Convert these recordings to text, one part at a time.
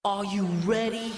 Are you ready?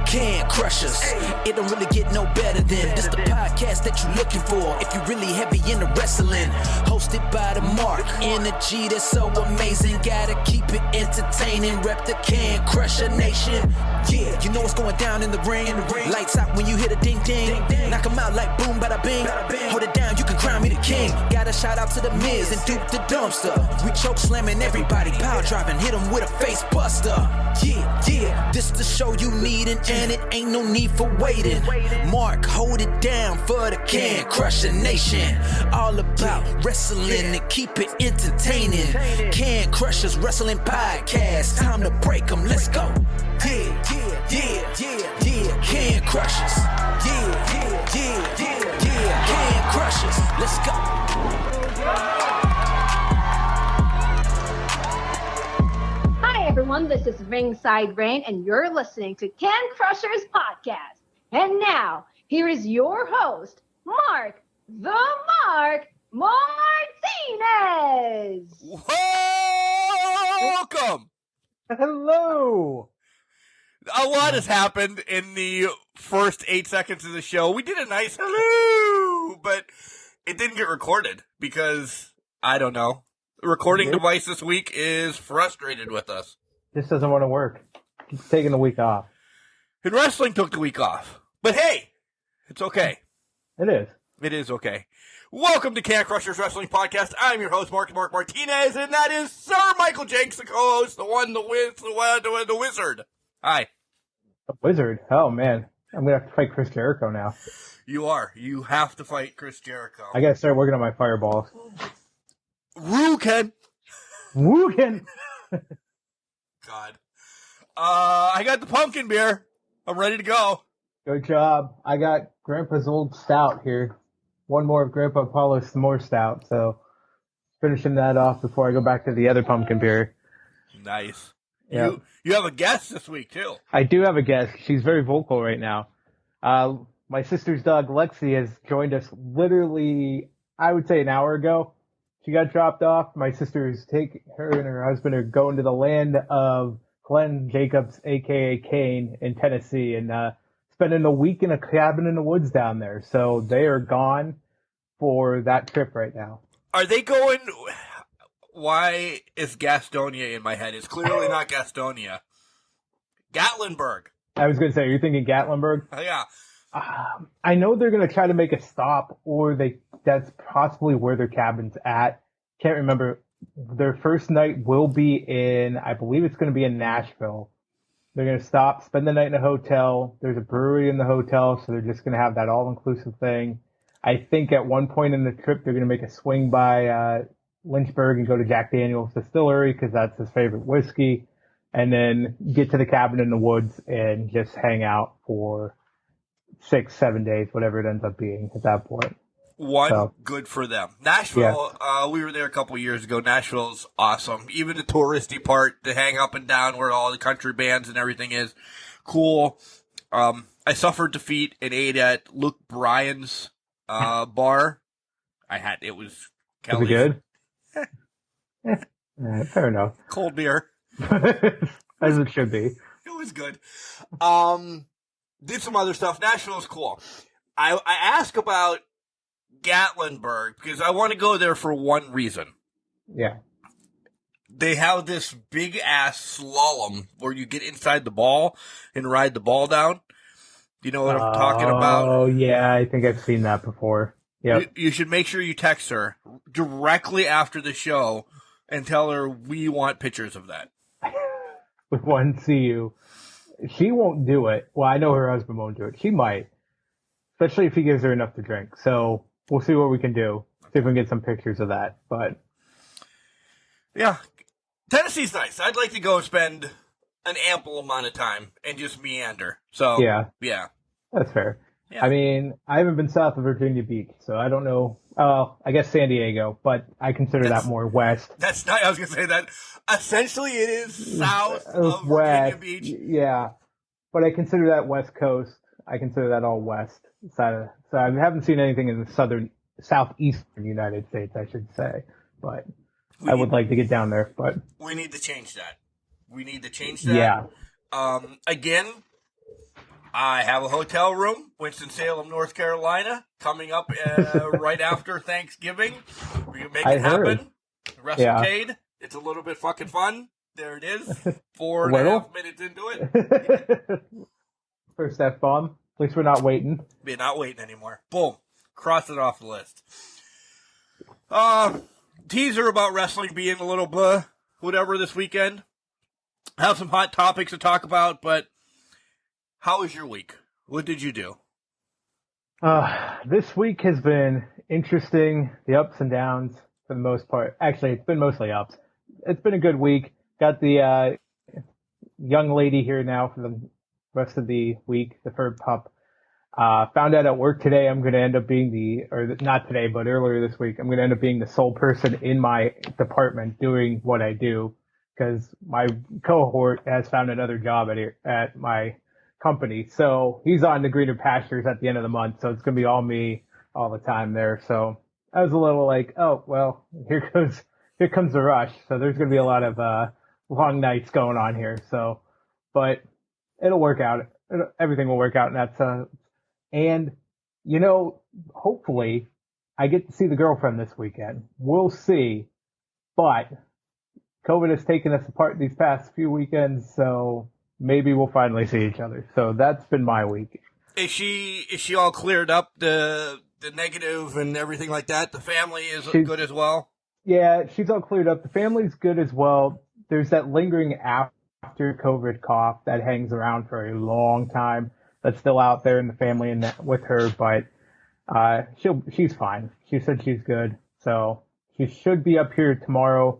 Can Crush Us. It don't really get no better than this the podcast that you're looking for if you're really heavy into wrestling. Hosted by the Mark. Energy that's so amazing. Gotta keep it entertaining. Rep the Can Crusher Nation. Yeah, you know what's going down in the ring. Lights out when you hit a ding ding. Knock 'em out like boom bada bing. Hold it down, you can crown me the king. Got a shout out to the Miz and Duke the Dumpster. We choke slamming everybody. Power driving, hit 'em with a face buster. Yeah, this the show you need and it ain't no need for waiting. Mark, hold it down for the Can Crusher Nation. All about wrestling and keep it entertaining. Can Crushers Wrestling Podcast. Time to break 'em, let's go. Yeah. Can Crushers. Yeah. Can Crushers, let's go. Hi everyone, this is Ringside Rain and you're listening to Can Crushers Podcast. And now, here is your host, Mark the Mark Martinez. Welcome. Hello. A lot has happened in the first 8 seconds of the show. We did a nice hello, but it didn't get recorded because, I don't know, the recording device this week is frustrated with us. This doesn't want to work. He's taking the week off. And wrestling took the week off. But hey, it's okay. It is. It is okay. Welcome to Can Crushers Wrestling Podcast. I'm your host, Mark Martinez, and that is Sir Michael Jenks, the co-host, the wizard. Hi. A wizard? Oh, man. I'm going to have to fight Chris Jericho now. You are. You have to fight Chris Jericho. I got to start working on my fireballs. Ruken. Wookin! God. I got the pumpkin beer. I'm ready to go. Good job. I got Grandpa's old stout here. One more of Grandpa Apollo's s'more stout, so finishing that off before I go back to the other pumpkin beer. Nice. Yep. You have a guest this week, too. I do have a guest. She's very vocal right now. My sister's dog, Lexi, has joined us literally, I would say, an hour ago. She got dropped off. My sister's her and her husband are going to the land of Glenn Jacobs, a.k.a. Kane, in Tennessee, and spending a week in a cabin in the woods down there. So they are gone for that trip right now. Are they going... Why is Gastonia in my head? It's clearly not Gastonia. Gatlinburg. I was going to say, you're thinking Gatlinburg? Yeah. I know they're going to try to make a stop, or that's possibly where their cabin's at. Can't remember. Their first night will be I believe it's going to be in Nashville. They're going to stop, spend the night in a hotel. There's a brewery in the hotel, so they're just going to have that all-inclusive thing. I think at one point in the trip, they're going to make a swing by Lynchburg and go to Jack Daniel's Distillery because that's his favorite whiskey, and then get to the cabin in the woods and just hang out for 6-7 days, whatever it ends up being at that point. Good for them. Nashville, we were there a couple years ago. Nashville's awesome. Even the touristy part, to hang up and down where all the country bands and everything is. Cool. I suffered defeat and ate at Luke Bryan's bar. It was Kelly's. Was it good? Fair enough. Cold beer. As it should be. It was good. Did some other stuff. Nashville's cool. I ask about Gatlinburg because I want to go there for one reason. Yeah. They have this big ass slalom where you get inside the ball and ride the ball down. Do you know what I'm talking about? Oh, yeah. I think I've seen that before. Yep. You should make sure you text her directly after the show and tell her we want pictures of that. We want to see you. She won't do it. Well, I know her husband won't do it. She might, especially if he gives her enough to drink. So we'll see what we can do. See if we can get some pictures of that. But yeah, Tennessee's nice. I'd like to go spend an ample amount of time and just meander. So yeah, that's fair. Yeah. I mean, I haven't been south of Virginia Beach, so I don't know. I guess San Diego, but I consider that more west. That's not. I was gonna say that. Essentially, it is south of Virginia Beach. Yeah, but I consider that West Coast. I consider that all west side. So I haven't seen anything in the southeastern United States, I should say. But I would like to get down there. But we need to change that. We need to change that. Yeah. Again, I have a hotel room, Winston-Salem, North Carolina, coming up right after Thanksgiving. We can make it happen. WrestleCade. Yeah. It's a little bit fucking fun. There it is. 4.5 minutes into it. First F-bomb. At least we're not waiting. We're not waiting anymore. Boom. Cross it off the list. Teaser about wrestling being a little blah, whatever this weekend. Have some hot topics to talk about, but how was your week? What did you do? This week has been interesting. The ups and downs for the most part. Actually, it's been mostly ups. It's been a good week. Got the young lady here now for the rest of the week, the third pup. Found out at work today I'm going to end up being not today, but earlier this week, I'm going to end up being the sole person in my department doing what I do because my cohort has found another job at my company. So he's on the greener pastures at the end of the month. So it's going to be all me all the time there. So I was a little like, oh, well, here comes the rush. So there's going to be a lot of long nights going on here. So, but it'll work out. Everything will work out. And hopefully I get to see the girlfriend this weekend. We'll see. But COVID has taken us apart these past few weekends. So maybe we'll finally see each other. So that's been my week. Is she all cleared up, the negative and everything like that? The family is good as well? Yeah, she's all cleared up. The family's good as well. There's that lingering after COVID cough that hangs around for a long time. That's still out there in the family and with her, but she's fine. She said she's good. So she should be up here tomorrow.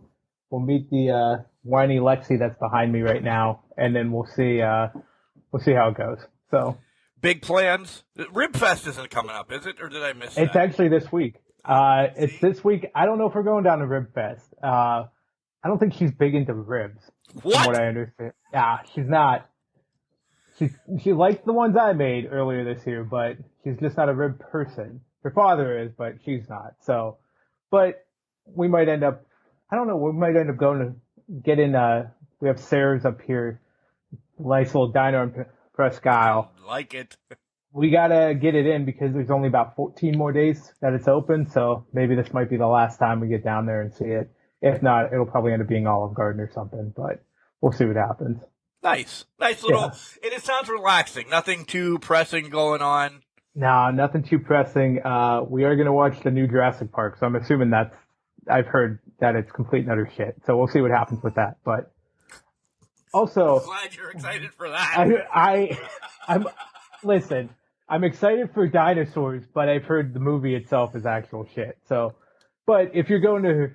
We'll meet the whiny Lexi that's behind me right now, and then we'll see how it goes. So big plans. Ribfest isn't coming up, is it? Or did I miss that? It's actually this week. It's this week. I don't know if we're going down to Ribfest. I don't think she's big into ribs. What? From what I understand. Yeah, she's not. She liked the ones I made earlier this year, but she's just not a rib person. Her father is, but she's not. So, but we might end up, I don't know, we might end up going to get in, we have Sarah's up here, nice little diner on Presque Isle. Like it. We gotta get it in because there's only about 14 more days that it's open, so maybe this might be the last time we get down there and see it. If not, it'll probably end up being Olive Garden or something, but we'll see what happens. Nice little, and it sounds relaxing. Nothing too pressing going on. No, nothing too pressing. We are going to watch the new Jurassic Park, so I'm assuming I've heard that it's complete and utter shit. So we'll see what happens with that. But also, I'm glad you're excited for that. Listen, I'm excited for dinosaurs, but I've heard the movie itself is actual shit. So, but if you're going to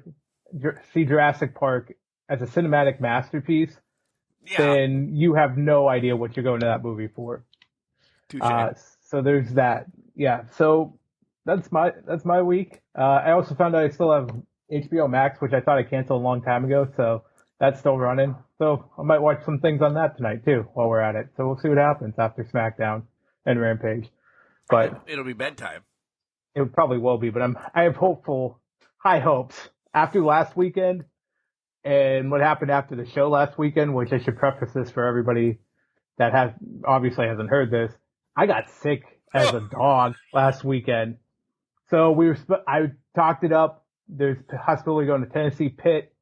see Jurassic Park as a cinematic masterpiece, then you have no idea what you're going to that movie for. So there's that. Yeah. So that's my week. I also found out I still have HBO Max, which I thought I canceled a long time ago. So that's still running. So I might watch some things on that tonight too while we're at it. So we'll see what happens after SmackDown and Rampage. But it'll be bedtime. It probably will be, but I have high hopes after last weekend. And what happened after the show last weekend, which I should preface this for everybody that obviously hasn't heard this, I got sick as a dog last weekend. So I talked it up. There's a possibility going to Tennessee Pitt.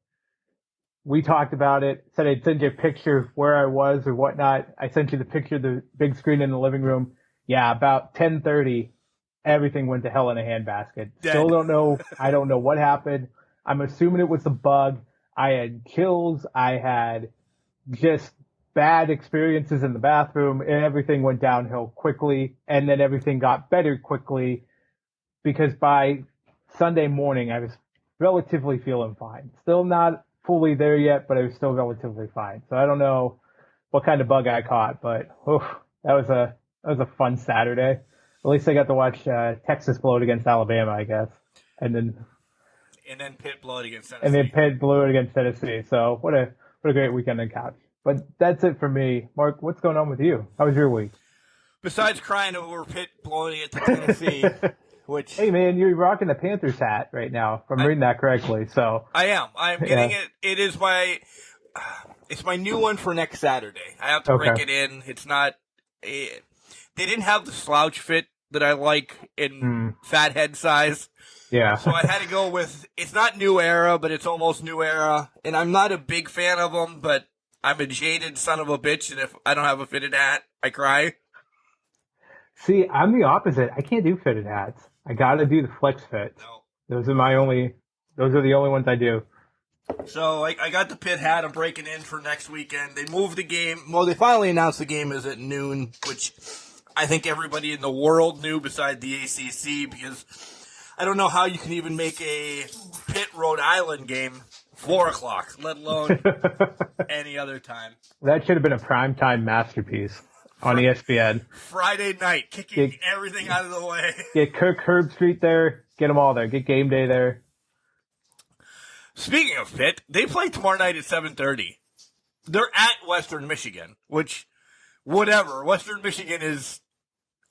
We talked about it. Said I'd send you a picture of where I was or whatnot. I sent you the picture of the big screen in the living room. Yeah, about 10:30, everything went to hell in a handbasket. Still don't know. I don't know what happened. I'm assuming it was a bug. I had chills. I had just bad experiences in the bathroom, and everything went downhill quickly. And then everything got better quickly because by Sunday morning, I was relatively feeling fine. Still not fully there yet, but I was still relatively fine. So I don't know what kind of bug I caught, but that was a fun Saturday. At least I got to watch Texas blow it against Alabama, I guess, and then Pitt blow it against Tennessee. And then Pitt blew it against Tennessee. So what a great weekend on couch. But that's it for me. Mark, what's going on with you? How was your week? Besides crying over Pitt blowing it to Tennessee, which hey man, you're rocking the Panthers hat right now. If I'm reading that correctly. So I am. I'm getting it. It is my. It's my new one for next Saturday. I have to break it in. It's not. They didn't have the slouch fit that I like in fat head size. Yeah. So I had to go with. It's not New Era, but it's almost New Era. And I'm not a big fan of them, but I'm a jaded son of a bitch. And if I don't have a fitted hat, I cry. See, I'm the opposite. I can't do fitted hats. I gotta do the flex fit. No. Those are the only ones I do. So I got the pit hat. I'm breaking in for next weekend. They moved the game. Well, they finally announced the game is at noon, which I think everybody in the world knew besides the ACC, because I don't know how you can even make a Pitt Rhode Island game 4 o'clock, let alone any other time. That should have been a primetime masterpiece on ESPN. Friday night, kicking everything out of the way. Get Kirk Herbstreit there. Get them all there. Get game day there. Speaking of Pitt, they play tomorrow night at 7:30. They're at Western Michigan, which, whatever. Western Michigan is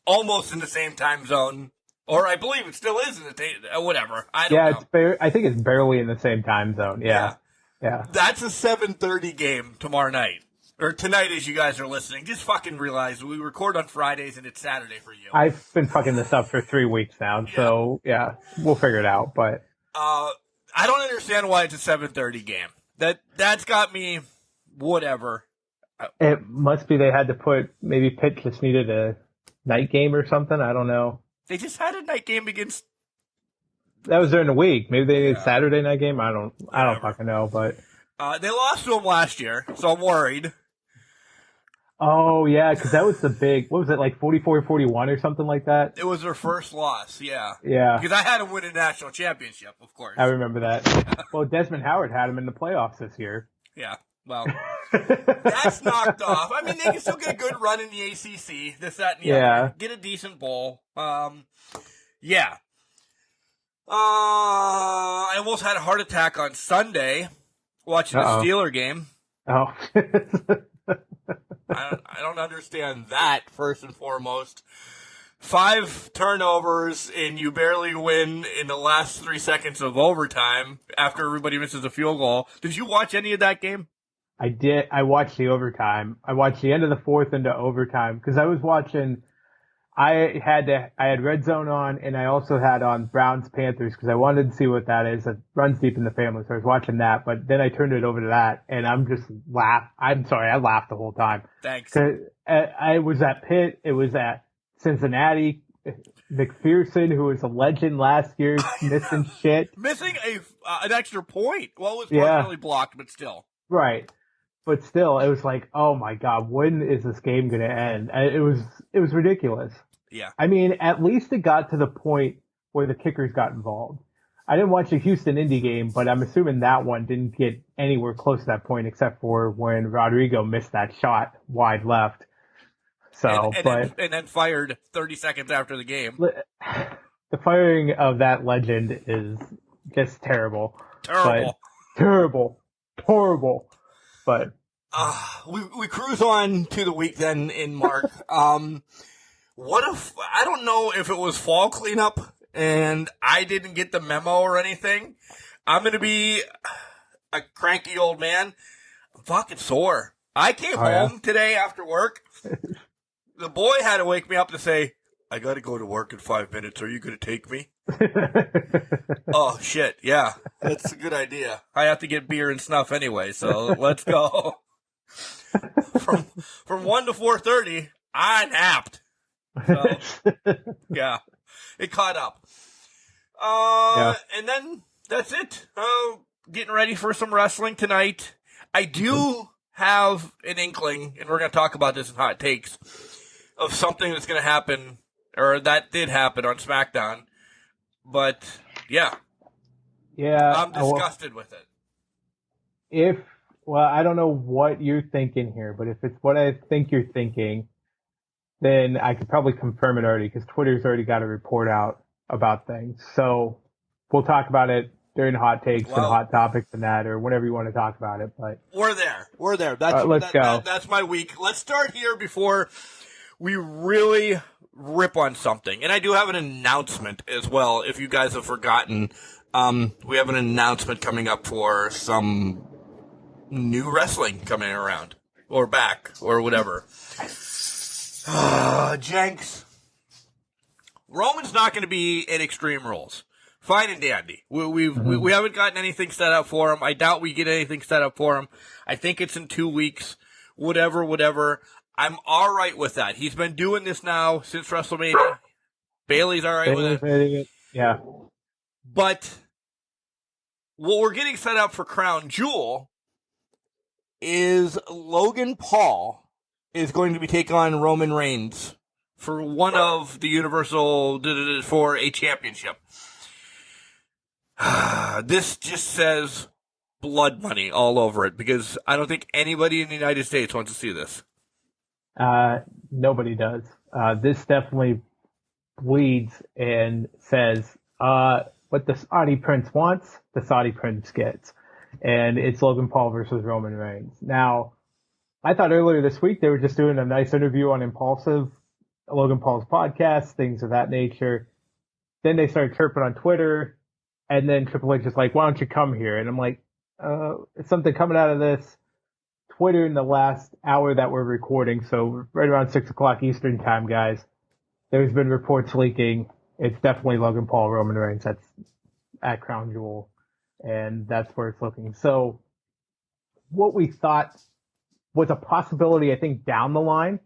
almost in the same time zone. Or I believe it still is in the whatever. I don't know. I think it's barely in the same time zone. Yeah. That's a 7:30 game tomorrow night. Or tonight as you guys are listening. Just fucking realize we record on Fridays and it's Saturday for you. I've been fucking this up for 3 weeks now, so yeah, we'll figure it out. But I don't understand why it's a 7:30 game. That's got me whatever. It must be they had to put, maybe Pitt just needed a night game or something. I don't know. They just had a night game against. That was during the week. Maybe they needed a Saturday night game. I don't fucking know. But they lost to them last year, so I'm worried. Oh yeah, because that was the big. What was it, like 44-41 or something like that? It was their first loss. Yeah. Yeah. Because I had them win a national championship, of course. I remember that. Well, Desmond Howard had him in the playoffs this year. Yeah. Well, that's knocked off. I mean, they can still get a good run in the ACC. This, that, and the other. Get a decent bowl. Yeah. I almost had a heart attack on Sunday watching the Steeler game. Oh. I don't understand that, first and foremost. 5 turnovers, and you barely win in the last 3 seconds of overtime after everybody misses a field goal. Did you watch any of that game? I did. I watched the overtime. I watched the end of the fourth into overtime because I was watching. I had Red Zone on, and I also had on Browns Panthers because I wanted to see what that is. It runs deep in the family, so I was watching that. But then I turned it over to that, and I'm just I'm sorry, I laughed the whole time. Thanks. I was at Pitt. It was at Cincinnati. McPherson, who was a legend last year, missing shit. Missing an extra point. Well, it was partially blocked, but still. Right. But still, it was like, oh my God, when is this game going to end? It was ridiculous. Yeah. I mean, at least it got to the point where the kickers got involved. I didn't watch the Houston-Indy game, but I'm assuming that one didn't get anywhere close to that point except for when Rodrigo missed that shot wide left. So, and then fired 30 seconds after the game. The firing of that legend is just terrible. Terrible. Horrible. But we cruise on to the week then in Mark. What if, I don't know if it was fall cleanup and I didn't get the memo or anything. I'm going to be a cranky old man. I'm fucking sore. I came home today after work. The boy had to wake me up to say, I got to go to work in 5 minutes. Are you going to take me? Oh, shit. Yeah, that's a good idea. I have to get beer and snuff anyway, so let's go. From 1 to 4:30, I napped. So, yeah, it caught up. And then that's it. Getting ready for some wrestling tonight. I do have an inkling, and we're going to talk about this in Hot Takes, of something that's going to happen, or that did happen on SmackDown. But, yeah. Yeah. I'm disgusted with it. Well, I don't know what you're thinking here, but if it's what I think you're thinking, then I could probably confirm it already because Twitter's already got a report out about things. So we'll talk about it during Hot Takes and Hot Topics and that, or whenever you want to talk about it. But we're there. That's let's go. That's my week. Let's start here before we really rip on something. And I do have an announcement as well, if you guys have forgotten. We have an announcement coming up for some new wrestling coming around or back or whatever. Jenks. Roman's not going to be in Extreme Rules. Fine and dandy. We haven't gotten anything set up for him. I doubt we get anything set up for him. I think it's in 2 weeks. Whatever. I'm all right with that. He's been doing this now since WrestleMania. Bailey's all right with it. Yeah. But what we're getting set up for Crown Jewel is Logan Paul is going to be taking on Roman Reigns for one of the Universal for a championship. This just says blood money all over it because I don't think anybody in the United States wants to see this. Nobody does. This definitely bleeds and says, what the Saudi Prince wants, the Saudi Prince gets. And it's Logan Paul versus Roman Reigns. Now, I thought earlier this week they were just doing a nice interview on Impulsive, Logan Paul's podcast, things of that nature. Then they started chirping on Twitter, and then Triple H is like, why don't you come here? And I'm like, it's something coming out of this Twitter in the last hour that we're recording, so right around 6 o'clock Eastern time, guys. There's been reports leaking. It's definitely Logan Paul, Roman Reigns. That's at Crown Jewel, and that's where it's looking. So what we thought was a possibility, I think, down the line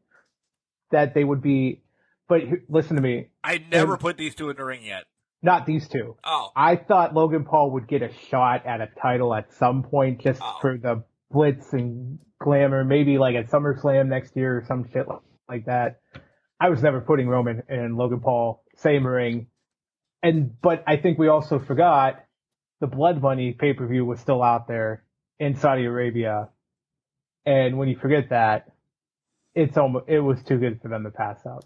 that they would be, but listen to me. I never put these two in the ring yet. Not these two. Oh. I thought Logan Paul would get a shot at a title at some point just for the blitz and glamour, maybe like at SummerSlam next year or some shit like that. I was never putting Roman and Logan Paul same ring. But I think we also forgot the Blood Money pay-per-view was still out there in Saudi Arabia. And when you forget that, it was too good for them to pass up.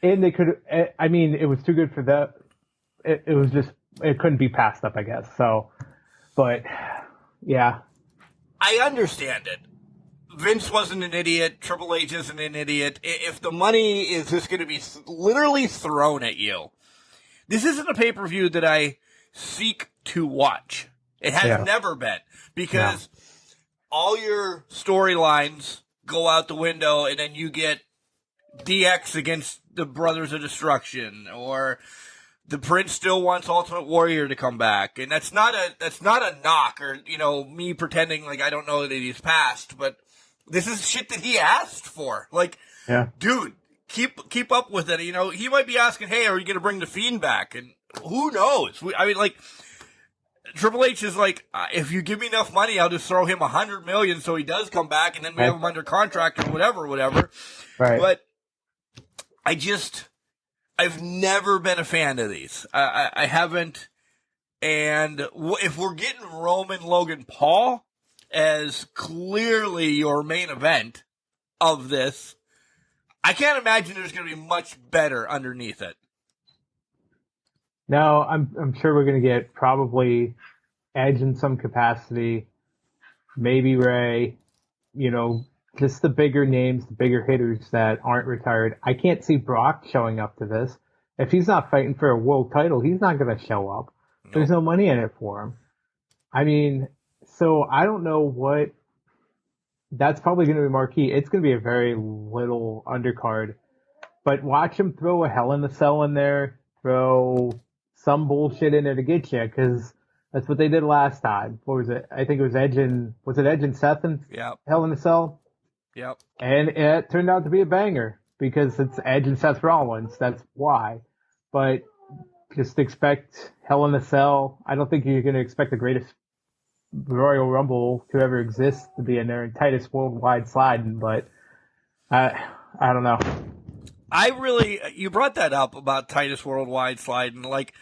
And they could, I mean, it was too good for them. It was just, it couldn't be passed up, I guess. So, but yeah. I understand it. Vince wasn't an idiot. Triple H isn't an idiot. If the money is just going to be literally thrown at you, this isn't a pay-per-view that I seek to watch. It has never been because all your storylines go out the window and then you get DX against the Brothers of Destruction or the Prince still wants Ultimate Warrior to come back. And that's not a knock or, me pretending like I don't know that he's passed, but this is shit that he asked for. Like, dude, keep up with it. He might be asking, hey, are you going to bring the Fiend back? And who knows? Triple H is like, if you give me enough money, I'll just throw him $100 million so he does come back, and then we have him under contract or whatever. Right. But I've never been a fan of these. I haven't. And if we're getting Roman Logan Paul as clearly your main event of this, I can't imagine there's going to be much better underneath it. No, I'm sure we're going to get probably Edge in some capacity, maybe Ray, just the bigger names, the bigger hitters that aren't retired. I can't see Brock showing up to this. If he's not fighting for a world title, he's not going to show up. No. There's no money in it for him. I mean, so I don't know what. That's probably going to be marquee. It's going to be a very little undercard. But watch him throw a Hell in a Cell in there, throw some bullshit in there to get you, because that's what they did last time. What was it? I think it was Edge and Seth in Hell in a Cell? Yep. And it turned out to be a banger because it's Edge and Seth Rollins. That's why. But just expect Hell in a Cell. I don't think you're going to expect the greatest Royal Rumble to ever exist to be in there and tightest worldwide sliding, but I don't know. You brought that up about tightest worldwide sliding. Like,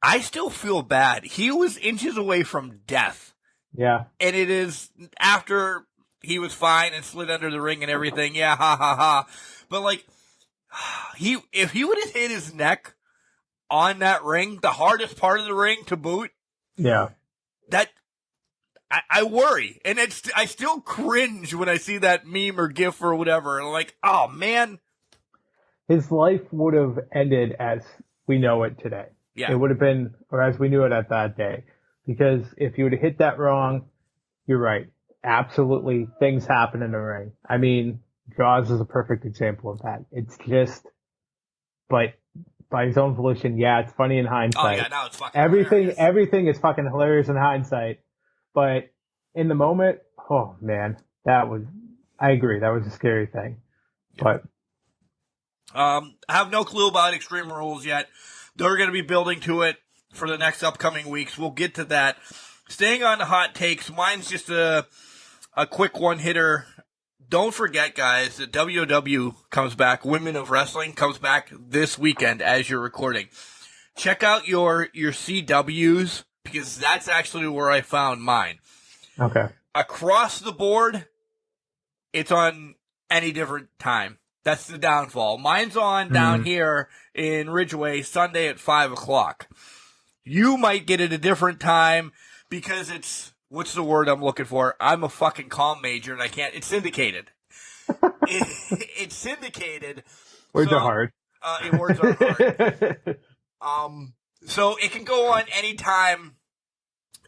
I still feel bad. He was inches away from death. Yeah. And it is after he was fine and slid under the ring and everything. Yeah, ha ha ha. But like, if he would have hit his neck on that ring, the hardest part of the ring to boot. Yeah. I worry, and I still cringe when I see that meme or GIF or whatever. And I'm like, oh man, his life would have ended as we know it today. Yeah, it would have been, or as we knew it at that day, because if you would have hit that wrong, you're right. absolutely things happen in the ring. I mean, Jaws is a perfect example of that. It's just, but by his own volition, yeah, it's funny in hindsight. Oh yeah, now it's fucking hilarious. Everything is fucking hilarious in hindsight. But in the moment, oh man, I agree, that was a scary thing. Yeah. But I have no clue about Extreme Rules yet. They're going to be building to it for the next upcoming weeks. We'll get to that. Staying on the hot takes, mine's just a quick one-hitter. Don't forget, guys, that WOW comes back. Women of Wrestling comes back this weekend as you're recording. Check out your CWs, because that's actually where I found mine. Okay. Across the board, it's on any different time. That's the downfall. Mine's on down here in Ridgeway Sunday at 5 o'clock. You might get it a different time because it's, what's the word I'm looking for? I'm a fucking comm major and I can't, it's syndicated. It's syndicated. Words are hard. Words are hard. So it can go on any time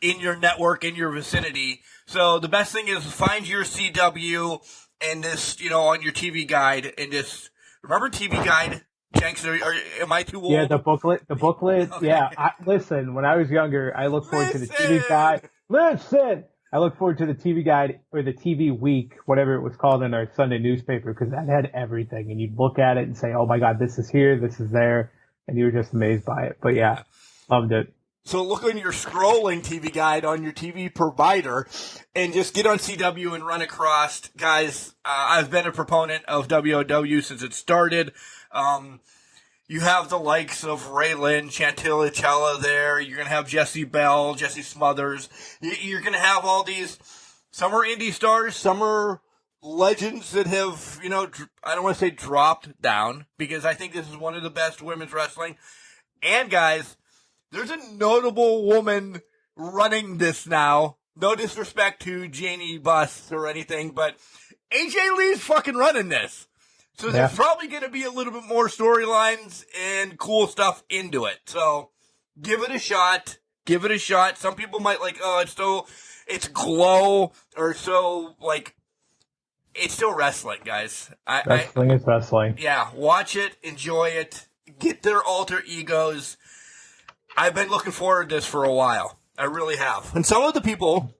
in your network, in your vicinity. So the best thing is find your CW and this, on your TV guide, and just remember TV guide. Jenks, am I too old? Yeah, the booklet. Okay. Yeah. Listen, when I was younger, I looked forward to the TV guide. Listen, I look forward to the TV guide or the TV week, whatever it was called in our Sunday newspaper, because that had everything, and you'd look at it and say, "Oh my God, this is here, this is there," and you were just amazed by it. But yeah, loved it. So look on your scrolling TV guide on your TV provider and just get on CW and run across. Guys, I've been a proponent of WOW since it started. You have the likes of Raylan, Chantilly Chella there. You're going to have Jesse Bell, Jesse Smothers. You're going to have all these. Some are indie stars, some are legends that have, I don't want to say dropped down, because I think this is one of the best women's wrestling. And guys, there's a notable woman running this now. No disrespect to Janie Buss or anything, but AJ Lee's fucking running this. So there's probably going to be a little bit more storylines and cool stuff into it. So give it a shot. Give it a shot. Some people might it's glow, or it's still wrestling, guys. Wrestling is wrestling. Yeah, watch it, enjoy it, get their alter egos. I've been looking forward to this for a while. I really have. And some of the people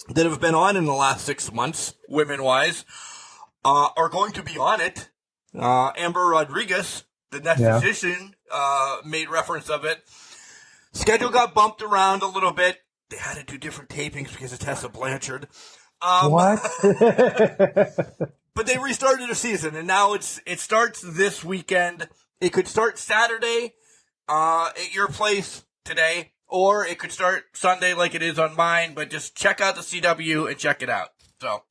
that have been on in the last 6 months, women-wise, are going to be on it. Amber Rodriguez, the next decision, made reference of it. Schedule got bumped around a little bit. They had to do different tapings because of Tessa Blanchard. What? But they restarted the season, and now it starts this weekend. It could start Saturday at your place today, or it could start Sunday like it is on mine, but just check out the CW and check it out. So,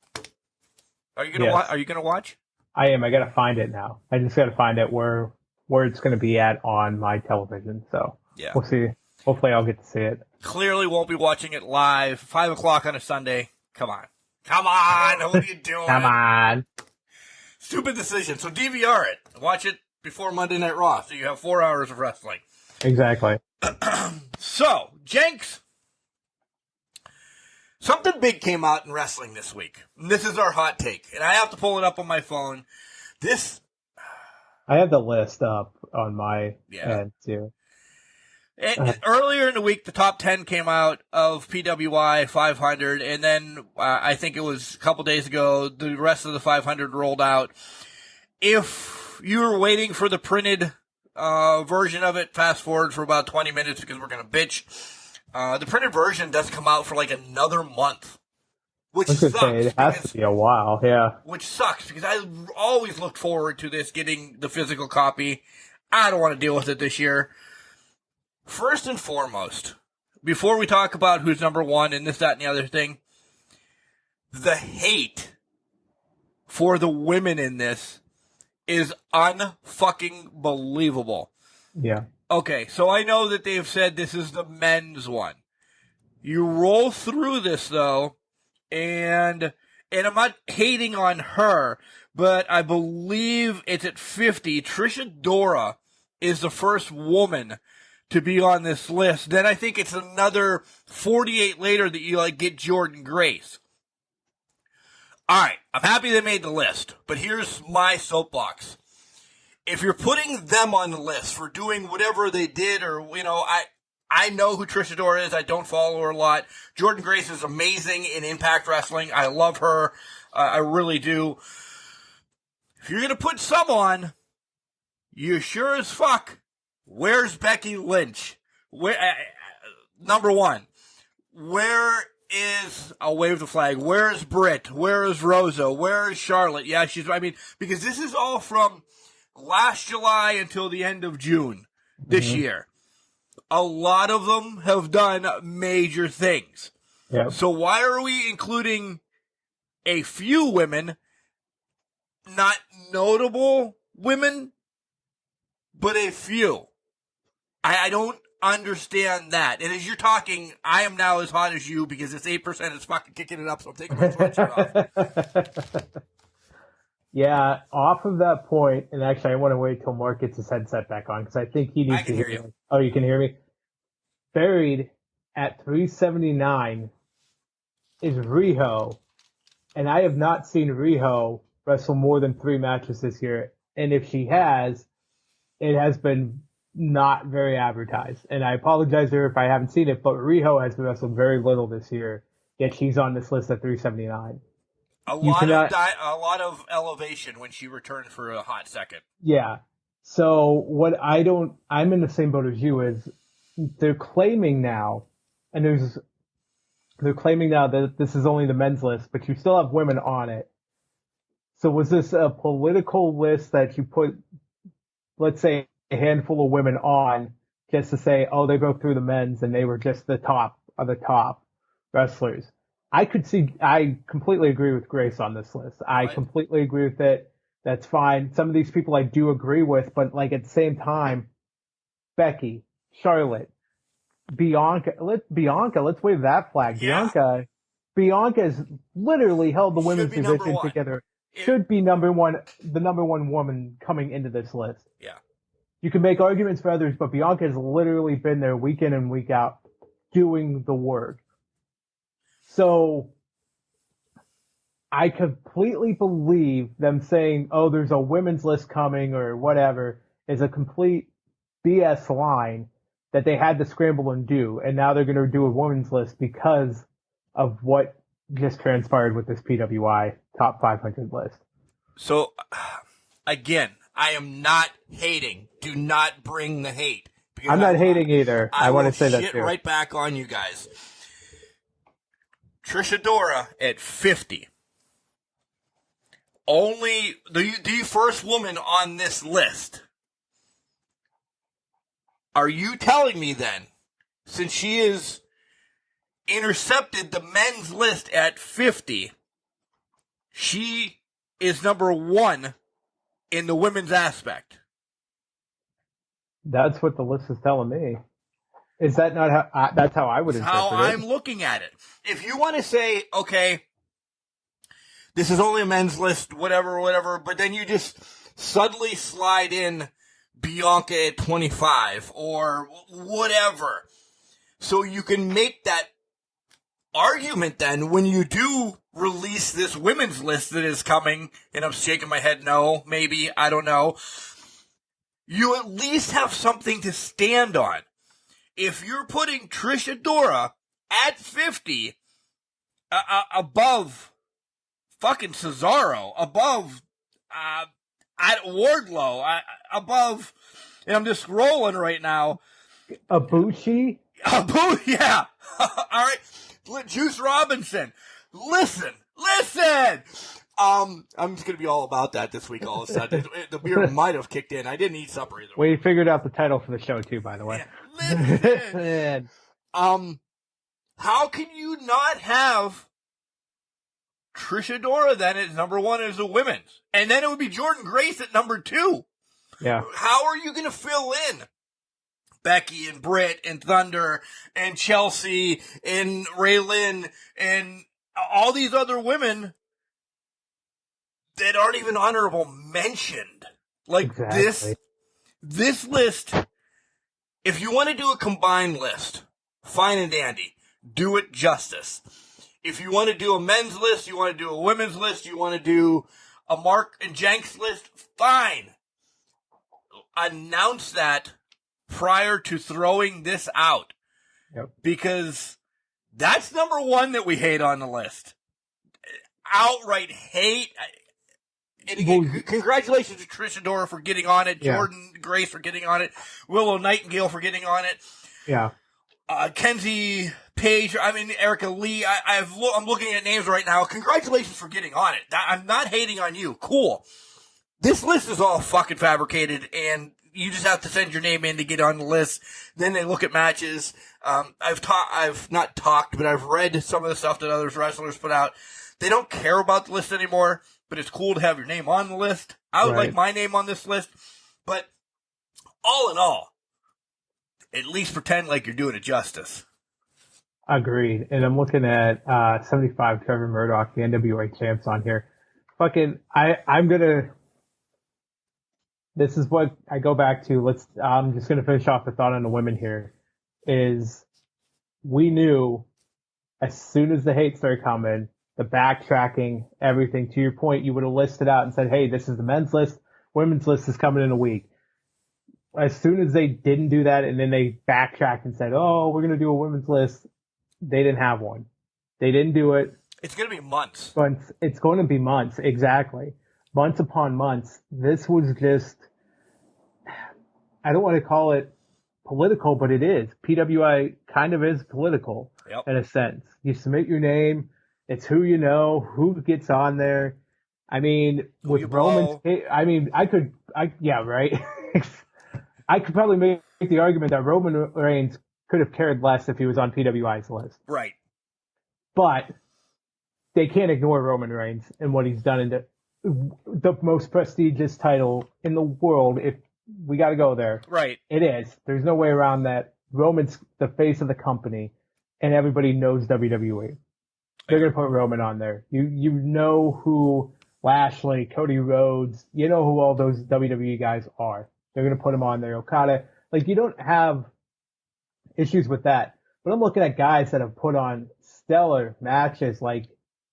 are you gonna watch? I am. I gotta find it now. I just gotta find it where it's gonna be at on my television. So we'll see. Hopefully I'll get to see it. Clearly won't be watching it live. 5 o'clock on a Sunday. Come on. What are you doing? Come on. Stupid decision. So DVR it. Watch it before Monday Night Raw, so you have 4 hours of wrestling. Exactly. So, Jenks, something big came out in wrestling this week. And this is our hot take, and I have to pull it up on my phone. I have the list up on my end, too. Earlier in the week, the top 10 came out of PWI 500, and then I think it was a couple days ago, the rest of the 500 rolled out. If you were waiting for the printed version of it, fast forward for about 20 minutes because we're going to bitch. The printed version doesn't come out for like another month, which sucks. It has to be a while, yeah. Which sucks because I always looked forward to this, getting the physical copy. I don't want to deal with it this year. First and foremost, before we talk about who's number one and this, that, and the other thing, the hate for the women in this is unfucking believable. Yeah. Okay, so I know that they've said this is the men's one. You roll through this, though, and I'm not hating on her, but I believe it's at 50. Trisha Dora is the first woman to be on this list. Then I think it's another 48 later that you get Jordan Grace. All right, I'm happy they made the list, but here's my soapbox. If you're putting them on the list for doing whatever they did, or, I know who Trish Adora is. I don't follow her a lot. Jordynne Grace is amazing in Impact Wrestling. I love her. I really do. If you're going to put some on, you sure as fuck, where's Becky Lynch? Number one, where is, I'll wave the flag, where is Britt? Where is Rosa? Where is Charlotte? Yeah, because this is all from last July until the end of June this year. A lot of them have done major things. Yep. So why are we including a few women, not notable women, but a few? I don't understand that. And as you're talking, I am now as hot as you because this 8% is fucking kicking it up, so I'm taking my sweatshirt off. Yeah, off of that point, and actually I want to wait till Mark gets his headset back on because I think he needs to hear you. Oh, you can hear me? Buried at 379 is Riho, and I have not seen Riho wrestle more than 3 matches this year, and if she has, it has been not very advertised. And I apologize to her if I haven't seen it, but Riho has wrestled very little this year, yet she's on this list at 379. A lot of elevation when she returned for a hot second. Yeah. So I'm in the same boat as you, is they're claiming now that this is only the men's list, but you still have women on it. So was this a political list that you put, let's say, a handful of women on just to say, oh, they broke through the men's and they were just the top of the top wrestlers? I completely agree with Grace on this list. I completely agree with it. That's fine. Some of these people I do agree with, but like at the same time, Becky, Charlotte, Bianca, let's wave that flag. Yeah. Bianca has literally held the women's division together. Should be the number one woman coming into this list. Yeah. You can make arguments for others, but Bianca has literally been there week in and week out doing the work. So I completely believe them saying, oh, there's a women's list coming or whatever is a complete BS line that they had to scramble and do. And now they're going to do a women's list because of what just transpired with this PWI top 500 list. So again, I am not hating. Do not bring the hate. I'm not hating either. I want to say that too. Right back on you guys. Trish Adora at 50. Only the first woman on this list. Are you telling me then, since she is intercepted the men's list at 50, she is number 1 in the women's aspect? That's what the list is telling me. Is that not how? That's how I would interpret it. How I'm looking at it. If you want to say, okay, this is only a men's list, whatever, but then you just suddenly slide in Bianca at 25 or whatever, so you can make that argument then when you do release this women's list that is coming, and I'm shaking my head no, maybe, I don't know, you at least have something to stand on. If you're putting Trish Adora at 50 above fucking Cesaro, above at Wardlow, above, and I'm just rolling right now. Ibushi? Yeah. All right. Juice Robinson. Listen. I'm just going to be all about that this week all of a sudden. The beer might have kicked in. I didn't eat supper either. We figured out the title for the show too, by the way. Yeah. Listen. How can you not have Trish Adora then at number 1 as a women's? And then it would be Jordynne Grace at number 2. Yeah. How are you going to fill in Becky and Britt and Thunder and Chelsea and Raylyn and all these other women that aren't even honorable mentioned? Like exactly. This list, if you want to do a combined list, fine and dandy, do it justice. If you want to do a men's list, you want to do a women's list, you want to do a Mark and Jenks list, fine. Announce that prior to throwing this out. Yep. Because that's number one that we hate on the list. Outright hate. And again, congratulations to Trish Adora for getting on it, Jordan Grace for getting on it, Willow Nightingale for getting on it. Yeah. Kenzie Page, Erica Lee. I'm looking at names right now. Congratulations for getting on it. I'm not hating on you. Cool. This list is all fucking fabricated, and you just have to send your name in to get on the list. Then they look at matches. I've not talked, but I've read some of the stuff that other wrestlers put out. They don't care about the list anymore, but it's cool to have your name on the list. I would like my name on this list, but all in all, at least pretend like you're doing it justice. Agreed. And I'm looking at 75 Trevor Murdoch, the NWA champs on here. Fucking, I'm gonna. This is what I go back to. I'm just gonna finish off the thought on the women here. Is we knew as soon as the hate started coming, the backtracking, everything. To your point, you would have listed out and said, "Hey, this is the men's list. Women's list is coming in a week." As soon as they didn't do that, and then they backtracked and said, "Oh, we're gonna do a women's list," they didn't have one. They didn't do it. It's gonna be months. But it's going to be months, exactly. Months upon months. This was just, I don't want to call it political, but it is. PWI kind of is political in a sense. You submit your name. It's who you know, who gets on there. I mean, with Roman, I could probably make the argument that Roman Reigns could have cared less if he was on PWI's list. Right. But they can't ignore Roman Reigns and what he's done in the most prestigious title in the world. If we got to go there. Right. It is. There's no way around that. Roman's the face of the company, and everybody knows WWE. They're going to put Roman on there. You know who Lashley, Cody Rhodes, you know who all those WWE guys are. They're going to put him on there. Okada. Like, you don't have issues with that. But I'm looking at guys that have put on stellar matches like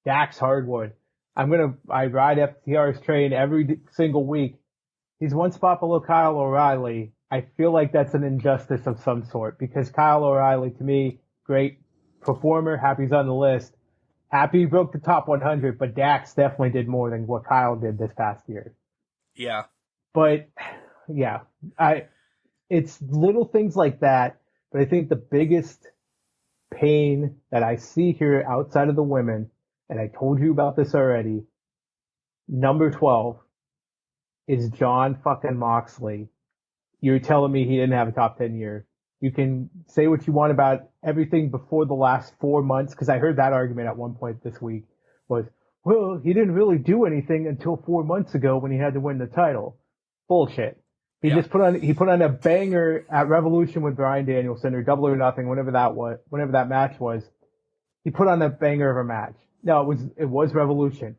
Dax Hardwood. I ride FTR's train every single week. He's one spot below Kyle O'Reilly. I feel like that's an injustice of some sort because Kyle O'Reilly, to me, great performer. Happy he's on the list. Happy he broke the top 100, but Dax definitely did more than what Kyle did this past year. Yeah. But, yeah, it's little things like that. But I think the biggest pain that I see here outside of the women, and I told you about this already, number 12 is John fucking Moxley. You're telling me he didn't have a top 10 year. You can say what you want about everything before the last 4 months, because I heard that argument at one point this week was, well, he didn't really do anything until 4 months ago when he had to win the title. Bullshit. He just put on a banger at Revolution with Bryan Danielson or Double or Nothing, whenever that match was. He put on a banger of a match. No, it was Revolution.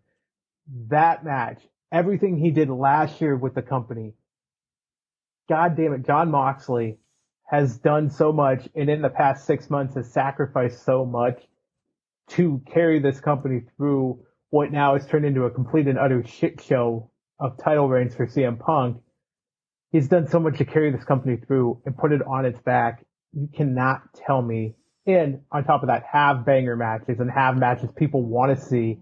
That match, everything he did last year with the company. God damn it, John Moxley has done so much, and in the past 6 months has sacrificed so much to carry this company through what now has turned into a complete and utter shit show of title reigns for CM Punk. He's done so much to carry this company through and put it on its back. You cannot tell me. And on top of that, have banger matches and have matches people want to see,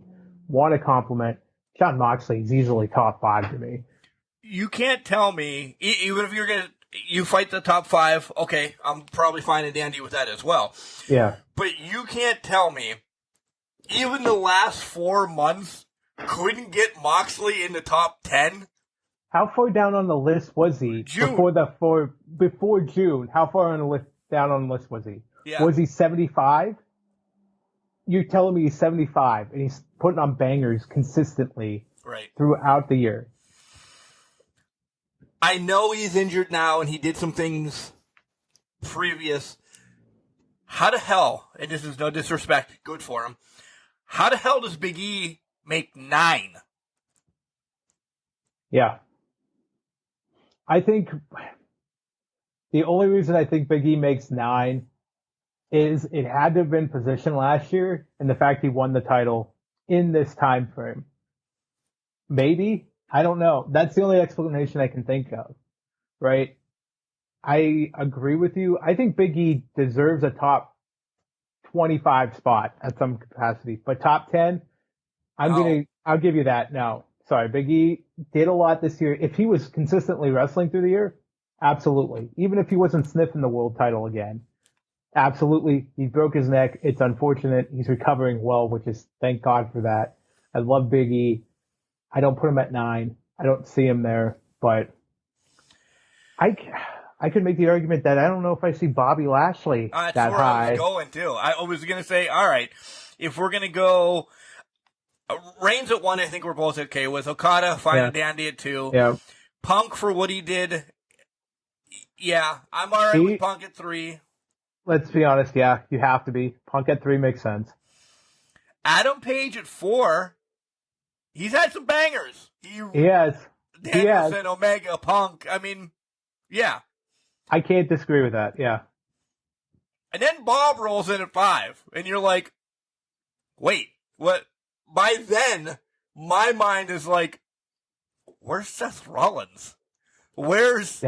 want to compliment. John Moxley is easily top 5 to me. You can't tell me, even if you fight the top 5, okay, I'm probably fine and dandy with that as well. Yeah. But you can't tell me, even the last 4 months couldn't get Moxley in the top 10? How far down on the list was he? June. Before June, how far down on the list was he? Yeah. Was he 75? You're telling me he's 75 and he's putting on bangers consistently throughout the year. I know he's injured now and he did some things previous. How the hell, and this is no disrespect, good for him, how the hell does Big E make 9? Yeah. I think the only reason I think Big E makes 9 is it had to have been position last year, and the fact he won the title in this time frame. Maybe. I don't know. That's the only explanation I can think of, right? I agree with you. I think Big E deserves a top 25 spot at some capacity, but top 10, I'll give you that. No, sorry. Big E did a lot this year. If he was consistently wrestling through the year, absolutely. Even if he wasn't sniffing the world title again, absolutely. He broke his neck. It's unfortunate. He's recovering well, which is thank God for that. I love Big E. I don't put him at 9. I don't see him there, but I could make the argument that I don't know if I see Bobby Lashley That's that where high. I was going too. I was going to say, all right, if we're going to go Reigns at 1, I think we're both okay with. Okada, fine and dandy at 2. Yeah. Punk for what he did. Yeah, I'm all right with Punk at 3. Let's be honest. Yeah, you have to be. Punk at 3 makes sense. Adam Page at 4. He's had some bangers. He has. Danielson, Omega, Punk. I mean, yeah. I can't disagree with that. Yeah. And then Bob rolls in at 5. And you're like, wait, what? By then, my mind is like, where's Seth Rollins? Where's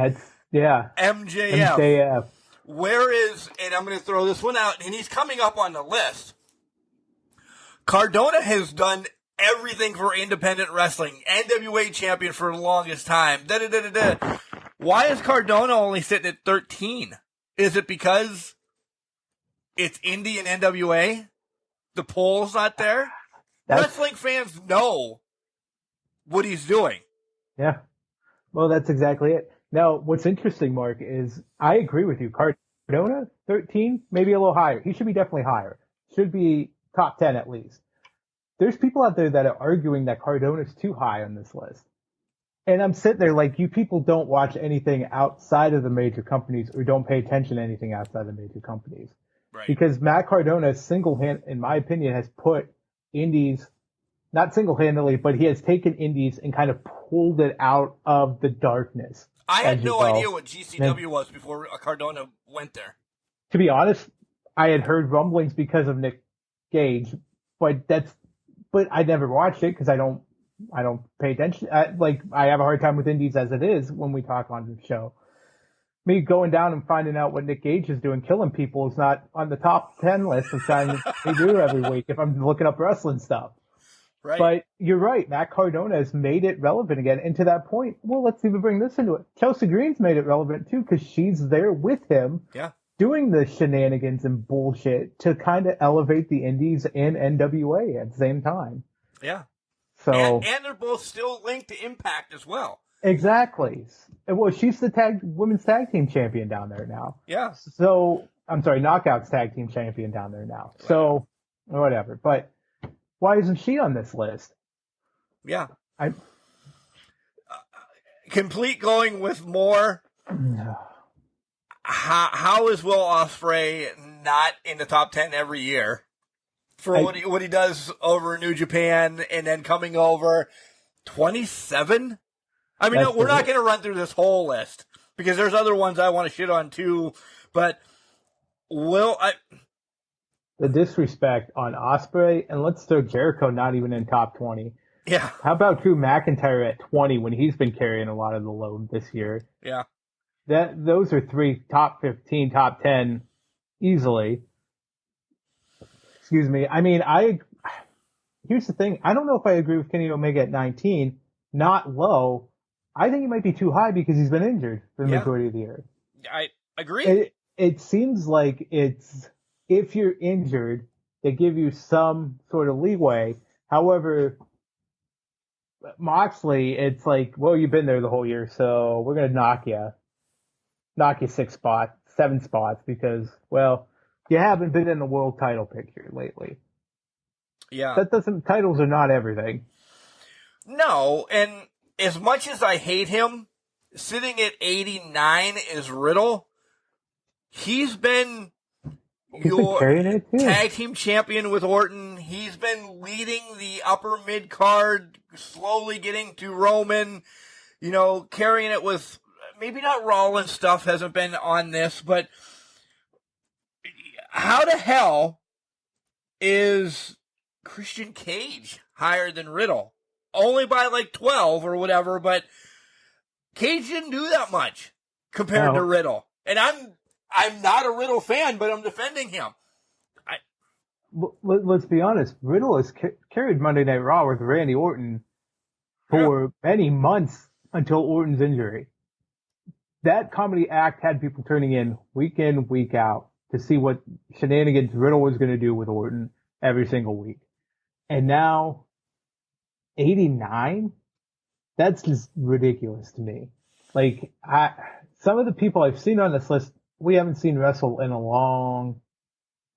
MJF? Where is, and I'm going to throw this one out, and he's coming up on the list. Cardona has done everything for independent wrestling. NWA champion for the longest time. Why is Cardona only sitting at 13? Is it because it's indie and NWA? The poll's not there? Wrestling fans know what he's doing. Yeah. Well, that's exactly it. Now, what's interesting, Mark, is I agree with you. Cardona, 13, maybe a little higher. He should be definitely higher. Should be top 10 at least. There's people out there that are arguing that Cardona's too high on this list. And I'm sitting there like, you people don't watch anything outside of the major companies or don't pay attention to anything outside the major companies. Right. Because Matt Cardona in my opinion, has put indies, not single-handedly, but he has taken indies and kind of pulled it out of the darkness. I had no idea what GCW was before Cardona went there. To be honest, I had heard rumblings because of Nick Gage, but I never watched it because I don't pay attention. I have a hard time with indies as it is when we talk on the show. Me going down and finding out what Nick Gage is doing, killing people, is not on the top 10 list of things we do every week if I'm looking up wrestling stuff. Right. But you're right. Matt Cardona has made it relevant again. And to that point, well, let's even bring this into it. Chelsea Green's made it relevant too because she's there with him. Yeah. Doing the shenanigans and bullshit to kind of elevate the indies and NWA at the same time. Yeah. So and they're both still linked to Impact as well. Exactly. Well, she's the women's tag team champion down there now. Yeah. So I'm sorry, Knockouts tag team champion down there now. Right. So whatever. But why isn't she on this list? Yeah. Complete going with more. How is Will Ospreay not in the top 10 every year for what he does over in New Japan and then coming over 27? I mean, we're not going to run through this whole list because there's other ones I want to shit on too, but the disrespect on Ospreay, and let's throw Jericho not even in top 20. Yeah. How about Drew McIntyre at 20 when he's been carrying a lot of the load this year? Yeah. Those are 3 top 15, top 10 easily. Excuse me. I mean, here's the thing. I don't know if I agree with Kenny Omega at 19, not low. I think he might be too high because he's been injured for the majority of the year. I agree. It seems like if you're injured, they give you some sort of leeway. However, Moxley, it's like, well, you've been there the whole year, so we're going to knock you 6 spots, 7 spots because, well, you haven't been in the world title picture lately. Yeah. Titles are not everything. No, and as much as I hate him, sitting at 89 is Riddle. He's been your tag team champion with Orton. He's been leading the upper mid card, slowly getting to Roman, carrying it with maybe not Rollins stuff hasn't been on this, but how the hell is Christian Cage higher than Riddle? Only by like 12 or whatever, but Cage didn't do that much compared to Riddle. And I'm not a Riddle fan, but I'm defending him. Let's be honest. Riddle has carried Monday Night Raw with Randy Orton for many months until Orton's injury. That comedy act had people turning in, week out, to see what shenanigans Riddle was going to do with Orton every single week. And now, 89? That's just ridiculous to me. Like, some of the people I've seen on this list, we haven't seen wrestle in a long.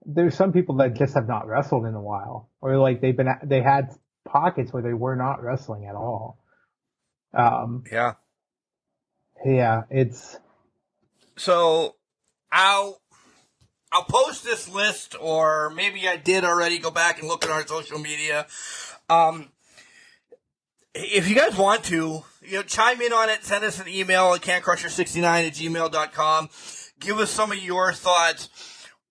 There's some people that just have not wrestled in a while, or like they had pockets where they were not wrestling at all. Yeah, it's. So, I'll post this list, or maybe I did already. Go back and look at our social media. If you guys want to, chime in on it. Send us an email at cancrusher69@gmail.com. Give us some of your thoughts,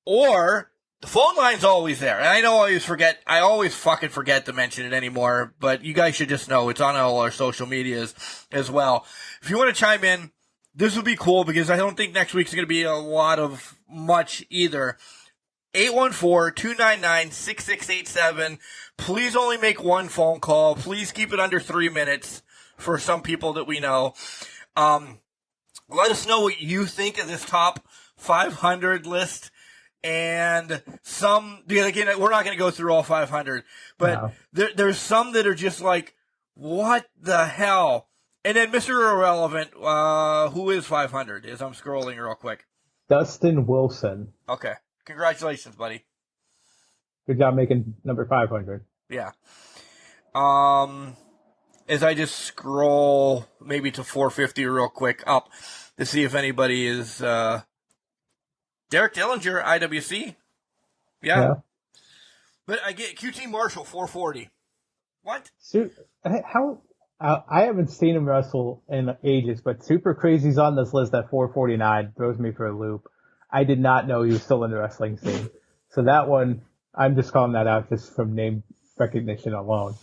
or the phone line's always there. And I know I always fucking forget to mention it anymore, but you guys should just know it's on all our social medias as well. If you want to chime in, this would be cool because I don't think next week's going to be a lot of much either. 814-299-6687. Please only make one phone call. Please keep it under 3 minutes for some people that we know. Let us know what you think of this top 500 list. And again, we're not going to go through all 500, but there's some that are just like, what the hell? And then Mr. Irrelevant, who is 500, as I'm scrolling real quick. Dustin Wilson. Okay. Congratulations, buddy. Good job making number 500. Yeah. As I just scroll maybe to 450 real quick up to see if anybody is, Derek Dillinger, IWC. Yeah. But I get QT Marshall, 440. What? I haven't seen him wrestle in ages, but Super Crazy's on this list at 449. Throws me for a loop. I did not know he was still in the wrestling scene. So that one, I'm just calling that out just from name recognition alone.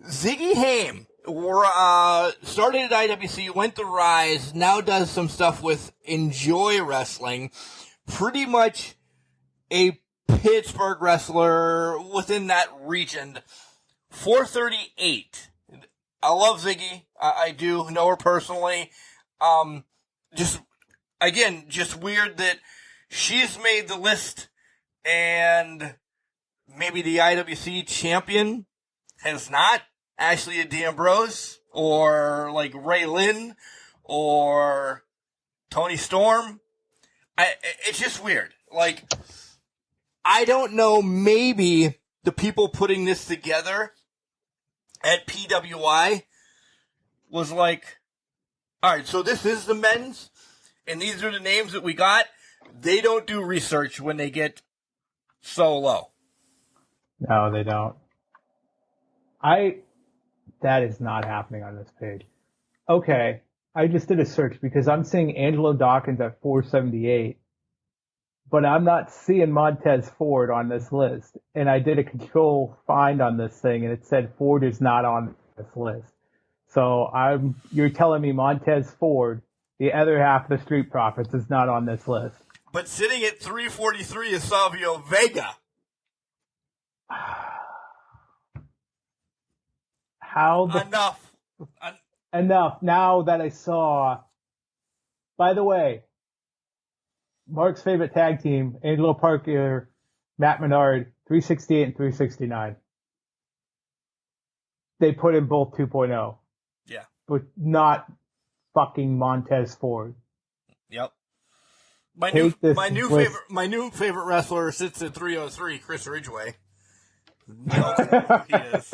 Ziggy Haim started at IWC, went to Rise, now does some stuff with Enjoy Wrestling. Pretty much a Pittsburgh wrestler within that region. 438. I love Ziggy. I do know her personally. Just weird that she's made the list and maybe the IWC champion has not. Ashley D'Ambrose or like Ray Lynn or Tony Storm. It's just weird. Like, I don't know, maybe the people putting this together at PWI was like, all right, so this is the men's, and these are the names that we got. They don't do research when they get so low. No, they don't. That is not happening on this page. Okay, I just did a search because I'm seeing Angelo Dawkins at 478, but I'm not seeing Montez Ford on this list. And I did a control find on this thing, and it said Ford is not on this list. So you're telling me Montez Ford, the other half of the Street Profits, is not on this list. But sitting at 343 is Savio Vega. Enough. Now that I saw, by the way, Mark's favorite tag team, Angelo Parker, Matt Menard, 368 and 369. They put in both 2.0. Yeah. But not fucking Montez Ford. Yep. My new favorite wrestler sits at 303, Chris Ridgway. No, he is.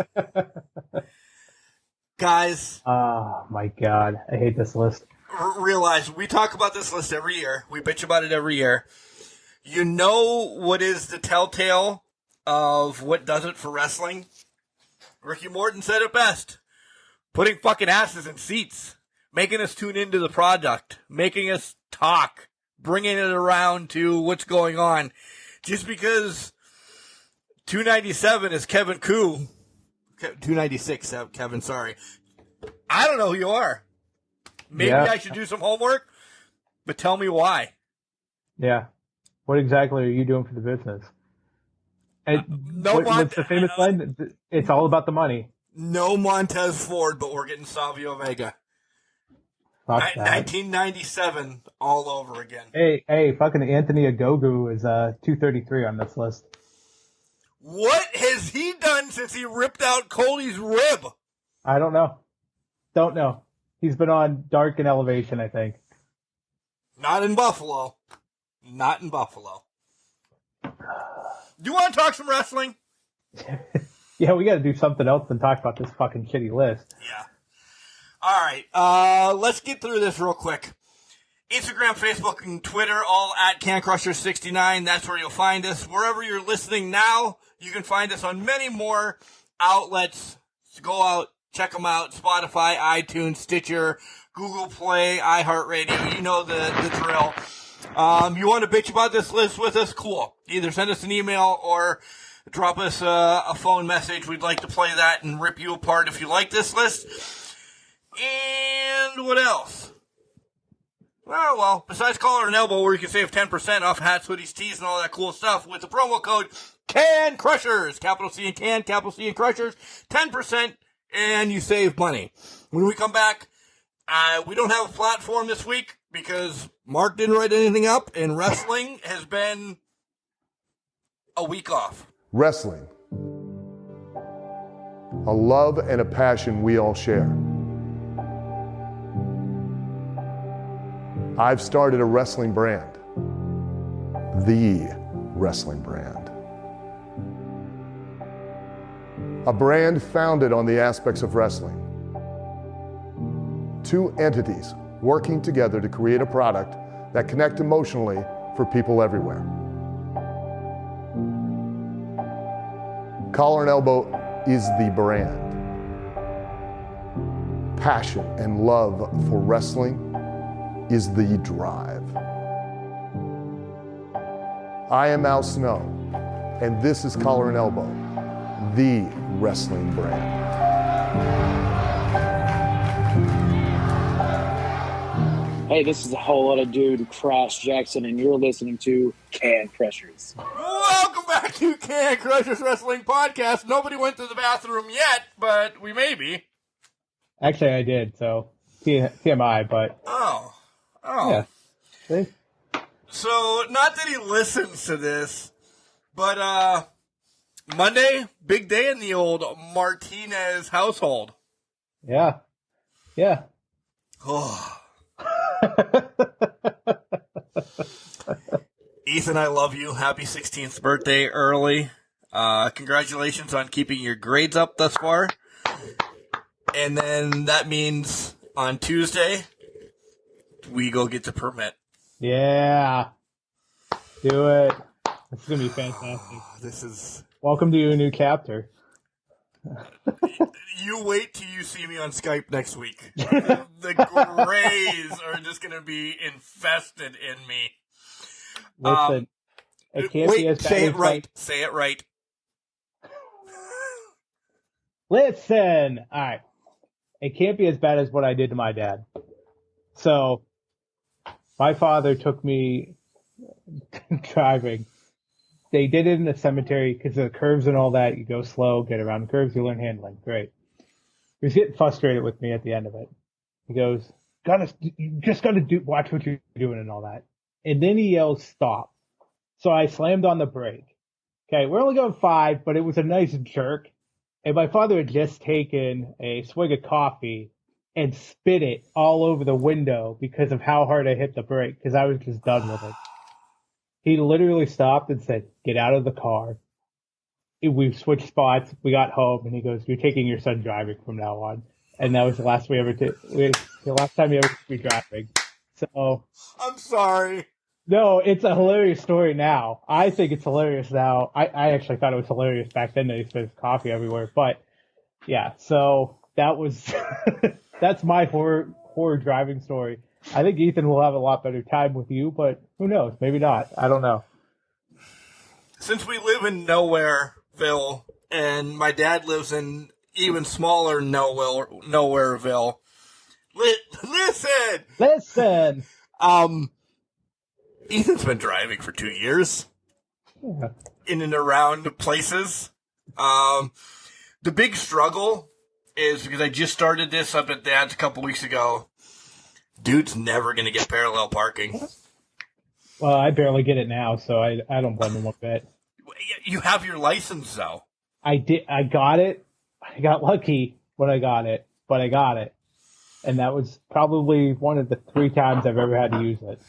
Guys. Oh my God. I hate this list. Realize we talk about this list every year. We bitch about it every year. You know what is the telltale of what does it for wrestling? Ricky Morton said it best. Putting fucking asses in seats. Making us tune into the product. Making us talk. Bringing it around to what's going on. Just because 297 is Kevin Koo. 296, Kevin, sorry. I don't know who you are. Maybe I should do some homework, but tell me why. Yeah. What exactly are you doing for the business? What's the famous line? It's all about the money. No Montez Ford, but we're getting Savio Vega. 1997 all over again. Hey, fucking Anthony Ogogo is 233 on this list. What has he done since he ripped out Cody's rib? I don't know. Don't know. He's been on Dark and Elevation, I think. Not in Buffalo. Not in Buffalo. Do you want to talk some wrestling? Yeah, we got to do something else than talk about this fucking shitty list. Yeah. All right. Let's get through this real quick. Instagram, Facebook, and Twitter, all at CanCrusher69. That's where you'll find us. Wherever you're listening now, you can find us on many more outlets. So go out, check them out. Spotify, iTunes, Stitcher, Google Play, iHeartRadio. You know the drill. You want to bitch about this list with us? Cool. Either send us an email or drop us a phone message. We'd like to play that and rip you apart if you like this list. And what else? Oh, well, besides Collar and Elbow, where you can save 10% off hats, hoodies, tees, and all that cool stuff with the promo code Can Crushers. Capital C and Can, capital C and Crushers. 10%, and you save money. When we come back, we don't have a platform this week because Mark didn't write anything up, and wrestling has been a week off. Wrestling. A love and a passion we all share. I've started a wrestling brand. The wrestling brand. A brand founded on the aspects of wrestling. Two entities working together to create a product that connect emotionally for people everywhere. Collar and Elbow is the brand. Passion and love for wrestling is the drive. I am Al Snow, and this is Collar and Elbow, the wrestling brand. Hey, this is a whole lot of dude, Crash Jackson, and you're listening to Can Crushers. Welcome back to Can Crushers Wrestling Podcast. Nobody went to the bathroom yet, but we may be. Actually, I did, so TMI, but... Oh. Yeah. See? So, not that he listens to this, but Monday, big day in the old Martinez household. Yeah. Yeah. Oh. Ethan, I love you. Happy 16th birthday early. Congratulations on keeping your grades up thus far. And then that means on Tuesday, we go get the permit. Yeah. Do it. This is going to be fantastic. This is... Welcome to your new chapter. You wait till you see me on Skype next week. The grays are just going to be infested in me. Listen, it can't be as bad say as it right. Say it right. Listen. All right. It can't be as bad as what I did to my dad. So, my father took me driving. They did it in the cemetery because of the curves and all that. You go slow, get around the curves, you learn handling. Great. He was getting frustrated with me at the end of it. He goes, you just gotta watch what you're doing and all that. And then he yells, stop. So I slammed on the brake. Okay, we're only going 5, but it was a nice jerk. And my father had just taken a swig of coffee and spit it all over the window because of how hard I hit the brake, because I was just done with it. He literally stopped and said, get out of the car. We switched spots. We got home, and he goes, you're taking your son driving from now on. And that was the last the last time he ever took me driving. So I'm sorry. No, it's a hilarious story now. I think it's hilarious now. I actually thought it was hilarious back then that he spit his coffee everywhere. But yeah, so that was that's my horror driving story. I think Ethan will have a lot better time with you, but who knows? Maybe not. I don't know. since we live in Nowhereville, and my dad lives in even smaller Nowhereville. Listen. Ethan's been driving for 2 years. Yeah. In and around places. The big struggle is because I just started this up at Dad's a couple weeks ago. Dude's never going to get parallel parking. Well, I barely get it now, so I don't blame him a bit. You have your license, though. I got it. I got lucky when I got it, but I got it. And that was probably one of the 3 times I've ever had to use it.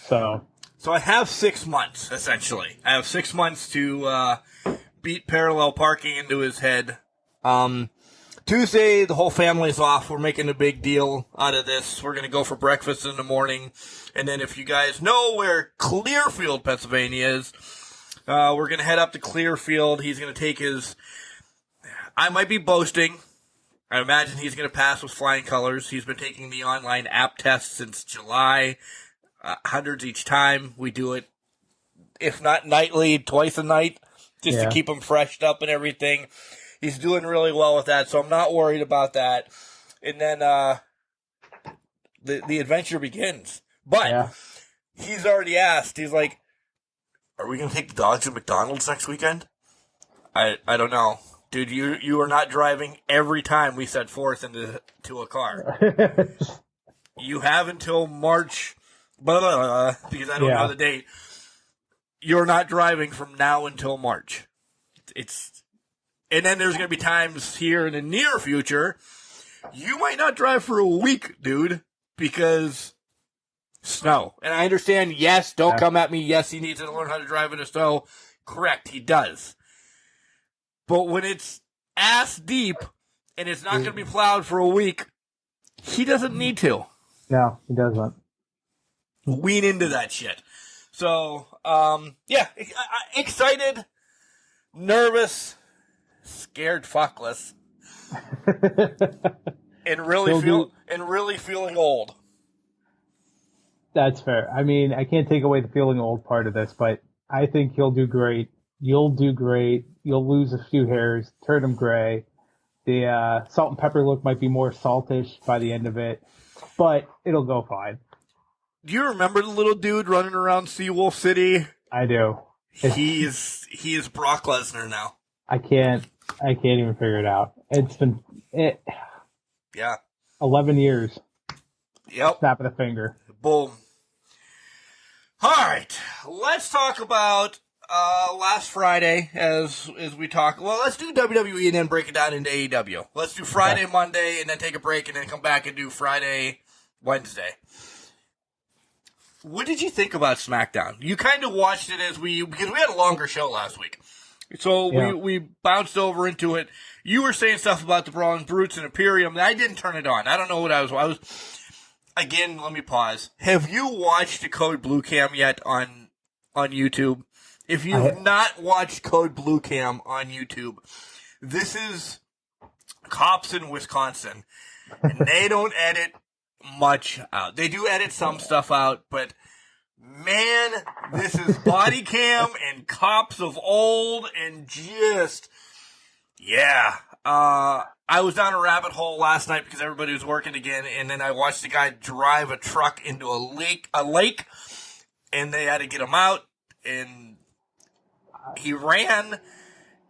So I have 6 months, essentially. I have 6 months to beat parallel parking into his head. Tuesday, the whole family's off. We're making a big deal out of this. We're going to go for breakfast in the morning. And then if you guys know where Clearfield, Pennsylvania is, we're going to head up to Clearfield. He's going to take his... I might be boasting. I imagine he's going to pass with flying colors. He's been taking the online app test since July. Hundreds each time. We do it, if not nightly, twice a night, just to keep him freshed up and everything. He's doing really well with that, so I'm not worried about that. And then the adventure begins. But he's already asked. He's like, are we going to take the dogs to McDonald's next weekend? I don't know. Dude, you are not driving every time we set forth into a car. You have until March... because I don't know the date. You're not driving from now until March. And then there's going to be times here in the near future, you might not drive for a week, dude, because snow. And I understand, yes, don't come at me, yes, he needs to learn how to drive in the snow. Correct, he does. But when it's ass deep and it's not going to be plowed for a week, he doesn't need to. No, he doesn't. Wean into that shit. So, excited, nervous, scared fuckless, and really feeling old. That's fair. I mean, I can't take away the feeling old part of this, but I think he'll do great. You'll do great. You'll lose a few hairs, turn them gray. The salt and pepper look might be more saltish by the end of it, but it'll go fine. Do you remember the little dude running around Seawolf City? I do. He is Brock Lesnar now. I can't even figure it out. It's been 11 years. Yep. Snap of the finger. Boom. All right, let's talk about last Friday as we talk. Well, let's do WWE and then break it down into AEW. Let's do Friday, Monday, and then take a break, and then come back and do Friday, Wednesday. What did you think about SmackDown? You kind of watched it because we had a longer show last week. So we bounced over into it. You were saying stuff about the Brawling Brutes and Imperium. I didn't turn it on. I don't know what I was. Again, let me pause. Have you watched the Code Blue Cam yet on YouTube? If you've not watched Code Blue Cam on YouTube, this is cops in Wisconsin, and they don't edit much out. They do edit some stuff out, but man, this is body cam and cops of old and just, I was down a rabbit hole last night because everybody was working again, and then I watched the guy drive a truck into a lake, and they had to get him out, and he ran.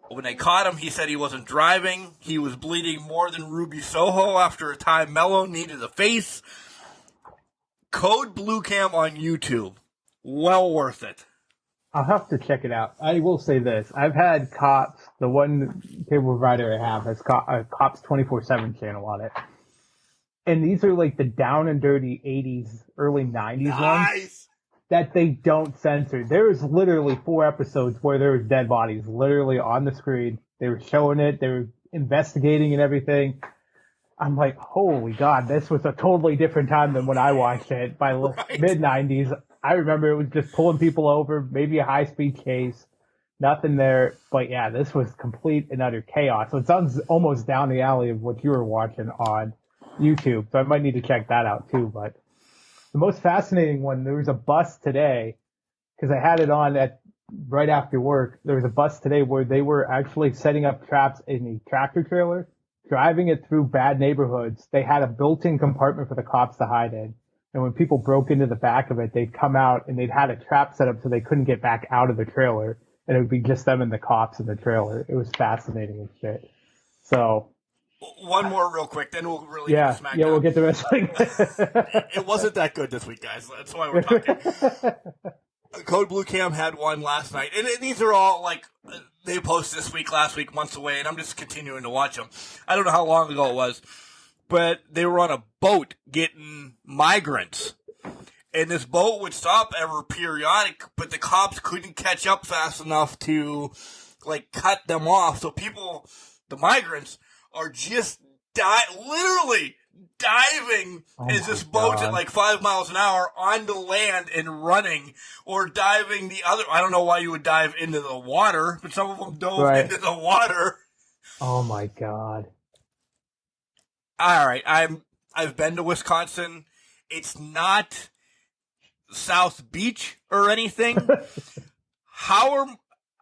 When they caught him, he said he wasn't driving. He was bleeding more than Ruby Soho after a time Mello needed a face. Code Blue Cam on YouTube. Well worth it. I'll have to check it out. I will say this. I've had Cops, the one cable provider I have has Cops 24/7 channel on it. And these are like the down and dirty 80s, early 90s ones that they don't censor. There is literally 4 episodes where there was dead bodies literally on the screen. They were showing it. They were investigating and everything. I'm like, holy God, this was a totally different time than when I watched it by mid-90s. I remember it was just pulling people over, maybe a high-speed chase, nothing there. But yeah, this was complete and utter chaos. So it sounds almost down the alley of what you were watching on YouTube. So I might need to check that out too. But the most fascinating one, there was a bus today, because I had it on at right after work. There was a bus today where they were actually setting up traps in a tractor trailer, driving it through bad neighborhoods. They had a built-in compartment for the cops to hide in. And when people broke into the back of it, they'd come out and they'd had a trap set up so they couldn't get back out of the trailer. And it would be just them and the cops in the trailer. It was fascinating as shit. So. One more real quick, then we'll really get to SmackDown. Yeah, we'll get the wrestling. It wasn't that good this week, guys. That's why we're talking. Code Blue Cam had one last night. And these are all, like, they posted this week, last week, months away, and I'm just continuing to watch them. I don't know how long ago it was, but they were on a boat getting migrants. And this boat would stop every periodic, but the cops couldn't catch up fast enough to, like, cut them off. So people, the migrants, are just literally diving as this boat's at like 5 miles an hour onto land and running, or diving the other. I don't know why you would dive into the water, but some of them dove into the water. Oh my God. All right. I've been to Wisconsin. It's not South Beach or anything.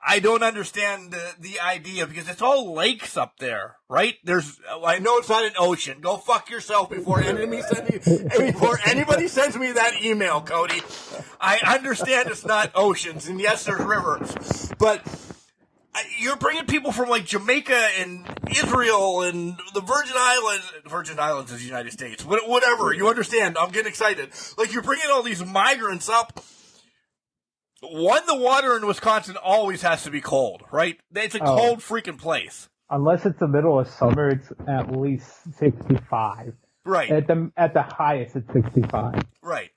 I don't understand the idea, because it's all lakes up there, right? I know it's not an ocean. Go fuck yourself before anybody sends me that email, Cody. I understand it's not oceans, and yes, there's rivers, but you're bringing people from like Jamaica and Israel and the Virgin Islands. Virgin Islands is the United States. Whatever. You understand. I'm getting excited. Like, you're bringing all these migrants up. One, the water in Wisconsin always has to be cold, right? It's a cold freaking place. Unless it's the middle of summer, it's at least 65. Right. At the highest, it's 65. Right.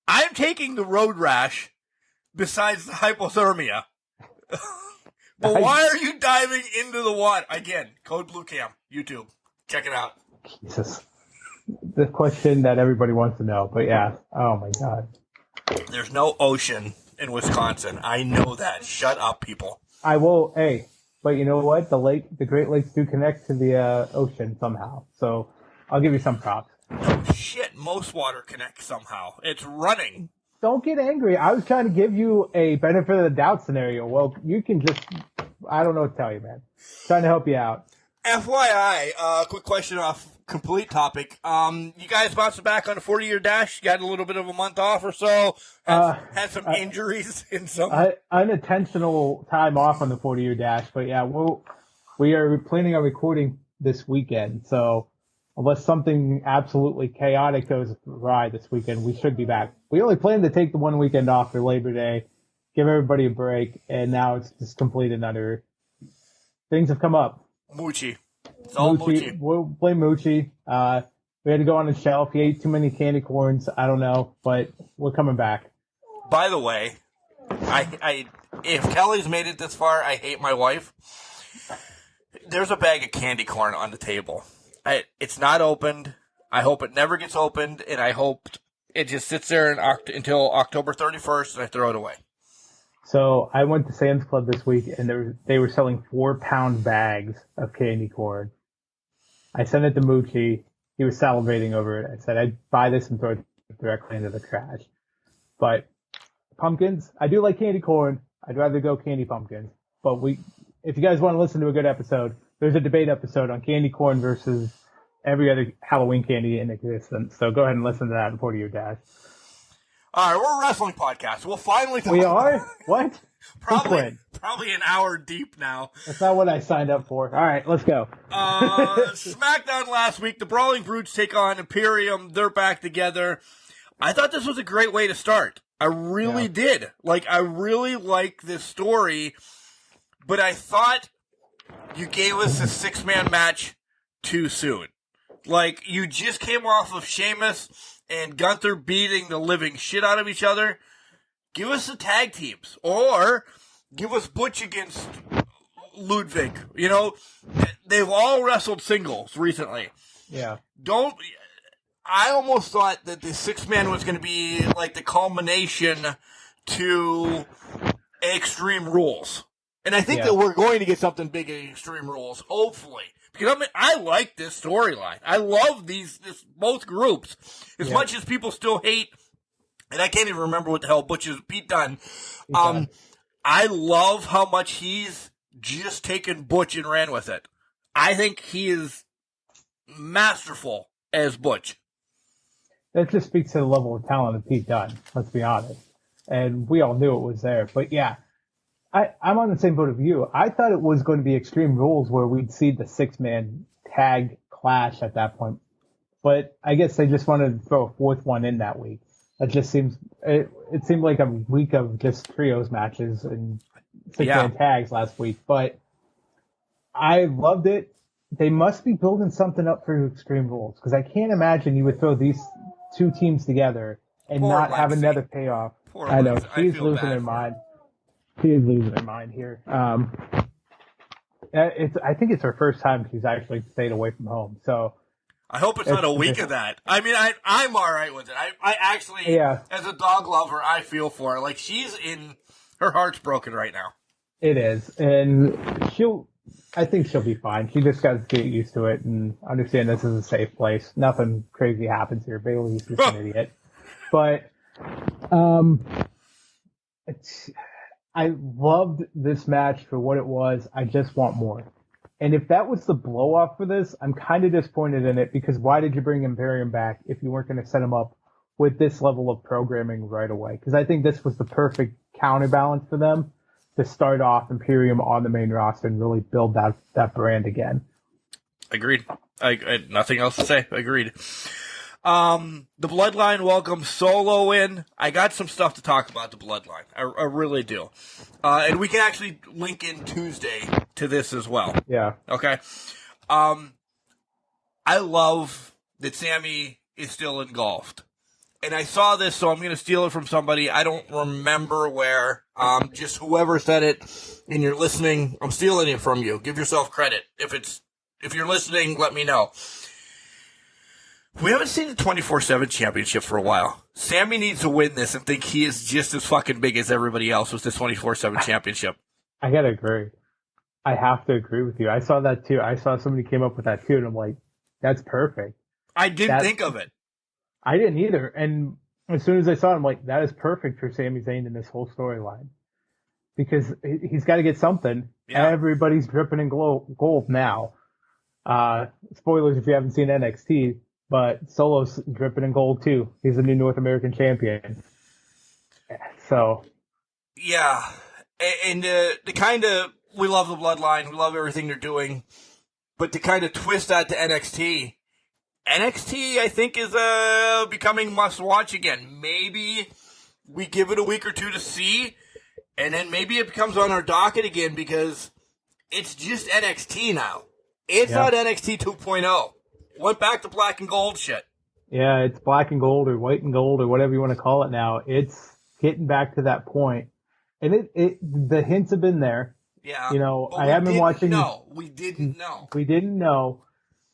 I'm taking the road rash besides the hypothermia. But why are you diving into the water? Again, Code Blue Cam, YouTube. Check it out. Jesus. The question that everybody wants to know, but yeah. Oh my God. There's no ocean in Wisconsin. I know that. Shut up, people. I will. Hey, but you know what? The Great Lakes do connect to the ocean somehow. So I'll give you some props. No shit. Most water connects somehow. It's running. Don't get angry. I was trying to give you a benefit of the doubt scenario. Well, you can just, I don't know what to tell you, man. Trying to help you out. FYI, quick question off complete topic. You guys bounced back on a 40-year dash. You got a little bit of a month off or so. Had some injuries in some. Unintentional time off on the 40-year dash. But yeah, we are planning on recording this weekend. So unless something absolutely chaotic goes awry this weekend, we should be back. We only planned to take the one weekend off for Labor Day, give everybody a break, and now it's just complete and utter. Things have come up. Moochie. It's all Moochie. We'll blame Moochie. We had to go on the shelf. He ate too many candy corns. I don't know, but we're coming back. By the way, if Kelly's made it this far, I hate my wife. There's a bag of candy corn on the table. It's not opened. I hope it never gets opened, and I hope it just sits there until October 31st, and I throw it away. So I went to Sam's Club this week, and they were selling 4-pound bags of candy corn. I sent it to Moochie. He was salivating over it. I said, I'd buy this and throw it directly into the trash. But pumpkins, I do like candy corn. I'd rather go candy pumpkins. But if you guys want to listen to a good episode, there's a debate episode on candy corn versus every other Halloween candy in existence. So go ahead and listen to that in 40-year dash. All right, we're a wrestling podcast. We'll finally talk. We are? What? Probably an hour deep now. That's not what I signed up for. All right, let's go. SmackDown last week, the Brawling Brutes take on Imperium. They're back together. I thought this was a great way to start. I really did. I really like this story, but I thought you gave us a 6-man match too soon. You just came off of Sheamus and Gunther beating the living shit out of each other. Give us the tag teams. Or give us Butch against Ludwig. You know, they've all wrestled singles recently. Yeah. I almost thought that the 6-man was going to be the culmination to Extreme Rules. And I think that we're going to get something big at Extreme Rules, hopefully. Because I like this storyline. I love both groups. As much as people still hate and I can't even remember what the hell Butch is. Pete Dunne. Dunne. I love how much he's just taken Butch and ran with it. I think he is masterful as Butch. That just speaks to the level of talent of Pete Dunne, let's be honest. And we all knew it was there. But yeah, I'm on the same boat of you. I thought it was going to be Extreme Rules where we'd see the 6-man tag clash at that point. But I guess they just wanted to throw a fourth one in that week. It just seems, it seemed like a week of just trios matches and 6-man tags last week. But I loved it. They must be building something up for Extreme Rules, because I can't imagine you would throw these two teams together and Poor not have Lexi. another payoff. Poor I know. Lexi. I She's feel losing bad her for mind. She is losing her mind here. I think it's her first time she's actually stayed away from home. So I hope it's not a week of that. I mean, I'm all right with it. I actually, as a dog lover, I feel for her. Like, her heart's broken right now. It is. And I think she'll be fine. she just got to get used to it and understand this is a safe place. Nothing crazy happens here. Bailey's just an idiot. But, I loved this match for what it was. I just want more. And if that was the blow off for this, I'm kind of disappointed in it, because why did you bring Imperium back if you weren't going to set him up with this level of programming right away? Because I think this was the perfect counterbalance for them to start off Imperium on the main roster and really build that brand again. Agreed. I nothing else to say. Agreed. The Bloodline welcomes Solo in. I got some stuff to talk about the Bloodline. I really do. And we can actually link in Tuesday to this as well. Yeah. Okay. I love that Sammy is still engulfed. And I saw this, so I'm going to steal it from somebody. I don't remember where. Just whoever said it and you're listening, I'm stealing it from you. Give yourself credit. If you're listening, let me know. We haven't seen the 24/7 championship for a while. Sammy needs to win this and think he is just as fucking big as everybody else with the 24/7 championship. I gotta agree. I have to agree with you. I saw that too. I saw somebody came up with that too, and I'm like, that's perfect. I didn't think of it. I didn't either. And as soon as I saw it, I'm like, that is perfect for Sami Zayn in this whole storyline. Because he's got to get something. Yeah. Everybody's dripping in gold now. Spoilers if you haven't seen NXT, but Solo's dripping in gold too. He's the new North American champion. So. Yeah. And the kind of, we love the Bloodline. We love everything they're doing. But to kind of twist that to NXT, I think, is becoming must-watch again. Maybe we give it a week or two to see, and then maybe it becomes on our docket again, because it's just NXT now. It's not NXT 2.0. Went back to black and gold shit. Yeah, it's black and gold or white and gold or whatever you want to call it now. It's getting back to that point. And the hints have been there. Yeah. You know, I have been watching. We didn't know. We didn't know.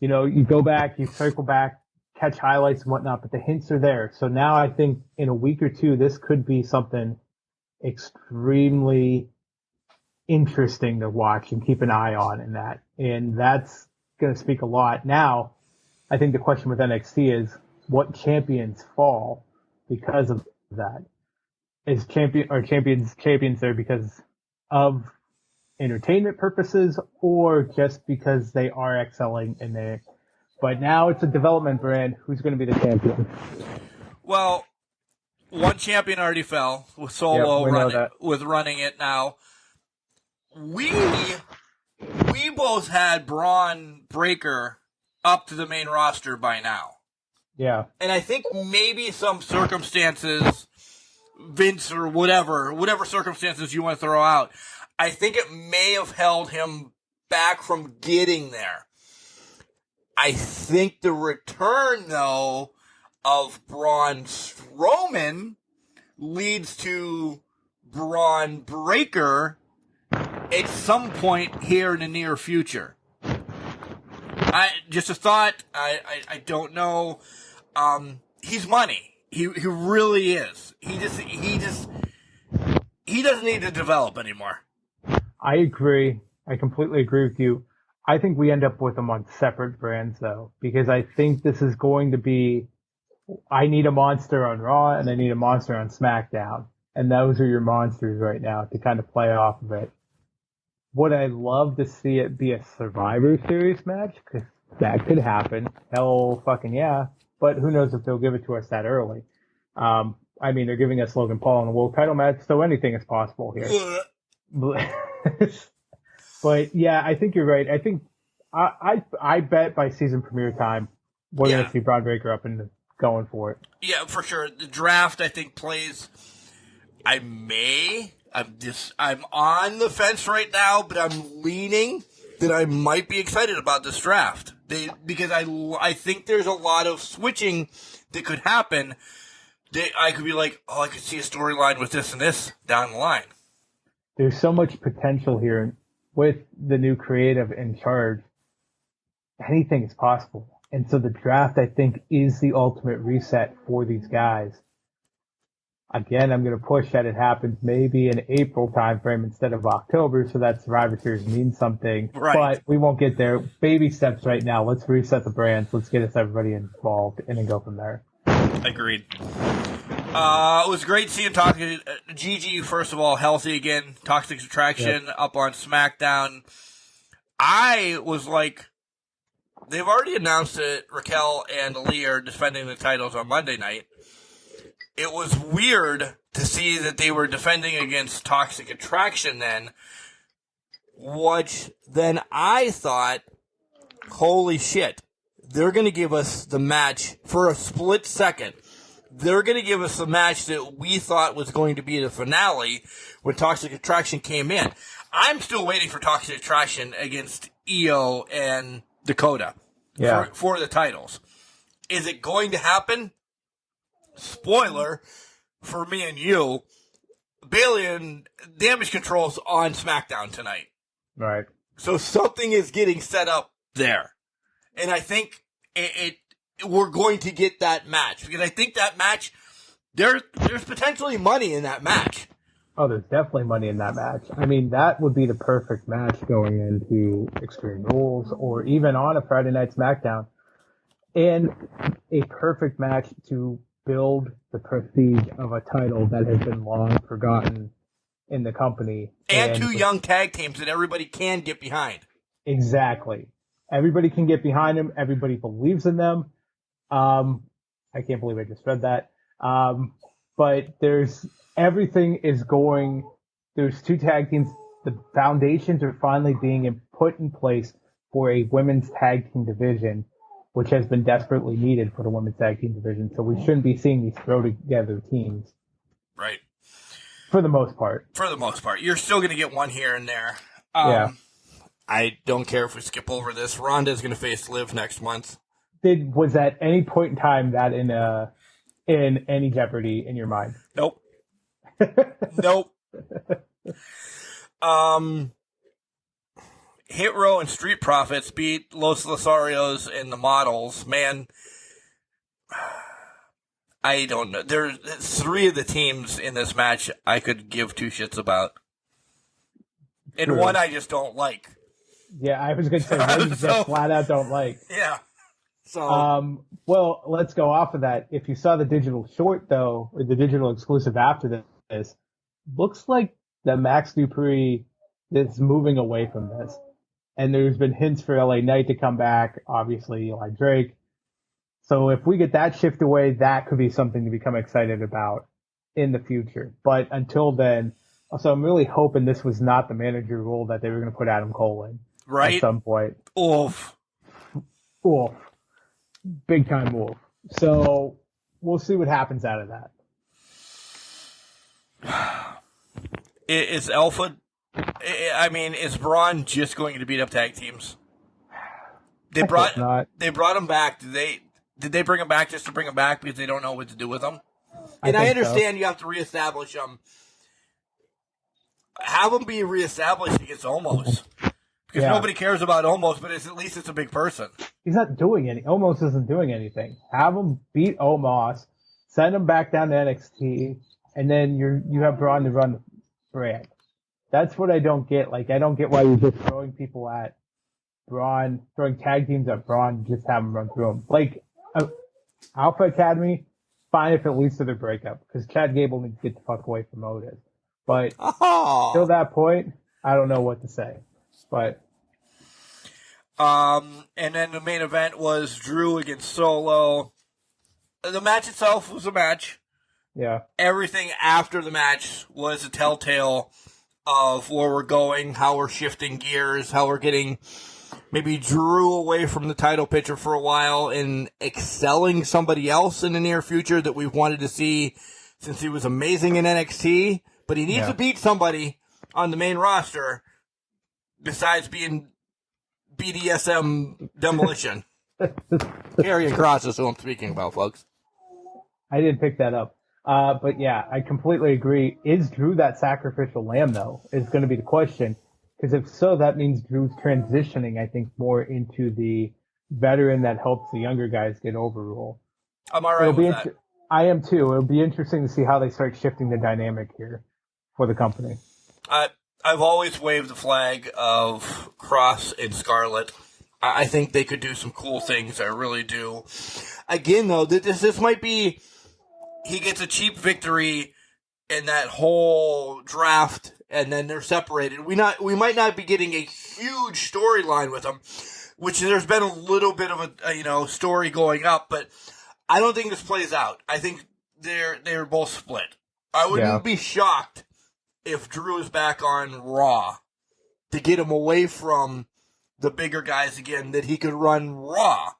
You know, you go back, you circle back, catch highlights and whatnot, but the hints are there. So now I think in a week or two, this could be something extremely interesting to watch and keep an eye on in that. And that's going to speak a lot. Now, I think the question with NXT is what champions fall because of that. Is champions there because of entertainment purposes or just because they are excelling in there? But now it's a development brand. Who's going to be the champion? Well, one champion already fell with Solo running it now. We both had Braun Breaker up to the main roster by now. Yeah. And I think maybe some circumstances, Vince or whatever circumstances you want to throw out, I think it may have held him back from getting there. I think the return, though, of Braun Strowman leads to Braun Breaker at some point here in the near future. Just a thought. I don't know. He's money. He really is. He doesn't need to develop anymore. I agree. I completely agree with you. I think we end up with them on separate brands though, because I think this is going to be I need a monster on Raw and I need a monster on SmackDown. And those are your monsters right now to kind of play off of it. Would I love to see it be a Survivor Series match? Because that could happen. Hell fucking yeah. But who knows if they'll give it to us that early. I mean, they're giving us Logan Paul in a world title match, so anything is possible here. But yeah, I think you're right. I think I bet by season premiere time we're gonna see Braun Breaker up and going for it. Yeah, for sure. The draft, I think, plays. I'm on the fence right now, but I'm leaning that I might be excited about this draft. Because I think there's a lot of switching that could happen. I could be like, oh, I could see a storyline with this and this down the line. There's so much potential here with the new creative in charge. Anything is possible. And so the draft, I think, is the ultimate reset for these guys. Again, I'm going to push that it happens maybe in April timeframe instead of October, so that Survivor Series means something. Right. But we won't get there. Baby steps right now. Let's reset the brands. Let's get us everybody involved and then go from there. Agreed. It was great seeing Gigi, first of all, healthy again. Toxic Attraction up on SmackDown. I was like, they've already announced that Raquel and Ali are defending the titles on Monday night. It was weird to see that they were defending against Toxic Attraction then, which then I thought, holy shit, they're going to give us the match for a split second. They're going to give us the match that we thought was going to be the finale when Toxic Attraction came in. I'm still waiting for Toxic Attraction against Io and Dakota for the titles. Is it going to happen? Spoiler for me and you, Bayley and Damage Control's on SmackDown tonight. Right. So something is getting set up there. And I think we're going to get that match. Because I think that match, there's potentially money in that match. Oh, there's definitely money in that match. I mean, that would be the perfect match going into Extreme Rules or even on a Friday Night SmackDown. And a perfect match to build the prestige of a title that has been long forgotten in the company. And two young tag teams that everybody can get behind. Exactly. Everybody can get behind them. Everybody believes in them. I can't believe I just read that. But there's two tag teams. The foundations are finally being put in place for a women's tag team division, which has been desperately needed for the women's tag team division. So we shouldn't be seeing these throw together teams. Right. For the most part. For the most part. You're still going to get one here and there. Yeah. I don't care if we skip over this. Ronda's going to face Liv next month. Was at any point in time that in any jeopardy in your mind? Nope. Nope. Hit Row and Street Profits beat Los Losarios and the Models. Man, I don't know. There's three of the teams in this match I could give two shits about. And one I just don't like. Yeah, I was going to say one you just flat out don't like. Yeah. So, well, let's go off of that. If you saw the digital short, though, or the digital exclusive after this, looks like that Max Dupree is moving away from this. And there's been hints for LA Knight to come back, obviously Eli Drake. So if we get that shift away, that could be something to become excited about in the future. But until then, also I'm really hoping this was not the manager role that they were going to put Adam Cole in. Right. At some point. Oof. Big time wolf. So we'll see what happens out of that. Is Alpha... I mean, is Braun just going to beat up tag teams? They brought him back. Did they bring him back just to bring him back because they don't know what to do with him? And I understand you have to reestablish him. Have him be reestablished against Omos. Because nobody cares about Omos, but at least it's a big person. He's not doing any. Omos isn't doing anything. Have him beat Omos, send him back down to NXT, and then you have Braun to run the brand. That's what I don't get. Like, I don't get why you're just throwing people at Braun, throwing tag teams at Braun, just have him run through them. Like, Alpha Academy, fine if it leads to their breakup, because Chad Gable needs to get the fuck away from Otis. But till that point, I don't know what to say. But and then the main event was Drew against Solo. The match itself was a match. yeah, Everything after the match was a telltale of where we're going, how we're shifting gears, how we're getting maybe Drew away from the title picture for a while and excelling somebody else in the near future that we've wanted to see since he was amazing in NXT. But he needs to beat somebody on the main roster besides being BDSM Demolition. Karrion Kross is who I'm speaking about, folks. I didn't pick that up. But yeah, I completely agree. Is Drew that sacrificial lamb, though, is going to be the question. Because if so, that means Drew's transitioning, I think, more into the veteran that helps the younger guys get over role. I'm all right with that. I am too. It'll be interesting to see how they start shifting the dynamic here for the company. I've always waved the flag of Cross and Scarlett. I think they could do some cool things. I really do. Again, though, this might be he gets a cheap victory in that whole draft, and then they're separated. We might not be getting a huge storyline with them, which there's been a little bit of a story going up, but I don't think this plays out. I think they're both split. I wouldn't be shocked if Drew is back on Raw to get him away from the bigger guys again, that he could run Raw.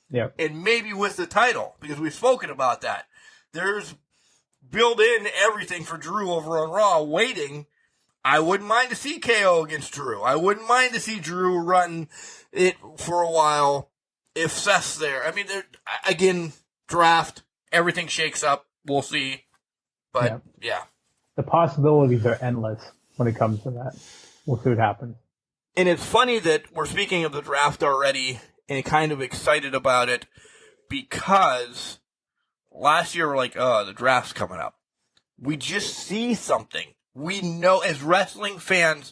Yeah. And maybe with the title, because we've spoken about that. There's built in everything for Drew over on Raw waiting. I wouldn't mind to see KO against Drew. I wouldn't mind to see Drew run it for a while if Seth's there. I mean, again, draft, everything shakes up. We'll see. But, yeah. The possibilities are endless when it comes to that. We'll see what happens. And it's funny that we're speaking of the draft already and kind of excited about it because last year we're like, oh, the draft's coming up. We just see something. We know as wrestling fans,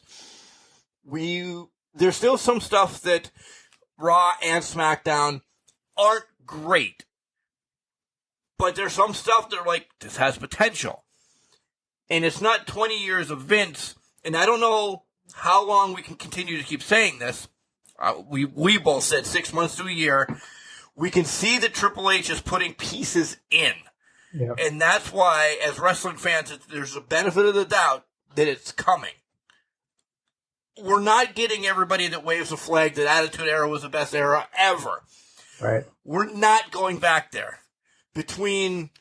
there's still some stuff that Raw and SmackDown aren't great. But there's some stuff that are like, this has potential. And it's not 20 years of Vince, and I don't know how long we can continue to keep saying this. We both said 6 months to a year. We can see that Triple H is putting pieces in. Yeah. And that's why, as wrestling fans, there's a benefit of the doubt that it's coming. We're not getting everybody that waves a flag that Attitude Era was the best era ever. Right. We're not going back there. Between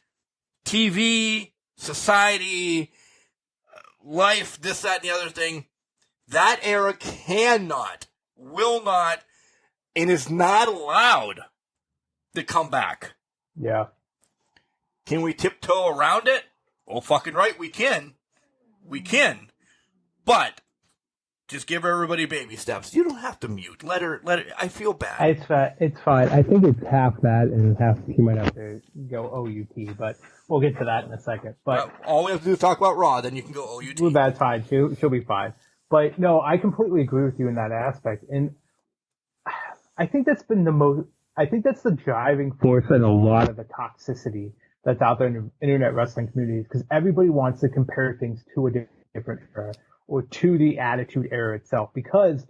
TV, society, life, this, that, and the other thing, that era cannot, will not, and is not allowed to come back. Yeah. Can we tiptoe around it? Well, fucking right, we can. We can. But just give everybody baby steps. You don't have to mute. Let her. I feel bad. It's fine. I think it's half that and half he might have to go OUT, but we'll get to that in a second. But all we have to do is talk about Raw, then you can go OUT. Well, that's fine. She'll be fine. But no, I completely agree with you in that aspect. And I think that's been that's the driving force in a lot of the toxicity that's out there in the internet wrestling communities, because everybody wants to compare things to a different era or to the Attitude Era itself, because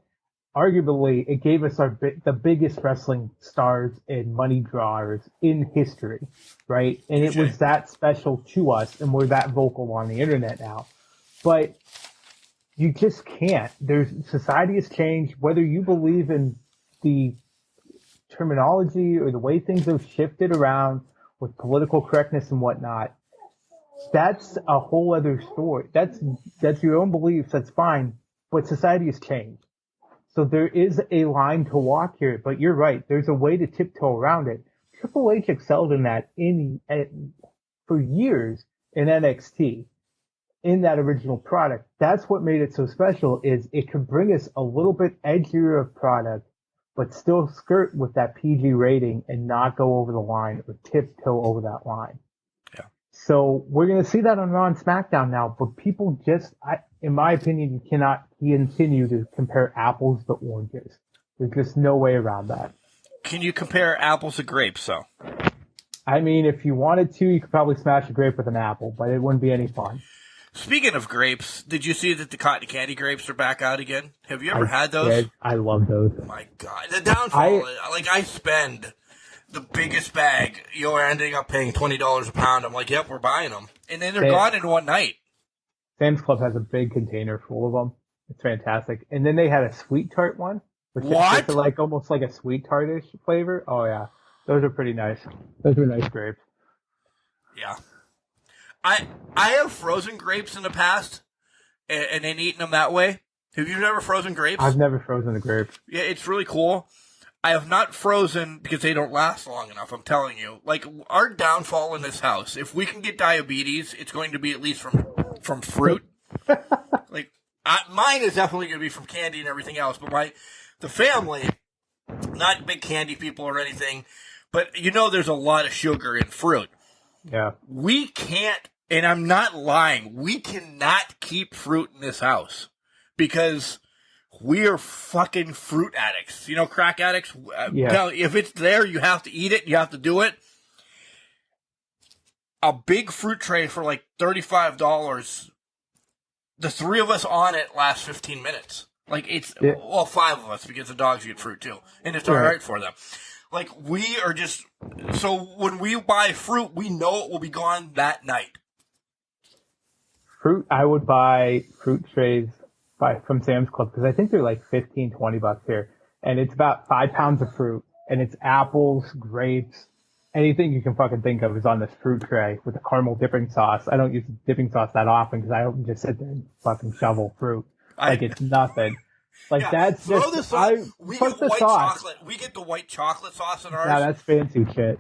arguably it gave us the biggest wrestling stars and money drawers in history, right? And it was that special to us, and we're that vocal on the internet now. But you just can't. Society has changed. Whether you believe in the terminology or the way things have shifted around with political correctness and whatnot, that's a whole other story. That's your own beliefs. That's fine. But society has changed. So there is a line to walk here. But you're right. There's a way to tiptoe around it. Triple H excelled in that for years in NXT. In that original product, that's what made it so special, is it could bring us a little bit edgier of product, but still skirt with that PG rating and not go over the line or tiptoe over that line. Yeah. So we're going to see that on Raw and SmackDown now, but people in my opinion, you cannot continue to compare apples to oranges. There's just no way around that. Can you compare apples to grapes, though? I mean, if you wanted to, you could probably smash a grape with an apple, but it wouldn't be any fun. Speaking of grapes, did you see that the cotton candy grapes are back out again? Have you ever had those? did. I love those. My God, the downfall. I spend the biggest bag. You're ending up paying $20 a pound. I'm like, yep, we're buying them, and then they're gone in one night. Sam's Club has a big container full of them. It's fantastic. And then they had a sweet tart one, which What? is like almost like a sweet tartish flavor. Oh yeah, those are pretty nice. Those are nice grapes. Yeah. I have frozen grapes in the past, and then eaten them that way. Have you ever frozen grapes? I've never frozen a grape. Yeah, it's really cool. I have not frozen because they don't last long enough, I'm telling you. Like, our downfall in this house, if we can get diabetes, it's going to be at least from fruit. Like, mine is definitely going to be from candy and everything else, but the family, not big candy people or anything, but there's a lot of sugar in fruit. Yeah. We can't, and I'm not lying, we cannot keep fruit in this house because we are fucking fruit addicts. Crack addicts. Yeah. If it's there, you have to eat it. You have to do it. A big fruit tray for like $35. The three of us on it lasts 15 minutes. Like five of us because the dogs get fruit too, and it's all right for them. Like, we are just, so when we buy fruit, we know it will be gone that night. Fruit, I would buy fruit trays from Sam's Club because I think they're like $15-20 here. And it's about 5 pounds of fruit. And it's apples, grapes, anything you can fucking think of is on this fruit tray with a caramel dipping sauce. I don't use dipping sauce that often because I don't just sit there and fucking shovel fruit. It's nothing. Like, that's throw just, the sauce. We get the white sauce. chocolate. We get the white chocolate sauce in ours. Now that's fancy shit.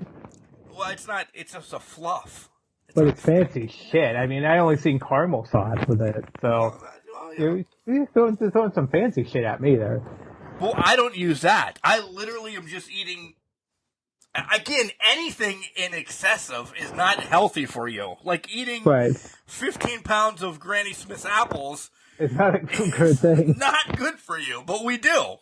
Well, it's not. It's just a fluff. But it's fancy shit. I mean, I only seen caramel sauce with it, so you're throwing some fancy shit at me there. Well, I don't use that. I literally am just eating. Again, anything in excessive is not healthy for you. Like eating 15 pounds of Granny Smith's apples. It's not a good thing. Not good for you, but we do.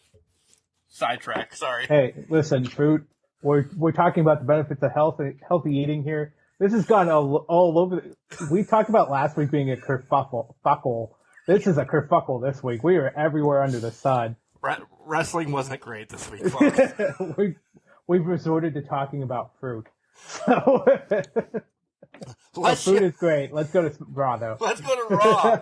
Sidetrack, sorry. Hey, listen, fruit. We're talking about the benefits of healthy eating here. This has gone all over. We talked about last week being a kerfuffle. This is a kerfuffle this week. We are everywhere under the sun. Wrestling wasn't great this week, folks. We've resorted to talking about fruit. So, fruit is great. Let's go to Raw, though. Let's go to Raw.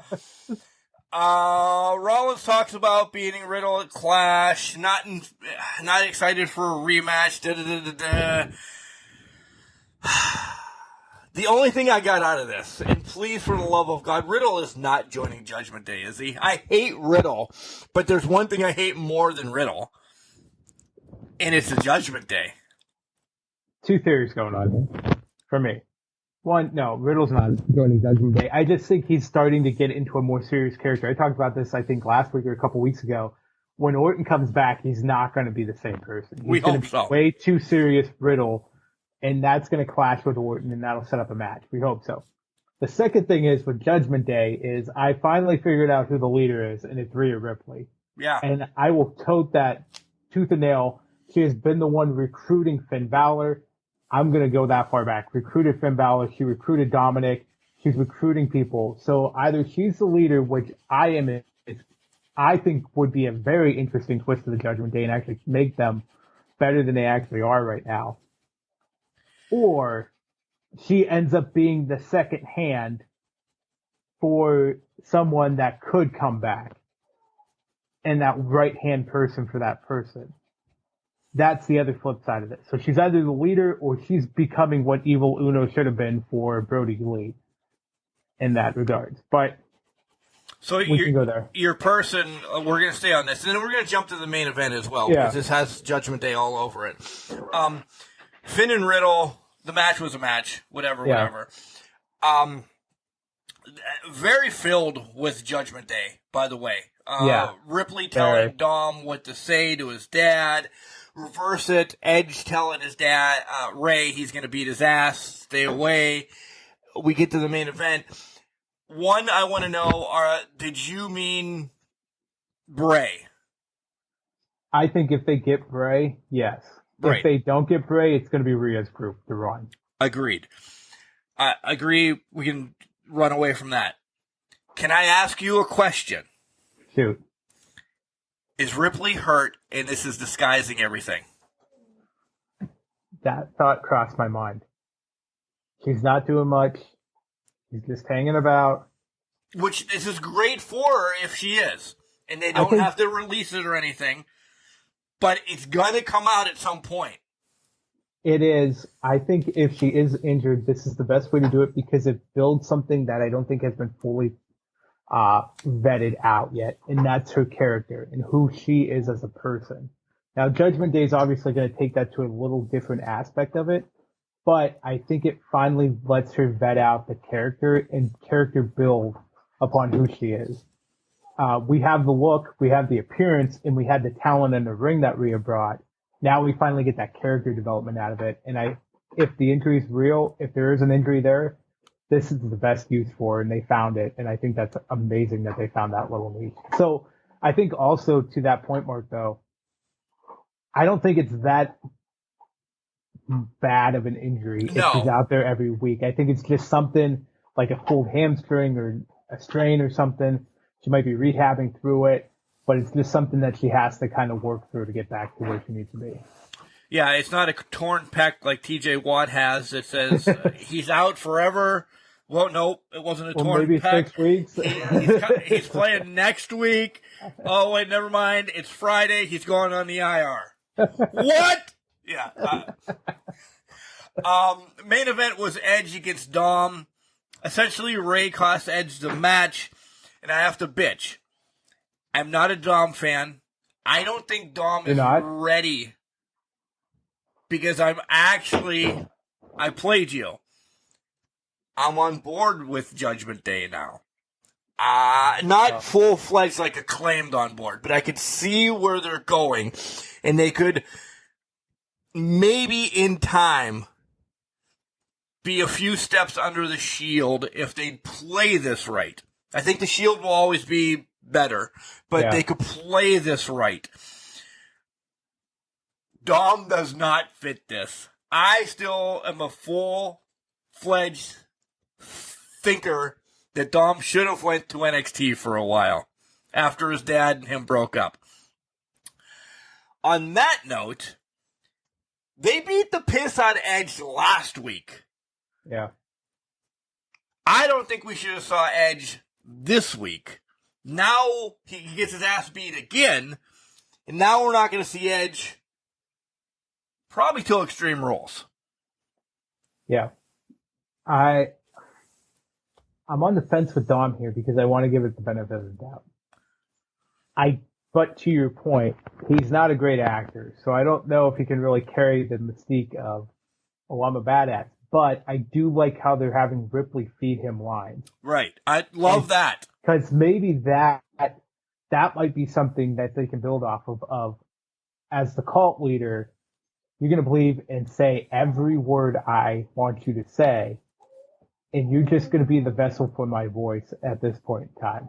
Rollins talks about beating Riddle at Clash. Not excited for a rematch. The only thing I got out of this, and please, for the love of God, Riddle is not joining Judgment Day, is he? I hate Riddle, but there's one thing I hate more than Riddle, and it's the Judgment Day. 2 theories going on for me. One, no, Riddle's not joining Judgment Day. I just think he's starting to get into a more serious character. I talked about this, I think, last week or a couple weeks ago. When Orton comes back, he's not going to be the same person. He's going to be way too serious Riddle, and that's going to clash with Orton, and that'll set up a match. We hope so. The second thing is with Judgment Day is I finally figured out who the leader is, and it's Rhea Ripley. Yeah. And I will tote that tooth and nail. She has been the one recruiting Finn Balor. I'm going to go that far back. Recruited Finn Balor. She recruited Dominic. She's recruiting people. So either she's the leader, which I think would be a very interesting twist of the Judgment Day and actually make them better than they actually are right now. Or she ends up being the second hand for someone that could come back and that right-hand person for that person. That's the other flip side of it. So she's either the leader or she's becoming what Evil Uno should have been for Brody Lee in that regards. But so we can go there. Your person, we're going to stay on this, and then we're going to jump to the main event as well, because this has Judgment Day all over it. Finn and Riddle, the match was a match, whatever. Very filled with Judgment Day, by the way. Ripley telling Dom what to say to his dad. Reverse it. Edge telling his dad, Ray, he's going to beat his ass. Stay away. We get to the main event. One, I want to know, did you mean Bray? I think if they get Bray, yes. If they don't get Bray, it's going to be Rhea's group to run. Agreed. I agree. We can run away from that. Can I ask you a question? Shoot. Is Ripley hurt and this is disguising everything? That thought crossed my mind. She's not doing much. She's just hanging about. Which this is great for her if she is. And they don't have to release it or anything. But it's going to come out at some point. It is. I think if she is injured, this is the best way to do it because it builds something that I don't think has been fully vetted out yet, and that's her character and who she is as a person. Now, Judgment Day is obviously going to take that to a little different aspect of it, but I think it finally lets her vet out the character and character build upon who she is. We have the look, we have the appearance, and we had the talent in the ring that Rhea brought. Now we finally get that character development out of it, and if the injury is real, if there is an injury there, this is the best use for her, and they found it, and I think that's amazing that they found that little niche. So I think also to that point, Mark, though, I don't think it's that bad of an injury if she's out there every week. I think it's just something like a pulled hamstring or a strain or something. She might be rehabbing through it, but it's just something that she has to kind of work through to get back to where she needs to be. Yeah, it's not a torn pec like TJ Watt has. It says he's out forever. Well, no, it wasn't a torn maybe pec. 6 weeks. He's playing next week. Oh, wait, never mind. It's Friday. He's going on the IR. What? Yeah. Main event was Edge against Dom. Essentially, Ray cost Edge the match, and I have to bitch. I'm not a Dom fan. I don't think Dom is ready because I played you. I'm on board with Judgment Day now. Not full-fledged like Acclaimed on board, but I could see where they're going, and they could maybe in time be a few steps under the Shield if they play this right. I think the Shield will always be better, but they could play this right. Dom does not fit this. I still am a full-fledged thinker that Dom should have went to NXT for a while after his dad and him broke up. On that note, they beat the piss out of Edge last week. Yeah. I don't think we should have saw Edge this week. Now he gets his ass beat again, and now we're not going to see Edge probably till Extreme Rules. Yeah. I'm on the fence with Dom here because I want to give it the benefit of the doubt. But to your point, he's not a great actor, so I don't know if he can really carry the mystique of, oh, I'm a badass. But I do like how they're having Ripley feed him lines. Right. I love that. Because maybe that might be something that they can build off of as the cult leader, you're going to believe and say every word I want you to say, and you're just going to be the vessel for my voice at this point in time.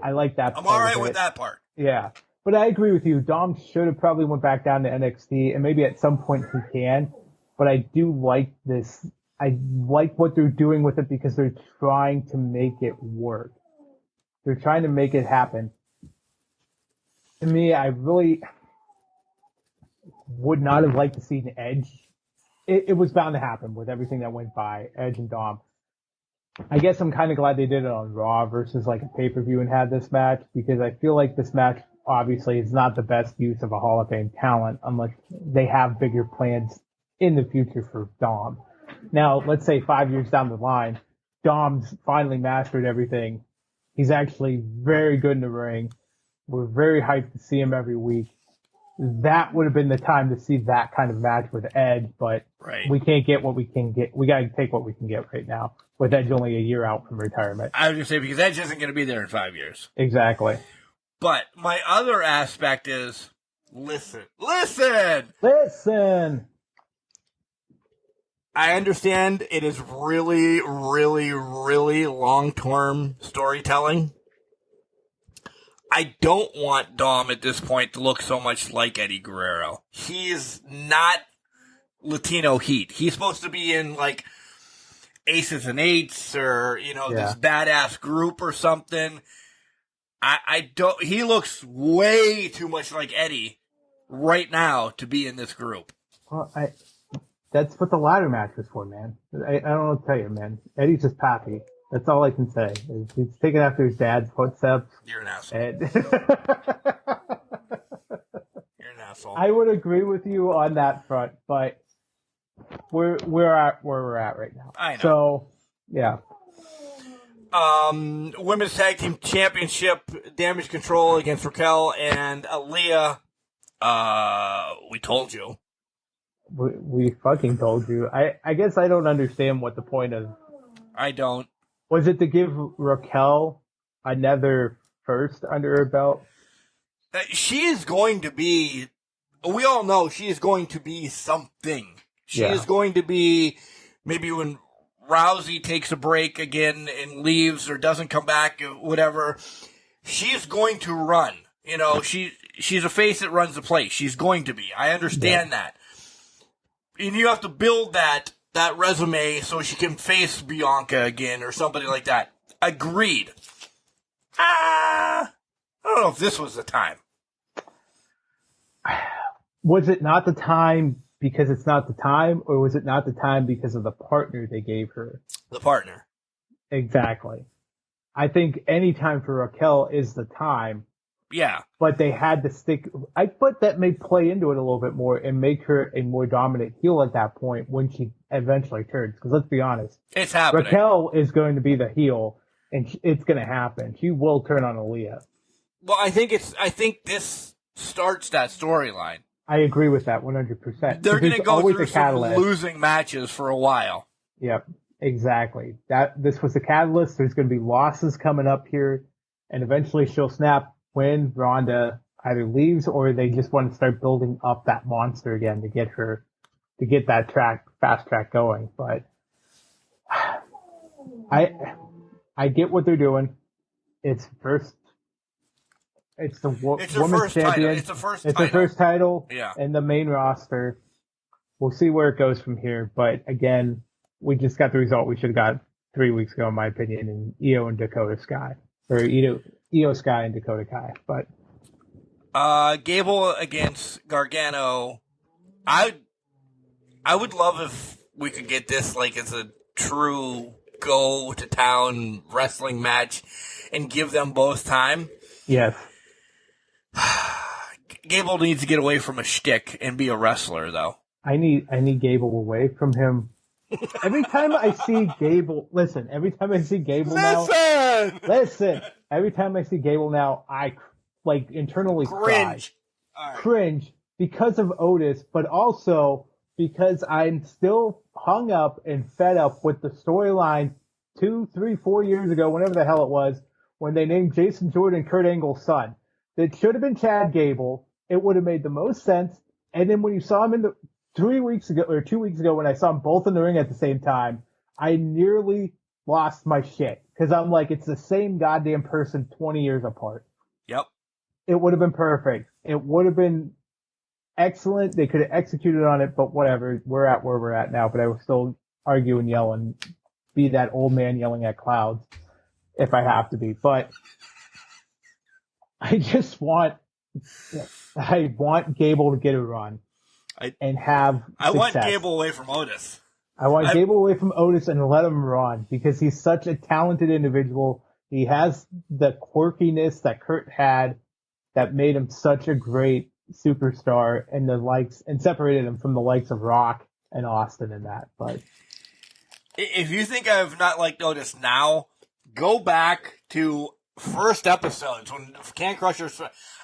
I like that. I'm all right with that part. Yeah. But I agree with you. Dom should have probably went back down to NXT, and maybe at some point he can. But I do like this. I like what they're doing with it because they're trying to make it work. They're trying to make it happen. To me, I really would not have liked to see an Edge. It was bound to happen with everything that went by, Edge and Dom. I guess I'm kind of glad they did it on Raw versus like a pay-per-view and had this match because I feel like this match obviously is not the best use of a Hall of Fame talent unless they have bigger plans in the future for Dom. Now, let's say 5 years down the line, Dom's finally mastered everything. He's actually very good in the ring. We're very hyped to see him every week. That would have been the time to see that kind of match with Edge, but we can't get what we can get. We got to take what we can get right now, with Edge only a year out from retirement. I was going to say, because Edge isn't going to be there in 5 years. Exactly. But my other aspect is, listen. I understand it is really, really, really long-term storytelling. I don't want Dom at this point to look so much like Eddie Guerrero. He is not Latino heat. He's supposed to be in like Aces and Eights or, this badass group or something. I don't, he looks way too much like Eddie right now to be in this group. Well, that's what the ladder match was for, man. I don't know what to tell you, man. Eddie's just Pappy. That's all I can say. He's taking after his dad's footsteps. You're an asshole. And You're an asshole. I would agree with you on that front, but we're at where we're at right now. I know. So, yeah. Women's Tag Team Championship, Damage Control against Raquel and Aaliyah. We told you. We fucking told you. I guess I don't understand what the point of. I don't. Was it to give Raquel another first under her belt? She is going to be. We all know she is going to be something. She is going to be maybe when Rousey takes a break again and leaves or doesn't come back, whatever. She's going to run. She's a face that runs the place. She's going to be. I understand that. And you have to build that resume so she can face Bianca again or somebody like that. Agreed. I don't know if this was the time. Was it not the time because it's not the time, or was it not the time because of the partner they gave her? The partner. Exactly. I think any time for Raquel is the time. Yeah. But they had to stick. I thought that may play into it a little bit more and make her a more dominant heel at that point when she eventually turns. Because let's be honest. It's happening. Raquel is going to be the heel, and it's going to happen. She will turn on Aaliyah. Well, I think this starts that storyline. I agree with that 100%. They're going to go through some losing matches for a while. Yep, exactly. This was the catalyst. There's going to be losses coming up here, and eventually she'll snap when Ronda either leaves or they just want to start building up that monster again to get that fast track going. But I get what they're doing. It's the women's champion. It's the first title. It's the first title in the main roster. We'll see where it goes from here. But again, we just got the result we should have got 3 weeks ago, in my opinion, in Io and Dakota Sky. Or Io Sky and Dakota Kai. But Gable against Gargano. I would love if we could get this like as a true go to town wrestling match and give them both time. Yes. Gable needs to get away from a shtick and be a wrestler, though. I need Gable away from him. Every time I see Gable, every time I see Gable now, every time I see Gable now, I internally cringe. Cringe because of Otis, but also because I'm still hung up and fed up with the storyline 2, 3, 4 years ago, whenever the hell it was, when they named Jason Jordan Kurt Angle's son. It should have been Chad Gable. It would have made the most sense. And then when you saw him in the 2 weeks ago when I saw them both in the ring at the same time, I nearly lost my shit. Because I'm like, it's the same goddamn person 20 years apart. Yep. It would have been perfect. It would have been excellent. They could have executed on it, but whatever. We're at where we're at now, but I will still argue and yell and be that old man yelling at clouds if I have to be. But I just want Gable to get a run and have success. I want Gable away from Otis. I want Gable away from Otis and let him run because he's such a talented individual. He has the quirkiness that Kurt had that made him such a great superstar and separated him from the likes of Rock and Austin and that. But if you think I've not liked Otis now, go back to first episodes when Can Crushers.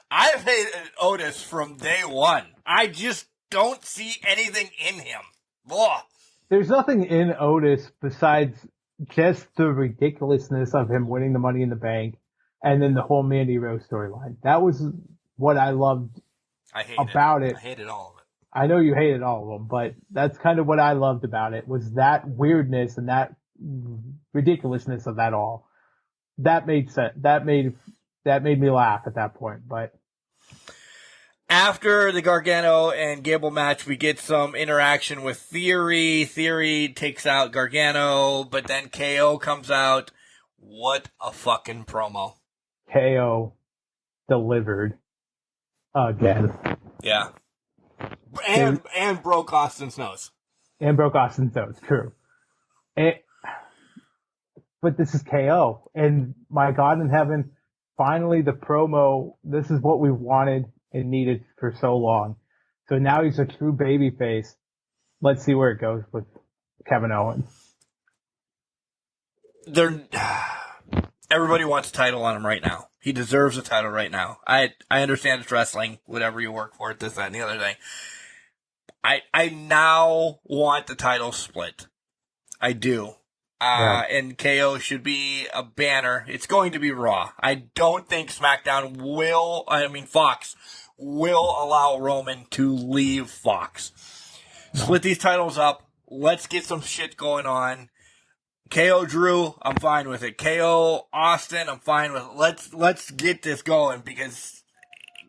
I've hated Otis from day one. I just don't see anything in him. Blah. There's nothing in Otis besides just the ridiculousness of him winning the Money in the Bank and then the whole Mandy Rose storyline. That was what I loved about it. I hated all of it. I know you hated all of them, but that's kind of what I loved about it, was that weirdness and that ridiculousness of that all. That made sense. That made me laugh at that point, but After the Gargano and Gable match, we get some interaction with Theory. Theory takes out Gargano, but then KO comes out. What a fucking promo. KO delivered again. Yeah. And broke Austin's nose. And broke Austin's nose, true. But this is KO. And my God in heaven, finally the promo, this is what we wanted and needed for so long. So now he's a true babyface. Let's see where it goes with Kevin Owens. Everybody wants a title on him right now. He deserves a title right now. I understand it's wrestling, whatever you work for, this, that, and the other thing. I now want the title split. I do. And KO should be a banner. It's going to be Raw. I don't think SmackDown Fox will allow Roman to leave Fox. Split these titles up. Let's get some shit going on. KO Drew, I'm fine with it. KO Austin, I'm fine with it. Let's get this going because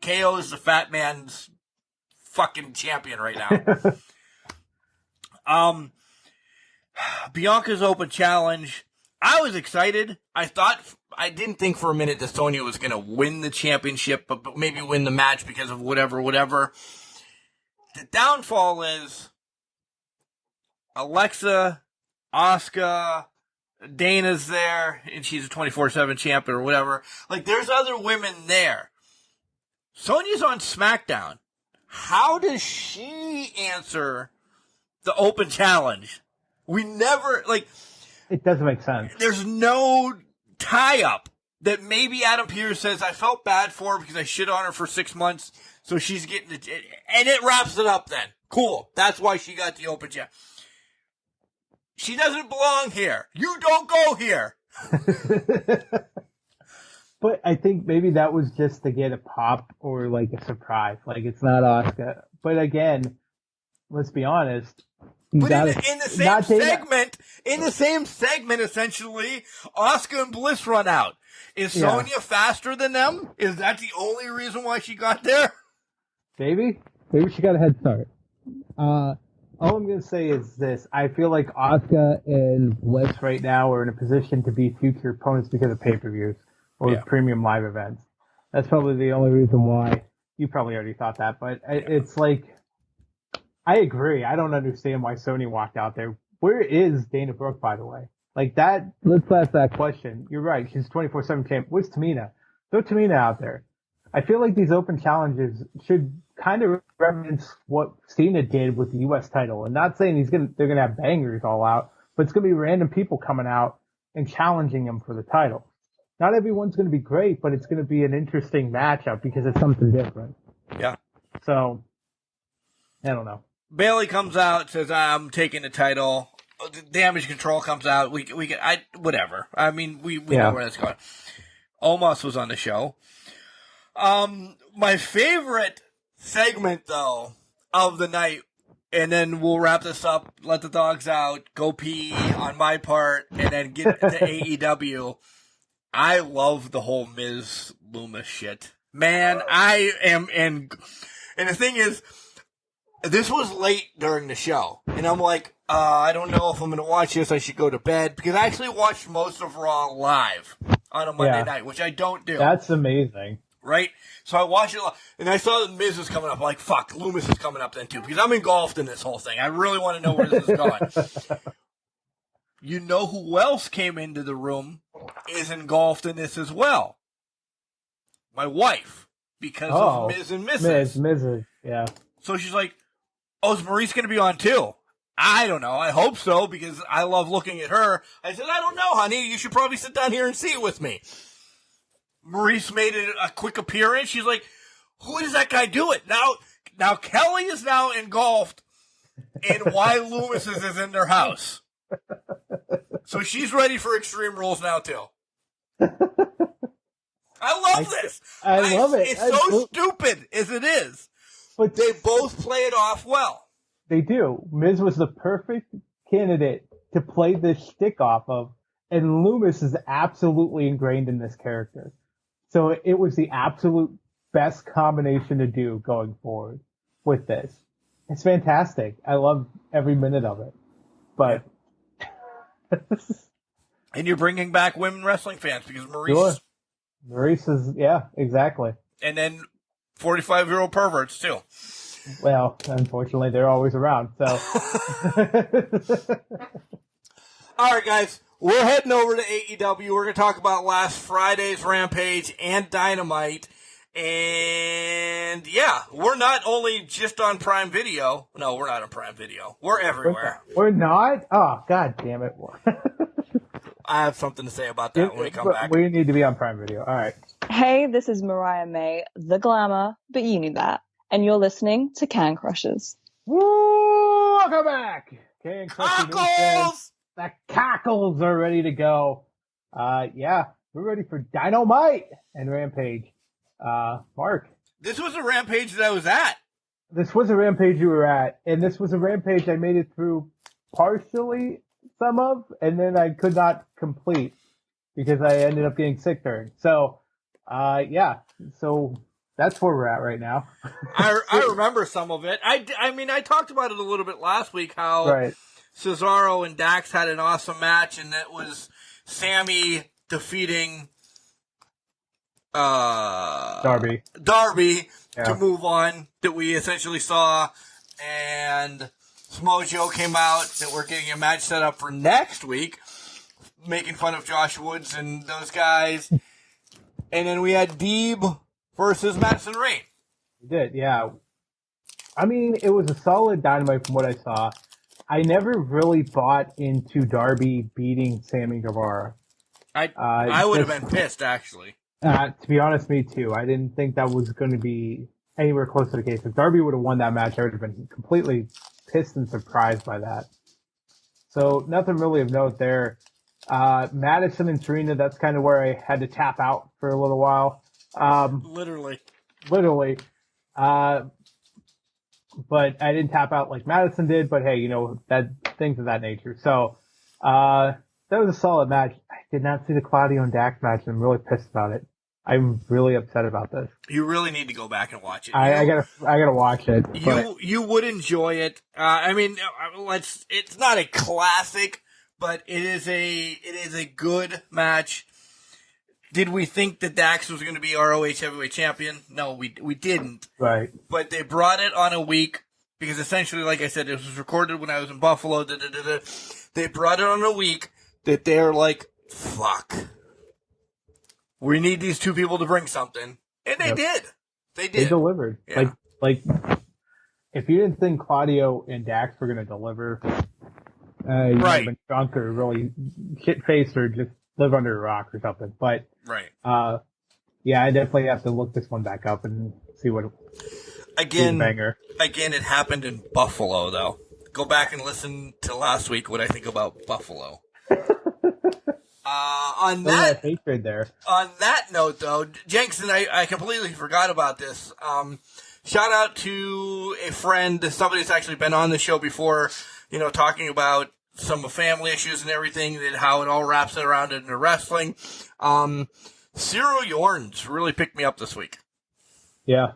KO is the fat man's fucking champion right now. Bianca's Open Challenge. I was excited. I didn't think for a minute that Sonya was going to win the championship, but maybe win the match because of whatever. The downfall is Alexa, Asuka, Dana's there, and she's a 24/7 champion or whatever. Like, there's other women there. Sonya's on SmackDown. How does she answer the Open Challenge? We never, it doesn't make sense. There's no tie-up that maybe Adam Pearce says, I felt bad for her because I shit on her for 6 months, so she's getting it. And it wraps it up then. Cool. That's why she got the Open Challenge. She doesn't belong here. You don't go here. But I think maybe that was just to get a pop or like a surprise. Like, it's not Asuka. But again, let's be honest. But in the same segment, essentially, Asuka and Bliss run out. Is Sonya faster than them? Is that the only reason why she got there? Maybe she got a head start. All I'm going to say is this. I feel like Asuka and Bliss right now are in a position to be future opponents because of pay-per-views or premium live events. That's probably the only reason why. You probably already thought that, but it's like, I agree. I don't understand why Sony walked out there. Where is Dana Brooke, by the way? Like that, let's ask that question. You're right. She's 24/7 champ. Where's Tamina? Throw Tamina out there. I feel like these open challenges should kind of reference what Cena did with the U.S. title. And not saying they're going to have bangers all out, but it's going to be random people coming out and challenging him for the title. Not everyone's going to be great, but it's going to be an interesting matchup because it's something different. Yeah. So, I don't know. Bayley comes out, says, I'm taking the title. Damage Control comes out. Whatever. I mean, we know where that's going. Omos was on the show. My favorite segment, though, of the night, and then we'll wrap this up, let the dogs out, go pee on my part, and then get to AEW. I love the whole Miz Loomis shit. Man, I am, and the thing is, this was late during the show, and I'm like, I don't know if I'm going to watch this. I should go to bed, because I actually watched most of Raw live on a Monday night, which I don't do. That's amazing. Right? So I watched it, and I saw that Miz was coming up. I'm like, fuck, Loomis is coming up then too, because I'm engulfed in this whole thing. I really want to know where this is going. You know who else came into the room is engulfed in this as well? My wife, because of Miz and Mrs. Mrs. Yeah. So she's like, oh, is Maurice going to be on too? I don't know. I hope so, because I love looking at her. I said, I don't know, honey. You should probably sit down here and see it with me. Maurice made a quick appearance. She's like, who does that guy do it? Now Kelly is now engulfed in why Loomis is in their house. So she's ready for Extreme Rules now, too. I love this. I love it. It's so stupid as it is. But they both play it off well. They do. Miz was the perfect candidate to play this shtick off of, and Loomis is absolutely ingrained in this character. So it was the absolute best combination to do going forward with this. It's fantastic. I love every minute of it. But and you're bringing back women wrestling fans because Maurice. Maurice is, yeah, exactly. And then 45-year-old perverts too. Well, unfortunately, they're always around. So, all right, guys, we're heading over to AEW. We're going to talk about last Friday's Rampage and Dynamite. And yeah, we're not only just on Prime Video. No, we're not on Prime Video. We're everywhere. We're not? Oh, God damn it. I have something to say about that when we come back. We need to be on Prime Video. All right. Hey, this is Mariah May, the glamour, but you knew that. And you're listening to Can Crushers. Woo! Welcome back. Can Crushers. Cockles! The cockles are ready to go. Yeah, we're ready for Dynamite and Rampage. Mark. This was a Rampage that I was at. This was a Rampage you were at, and this was a Rampage I made it through partially some of, and then I could not complete because I ended up getting sick during. So, yeah, so that's where we're at right now. I remember some of it. I mean, I talked about it a little bit last week, how right. Cesaro and Dax had an awesome match, and that was Sammy defeating Darby to move on, that we essentially saw, and Smojo came out that we're getting a match set up for next week, making fun of Josh Woods and those guys. And then we had Deeb versus Madison Rayne. We did, yeah. I mean, it was a solid Dynamite from what I saw. I never really bought into Darby beating Sammy Guevara. I would have been pissed, actually. To be honest, me too. I didn't think that was going to be anywhere close to the case. If Darby would have won that match, I would have been completely pissed and surprised by that. So nothing really of note there. Madison and Serena, that's kind of where I had to tap out for a little while. Literally. But I didn't tap out like Madison did, but hey, that things of that nature. So, that was a solid match. I did not see the Claudio and Dax match, and I'm really pissed about it. I'm really upset about this. You really need to go back and watch it. I gotta watch it. You would enjoy it. I mean, it's not a classic, but it is a good match. Did we think that Dax was going to be ROH Heavyweight Champion? No, we didn't. Right. But they brought it on a week because essentially, like I said, it was recorded when I was in Buffalo. They brought it on a week that they're like, fuck. We need these two people to bring something. And they did. They did. They delivered. Yeah. Like, if you didn't think Claudio and Dax were going to deliver, you might have been drunk or really shit-faced or just live under a rock or something. But, yeah, I definitely have to look this one back up and see what Again, banger. It happened in Buffalo, though. Go back and listen to last week what I think about Buffalo. On that hatred there. On that note, though, Jenks, and I completely forgot about this. Shout out to a friend, somebody that's actually been on the show before, talking about some family issues and everything, and how it all wraps it around into wrestling. Cyril Yorns really picked me up this week. Yeah,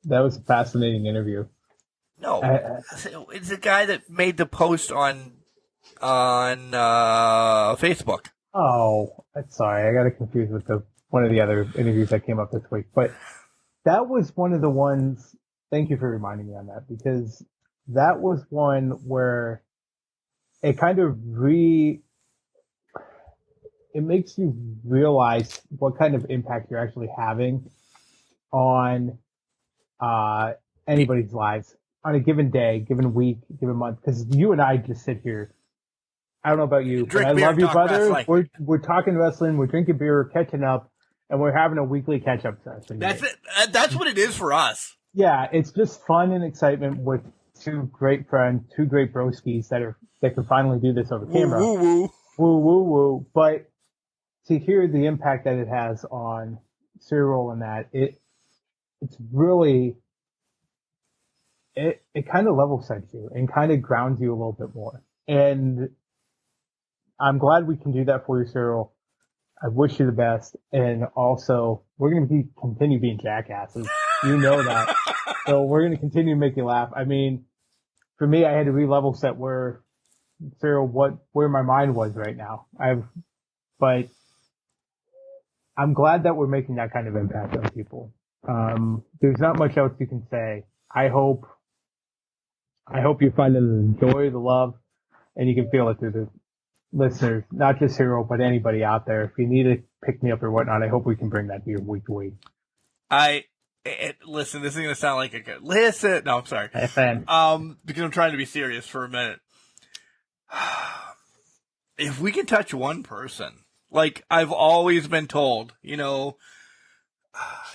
that was a fascinating interview. No, it's the guy that made the post on Facebook. Oh, I'm sorry. I got it confused with one of the other interviews that came up this week. But that was one of the ones, thank you for reminding me on that, because that was one where it kind of it makes you realize what kind of impact you're actually having on anybody's lives on a given day, given week, given month. Because you and I just sit here. I don't know about you, but I love you, brother. We're talking wrestling, we're drinking beer, we're catching up, and we're having a weekly catch-up session. That's it. That's what it is for us. Yeah, it's just fun and excitement with two great friends, two great broskies that can finally do this over camera. Woo, woo, woo. Woo, woo, woo. But to hear the impact that it has on Cyril and that, it's really, it kind of level sets you and kind of grounds you a little bit more. And I'm glad we can do that for you, Cyril. I wish you the best. And also, we're going to continue being jackasses. You know that. So we're going to continue to make you laugh. I mean, for me, I had to re-level set where my mind was right now. But I'm glad that we're making that kind of impact on people. There's not much else you can say. I hope you find the joy, the love, and you can feel it through the listeners, not just Hero, but anybody out there. If you need to pick me up or whatnot, I hope we can bring that to you week to week. Listen, this is going to sound like a good listen. No, I'm sorry. Because I'm trying to be serious for a minute. If we can touch one person, like I've always been told, you know,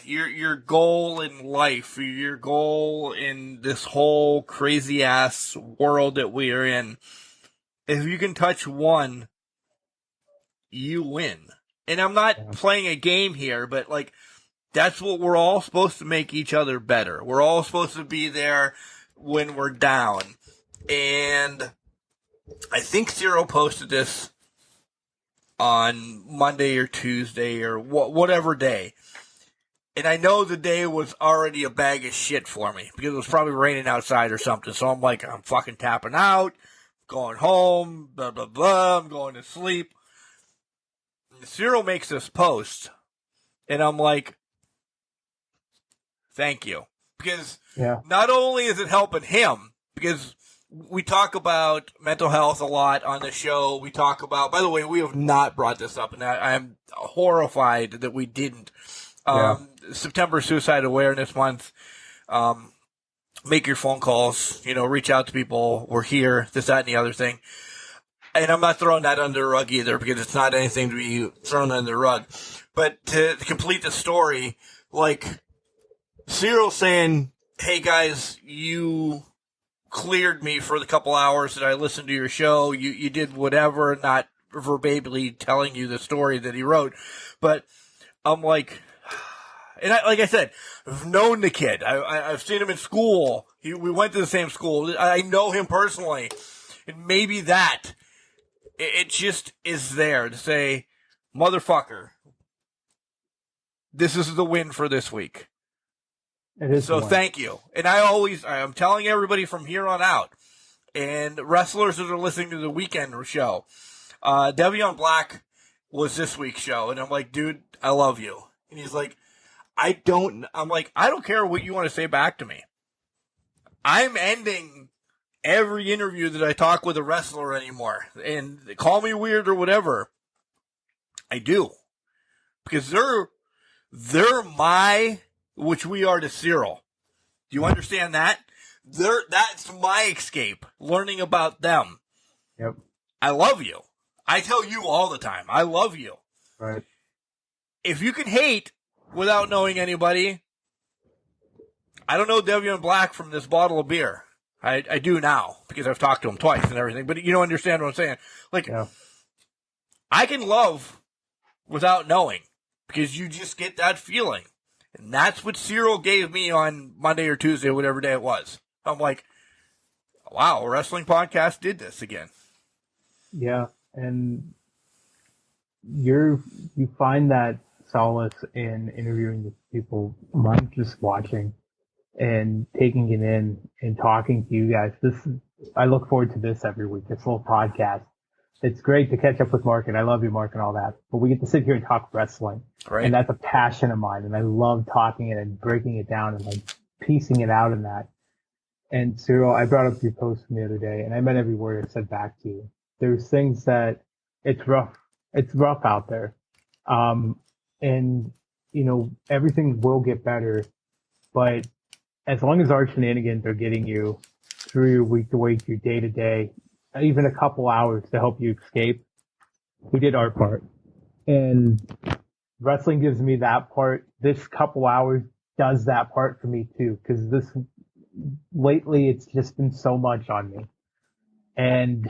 your goal in life, your goal in this whole crazy ass world that we are in, if you can touch one, you win. And I'm not playing a game here, but like, that's what we're all supposed to make each other better. We're all supposed to be there when we're down. And I think Ciro posted this on Monday or Tuesday or whatever day. And I know the day was already a bag of shit for me because it was probably raining outside or something. So I'm like, I'm fucking tapping out, going home, blah, blah, blah. I'm going to sleep. And Ciro makes this post. And I'm like, thank you. Because not only is it helping him, because we talk about mental health a lot on the show. We talk about, by the way, we have not brought this up, and I'm horrified that we didn't. September Suicide Awareness Month. Make your phone calls, reach out to people. We're here, this, that, and the other thing. And I'm not throwing that under the rug either because it's not anything to be thrown under the rug. But to complete the story, like Cyril saying, hey guys, you cleared me for the couple hours that I listened to your show. You did whatever, not verbally telling you the story that he wrote. But I'm like, and like I said, I've known the kid. I've seen him in school. We went to the same school. I know him personally. And maybe that, it just is there to say, motherfucker, this is the win for this week. It is so thank you. And I'm telling everybody from here on out, and wrestlers that are listening to the weekend show, Devion Black was this week's show. And I'm like, dude, I love you. And he's like, I don't care what you want to say back to me. I'm ending every interview that I talk with a wrestler anymore. And they call me weird or whatever. I do. Because they're my, which we are to Cyril. Do you understand that? That's my escape. Learning about them. Yep. I love you. I tell you all the time, I love you. Right. If you can hate without knowing anybody, I don't know Devion Black from this bottle of beer. I do now because I've talked to him twice and everything, but you don't understand what I'm saying. Like, I can love without knowing because you just get that feeling. And that's what Cyril gave me on Monday or Tuesday, whatever day it was. I'm like, wow, a wrestling podcast did this again. Yeah. And you find that solace in interviewing the people. I'm just watching and taking it in and talking to you guys. I look forward to this every week, this little podcast. It's great to catch up with Mark, and I love you, Mark, and all that. But we get to sit here and talk wrestling. Right. And that's a passion of mine, and I love talking it and breaking it down and like piecing it out in that. And Cyril, I brought up your post from the other day, and I meant every word I said back to you. There's things that it's rough. It's rough out there. And, everything will get better. But as long as our shenanigans are getting you through your week to week, your day to day, even a couple hours to help you escape, we did our part. And wrestling gives me that part. This couple hours does that part for me too. Cause lately it's just been so much on me. And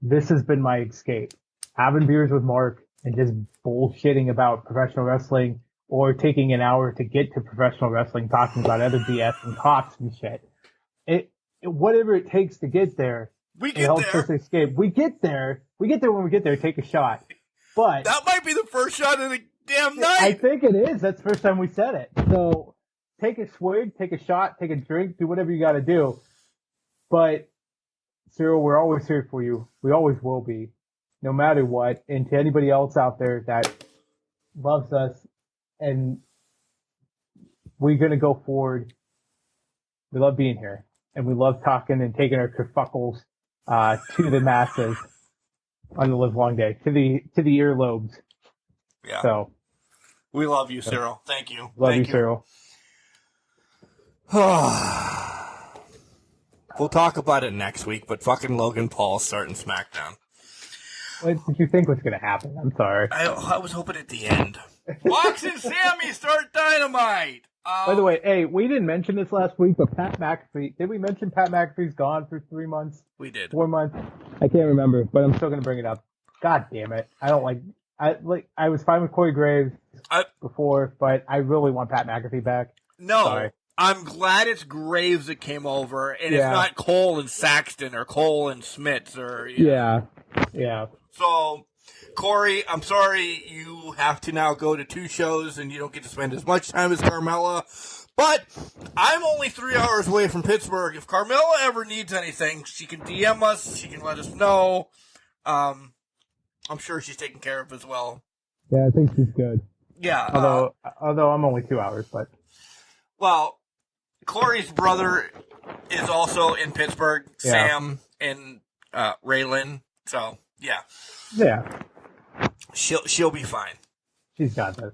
this has been my escape. Having beers with Mark and just bullshitting about professional wrestling or taking an hour to get to professional wrestling, talking about other BS and cops and shit. Whatever it takes to get there, we get there. Us escape. We get there when we get there, take a shot. But That might be the first shot of the damn I night. think it is. That's the first time we said it. So take a swig, take a shot, take a drink, do whatever you got to do. But Cyril, we're always here for you. We always will be, no matter what. And to anybody else out there that loves us, and we're gonna go forward. We love being here, and we love talking and taking our kerfuckles to the masses on the live long day, to the earlobes. Yeah. So We love you, Cyril. Thank you. love Thank you, Cyril. We'll talk about it next week, but fucking Logan Paul's starting SmackDown. What did you think was gonna happen? I'm sorry. I was hoping at the end. Mox and Sammy start Dynamite. By the way, hey, we didn't mention this last week, but Pat McAfee, did we mention Pat McAfee's gone for 3 months? We did. 4 months? I can't remember, but I'm still going to bring it up. God damn it. I was fine with Corey Graves before, but I really want Pat McAfee back. No. Sorry. I'm glad it's Graves that came over, and Yeah. it's not Cole and Saxton or Cole and Smits or Yeah. Yeah. So, Corey, I'm sorry you have to now go to 2 shows and you don't get to spend as much time as Carmella. But I'm only 3 hours away from Pittsburgh. If Carmella ever needs anything, she can DM us. She can let us know. I'm sure she's taken care of as well. Yeah, I think she's good. Yeah. Although I'm only 2 hours, but. Well, Corey's brother is also in Pittsburgh. Yeah. Sam and Raylan. So, yeah. Yeah. She'll be fine. She's got this.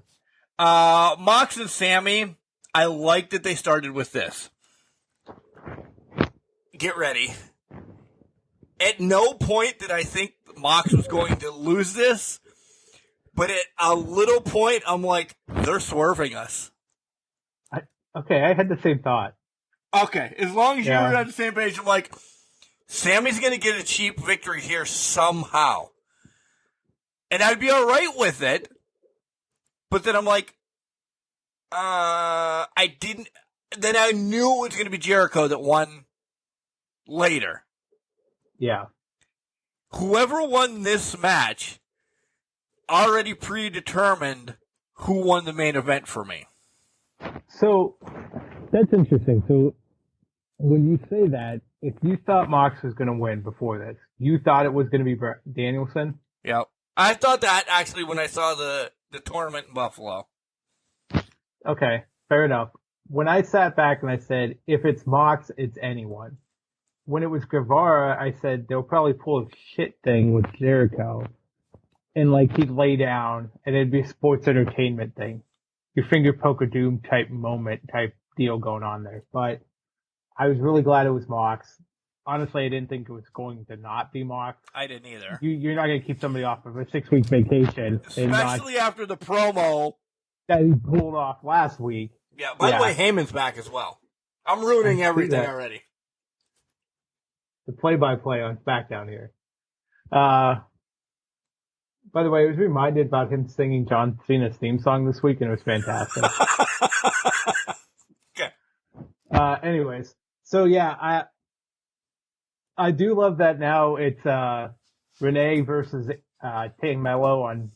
Mox and Sammy, I like that they started with this. Get ready. At no point did I think Mox was going to lose this, but at a little point, I'm like, they're swerving us. Okay, I had the same thought. Okay, as long as you Yeah. were on the same page, I'm like, Sammy's going to get a cheap victory here somehow. And I'd be all right with it. But then I'm like, I didn't. Then I knew it was going to be Jericho that won later. Yeah. Whoever won this match already predetermined who won the main event for me. So, that's interesting. So, when you say that, if you thought Mox was going to win before this, you thought it was going to be Danielson? Yep. I thought that actually when I saw the tournament in Buffalo. Okay, fair enough. When I sat back and I said, if it's Mox, it's anyone. When it was Guevara, I said they'll probably pull a shit thing with Jericho. And like he'd lay down and it'd be a sports entertainment thing. Your finger poke of doom type moment type deal going on there. But I was really glad it was Mox. Honestly, I didn't think it was going to not be Mox. I didn't either. You're not going to keep somebody off of a 6-week vacation. Especially after the promo. That he pulled off last week. Yeah, by the way, Heyman's back as well. I'm ruining everything that. already. The play-by-play on SmackDown here. By the way, I was reminded about him singing John Cena's theme song this week, and it was fantastic. Okay. Anyways, so yeah, I do love that now it's Renee versus Tay Mello on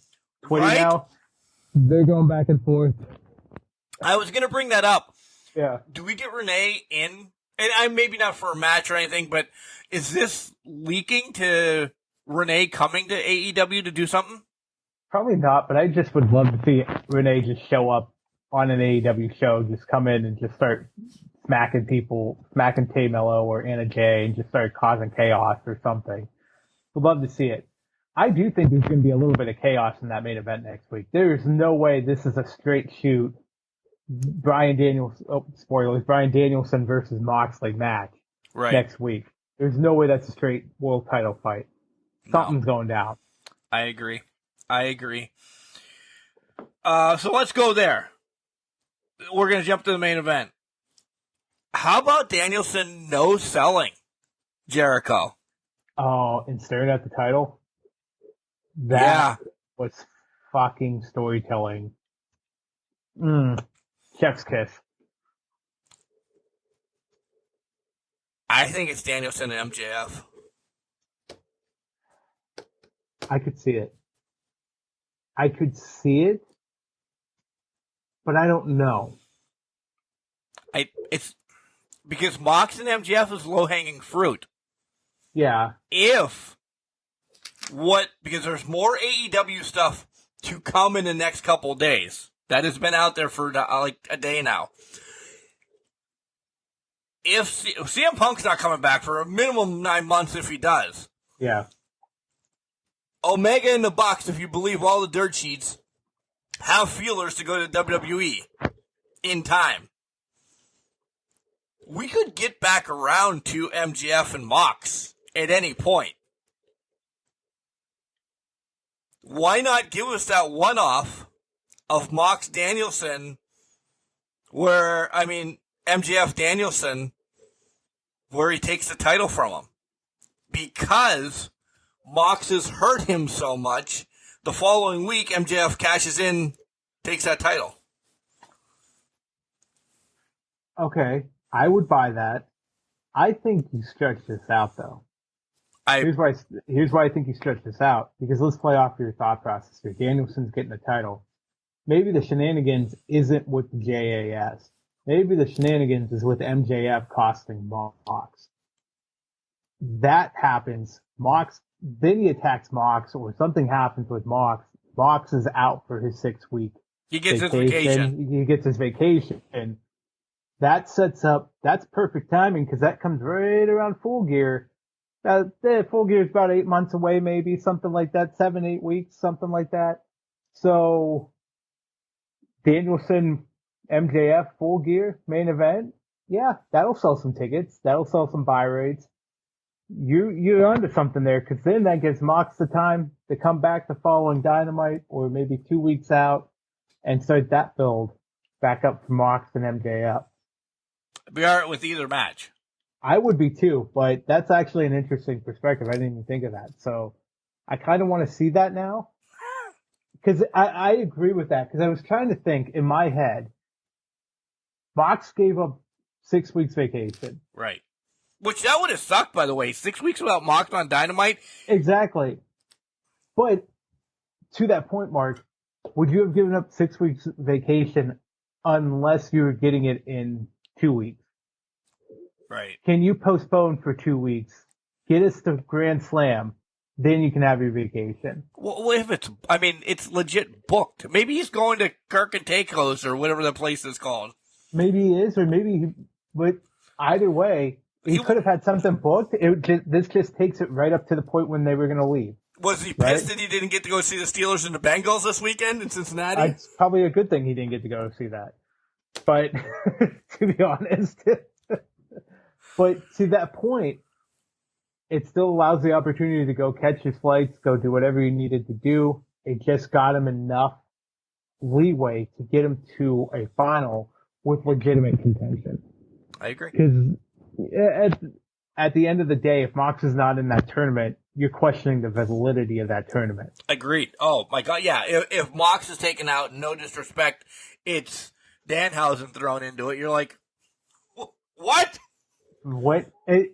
Twitter Right? now. They're going back and forth. I was going to bring that up. Yeah. Do we get Renee in? And I maybe not for a match or anything, but is this leaking to Renee coming to AEW to do something? Probably not, but I just would love to see Renee just show up on an AEW show, just come in and just start smacking people, smacking Tay Mello or Anna Jay, and just start causing chaos or something. Would love to see it. I do think there's going to be a little bit of chaos in that main event next week. There's no way this is a straight shoot. Brian Danielson versus Moxley match next week. There's no way that's a straight world title fight. Something's going down. I agree. So let's go there. We're going to jump to the main event. How about Danielson no selling Jericho? Oh, and staring at the title? That was fucking storytelling. Chef's kiss. I think it's Danielson and MJF. I could see it. I could see it, but I don't know. It's because Mox and MJF is low hanging fruit. Yeah. Because there's more AEW stuff to come in the next couple of days. That has been out there for like a day now. If CM Punk's not coming back for a minimum 9 months, if he does. Yeah. Omega and the Bucks, if you believe all the dirt sheets, have feelers to go to WWE in time. We could get back around to MJF and Mox at any point. Why not give us that one-off of Mox Danielson MJF Danielson, where he takes the title from him? Because Mox has hurt him so much, the following week, MJF cashes in, takes that title. Okay, I would buy that. I think you stretch this out, though. Here's why I think you stretch this out, because let's play off your thought process here. Danielson's getting the title. Maybe the shenanigans isn't with the JAS. Maybe the shenanigans is with MJF costing Mox. That happens. Then he attacks Mox, or something happens with Mox. Mox is out for his 6-week He gets his vacation. He gets his vacation. And that's perfect timing, because that comes right around Full Gear. Full Gear is about 8 months away, maybe, something like that, 7-8 weeks, something like that. So, Danielson, MJF, Full Gear, main event, yeah, that'll sell some tickets. That'll sell some buy rates. You're onto something there, because then that gives Mox the time to come back the following Dynamite, or maybe 2 weeks out, and start that build back up for Mox and MJF. Be all right with either match. I would be too, but that's actually an interesting perspective. I didn't even think of that. So I kind of want to see that now. Because I agree with that. Because I was trying to think in my head, Mox gave up 6 weeks vacation. Right. Which that would have sucked, by the way. 6 weeks without Mox on Dynamite. Exactly. But to that point, Mark, would you have given up 6 weeks vacation unless you were getting it in 2 weeks? Right. Can you postpone for 2 weeks? Get us to Grand Slam, then you can have your vacation. Well, if it's legit booked. Maybe he's going to Kirk and Taco's or whatever the place is called. Maybe he is, or maybe but either way, he could have had something booked. This just takes it right up to the point when they were going to leave. Was he pissed that he didn't get to go see the Steelers and the Bengals this weekend in Cincinnati? It's probably a good thing he didn't get to go see that. But, to be honest... But to that point, it still allows the opportunity to go catch his flights, go do whatever he needed to do. It just got him enough leeway to get him to a final with legitimate contention. I agree. Because at the end of the day, if Mox is not in that tournament, you're questioning the validity of that tournament. Agreed. Oh, my God, yeah. If Mox is taken out, no disrespect, it's Danhausen thrown into it. You're like, what?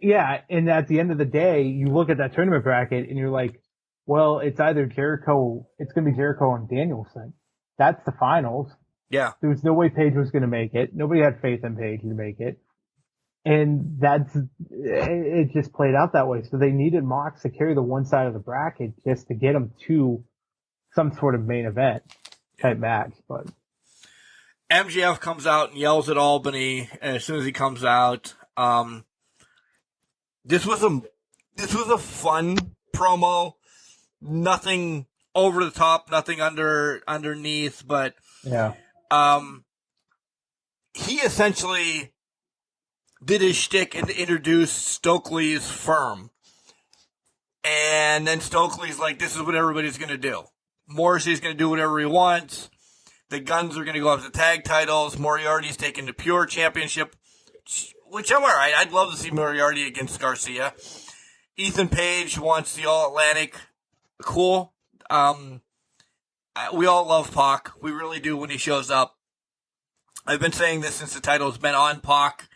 Yeah, and at the end of the day, you look at that tournament bracket and you're like, well, it's either it's going to be Jericho and Danielson. That's the finals. Yeah. There was no way Paige was going to make it. Nobody had faith in Paige to make it. And it just played out that way. So they needed Mox to carry the one side of the bracket just to get him to some sort of main event type match. But MJF comes out and yells at Albany as soon as he comes out. This was a fun promo. Nothing over the top, nothing underneath, but yeah. He essentially did his shtick and introduced Stokely's firm. And then Stokely's like, this is what everybody's going to do. Morrissey's going to do whatever he wants. The Guns are going to go after the tag titles. Moriarty's taking the Pure Championship, which I'm all right. I'd love to see Moriarty against Garcia. Ethan Page wants the All-Atlantic. Cool. We all love Pac. We really do when he shows up. I've been saying this since the title's been on Pac.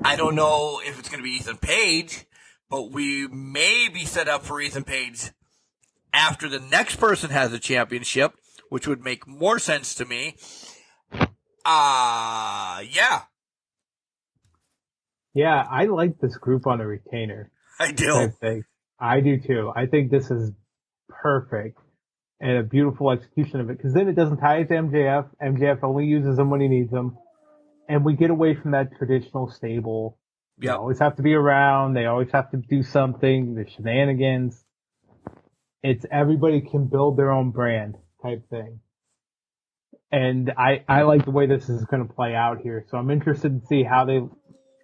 I don't know if it's going to be Ethan Page, but we may be set up for Ethan Page after the next person has a championship, which would make more sense to me. Yeah. Yeah, I like this group on a retainer I do. type thing. I do too. I think this is perfect and a beautiful execution of it, because then it doesn't tie it to MJF. MJF only uses them when he needs them. And we get away from that traditional stable. They Yep. always have to be around. They always have to do something. The shenanigans. It's everybody can build their own brand type thing. And I like the way this is going to play out here. So I'm interested to see how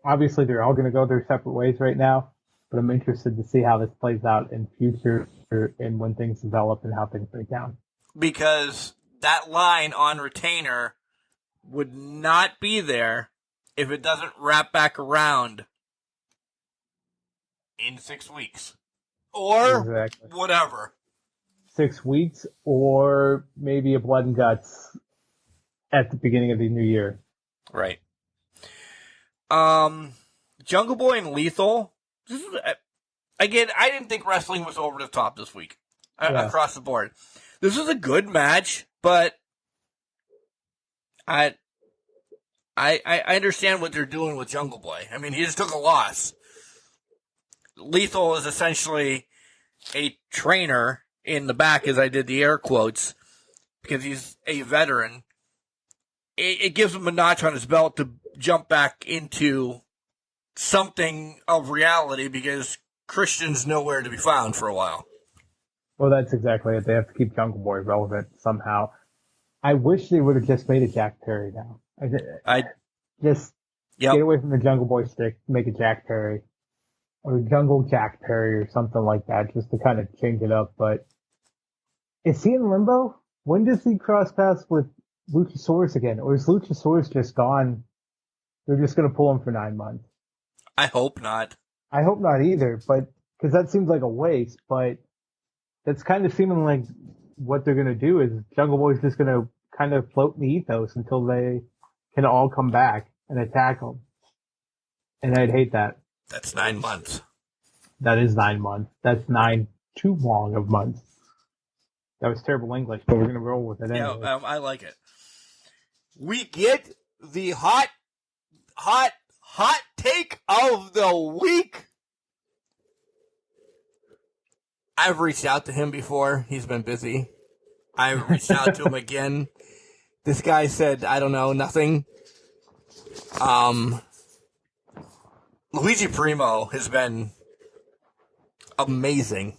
obviously they're all going to go their separate ways right now, but I'm interested to see how this plays out in future and when things develop and how things break down. Because that line on retainer would not be there if it doesn't wrap back around in 6 weeks. Or Exactly. whatever. 6 weeks or maybe a blood and guts at the beginning of the new year. Right. Jungle Boy and Lethal. This is, again, I didn't think wrestling was over the top this week. Across the board. This is a good match, but I understand what they're doing with Jungle Boy. I mean, he just took a loss. Lethal is essentially a trainer in the back, as I did the air quotes, because he's a veteran. It gives him a notch on his belt to jump back into something of reality, because Christian's nowhere to be found for a while. Well, that's exactly it. They have to keep Jungle Boy relevant somehow. I wish they would have just made a Jack Perry now. Just get away from the Jungle Boy stick, make a Jack Perry. Or Jungle Jack Perry or something like that, just to kind of change it up. But is he in limbo? When does he cross paths with Luchasaurus again? Or is Luchasaurus just gone? They're just going to pull him for 9 months. I hope not. I hope not either, but because that seems like a waste. But that's kind of seeming like what they're going to do is Jungle Boy's just going to kind of float in the ethos until they can all come back and attack him. And I'd hate that. That's 9 months. That is 9 months. That's 9 too long of months. That was terrible English, but we're going to roll with it anyway. Yeah, I like it. We get the hot take of the week. I've reached out to him before. He's been busy. I've reached out to him again. This guy said, I don't know, nothing. Luigi Primo has been amazing.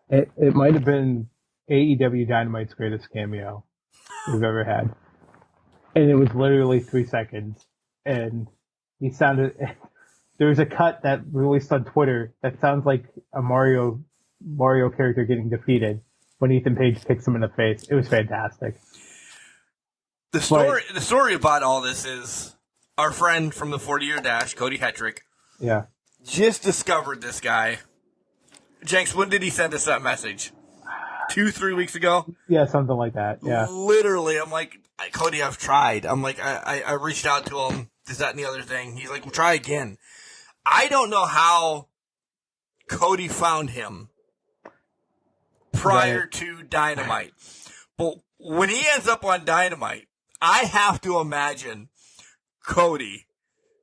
It might have been AEW Dynamite's greatest cameo we've ever had. And it was literally 3 seconds. And he sounded... There was a cut that released on Twitter that sounds like a Mario character getting defeated when Ethan Page kicks him in the face. It was fantastic. The story about all this is our friend from the 40-Year Dash, Cody Hetrick, just discovered this guy. Jenks, when did he send us that message? 2-3 weeks ago? Yeah, something like that. Yeah. Literally, I'm like, Cody, I've tried. I'm like, I reached out to him, this, that, and the other thing. He's like, well, try again. I don't know how Cody found him prior to Dynamite. But when he ends up on Dynamite, I have to imagine Cody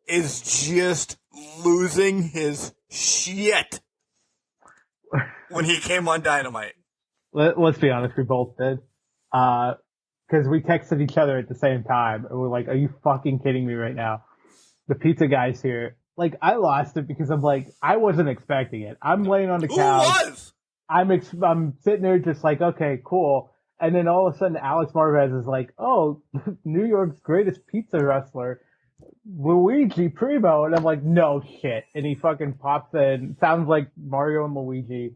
is just losing his shit when he came on Dynamite. Let's be honest, we both did. Because we texted each other at the same time, and we're like, are you fucking kidding me right now? The pizza guy's here. Like, I lost it because I'm like, I wasn't expecting it. I'm laying on the couch. Who was? I'm sitting there just like, okay, cool. And then all of a sudden, Alex Marvez is like, oh, New York's greatest pizza wrestler, Luigi Primo. And I'm like, no shit. And he fucking pops in. Sounds like Mario and Luigi.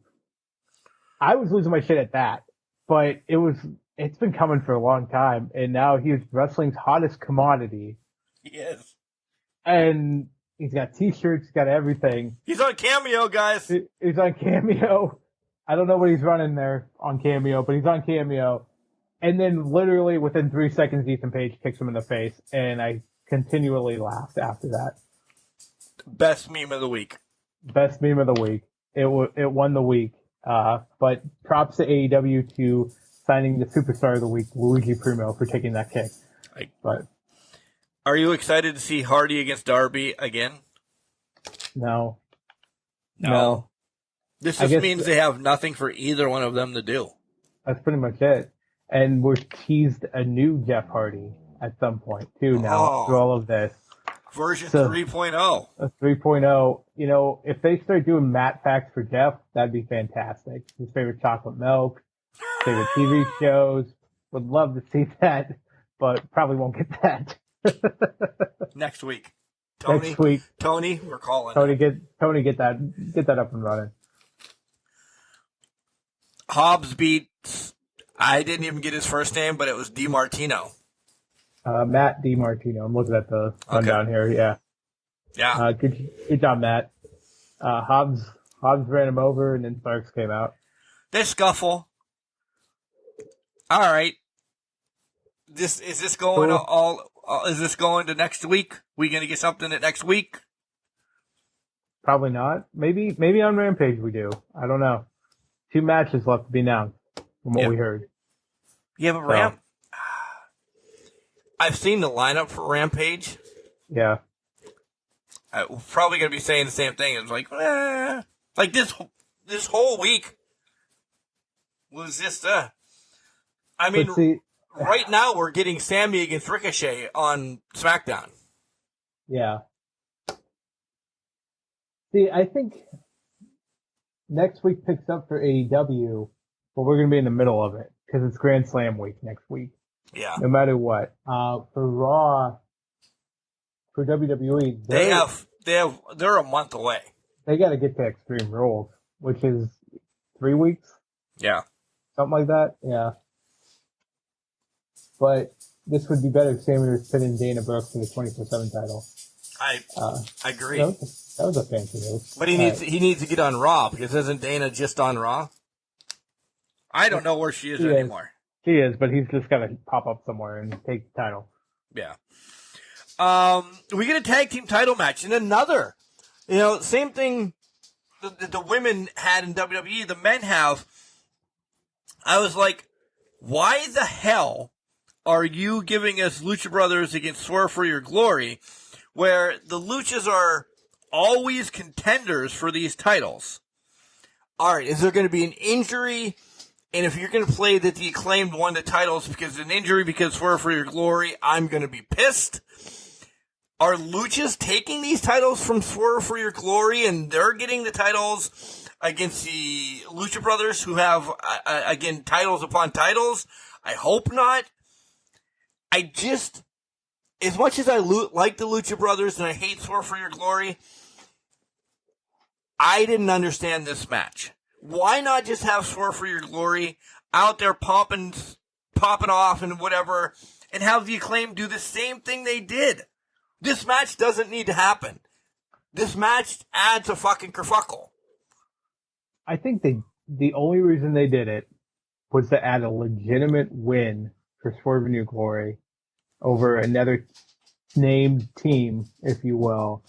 I was losing my shit at that. But it's been coming for a long time. And now he's wrestling's hottest commodity. Yes. And he's got t-shirts, he's got everything. He's on Cameo, guys. He's on Cameo. I don't know what he's running there on Cameo, but he's on Cameo. And then literally within 3 seconds, Ethan Page kicks him in the face, and I continually laughed after that. Best meme of the week. Best meme of the week. It won the week. But props to AEW to signing the superstar of the week, Luigi Primo, for taking that kick. But are you excited to see Hardy against Darby again? no. This I just guess- means they have nothing for either one of them to do. That's pretty much it. And we're teased a new Jeff Hardy at some point too now through all of this. Version So- 3.0. A 3.0. You know, if they start doing Matt facts for Jeff, that'd be fantastic. His favorite chocolate milk, favorite TV shows. Would love to see that, but probably won't get that. Next week. Tony, Next week, Tony, we're calling. Tony get that up and running. Hobbs beats, I didn't even get his first name, but it was DiMartino. Matt DiMartino. I'm looking at the rundown here. Yeah. Yeah. Good job, Matt. Hobbs ran him over, and then Starks came out. They scuffle. All right. Is this going is this going to next week? We going to get something at next week? Probably not. Maybe on Rampage we do. I don't know. 2 matches left to be announced from what we heard. Yeah, but I've seen the lineup for Rampage. Yeah. I'm probably going to be saying the same thing. It's like, like this whole week was just, I mean, But see, right now we're getting Sammy against Ricochet on SmackDown. yeah. See, I think next week picks up for AEW, but we're going to be in the middle of it because it's Grand Slam week next week. Yeah. No matter what. For Raw, for WWE, they're a month away. they got to get to Extreme Rules, which is 3 weeks, Yeah. something like that. Yeah. But this would be better if Sammy was pinning Dana Brooke for the 24/7 title. I agree. That was a fancy move. But he needs to get on Raw because isn't Dana just on Raw? I don't know where she is anymore. She is, but he's just got to pop up somewhere and take the title. Yeah. We get a tag team title match and another, same thing the women had in WWE, the men have. I was like, why the hell are you giving us Lucha Brothers against Swerve for Your Glory, where the Luchas are always contenders for these titles? All right, is there going to be an injury? And if you're going to play that the Acclaimed won the titles because of an injury because Swerve for Your Glory, I'm going to be pissed. Are Luchas taking these titles from Swerve for Your Glory and they're getting the titles against the Lucha Brothers who have, again, titles upon titles? I hope not. As much as I like the Lucha Brothers and I hate Swerve for Your Glory, I didn't understand this match. Why not just have Swerve for Your Glory out there popping off and whatever, and have the Acclaim do the same thing they did? This match doesn't need to happen. This match adds a fucking kerfuckle. I think the only reason they did it was to add a legitimate win for Swerve and New Glory over another named team, if you will,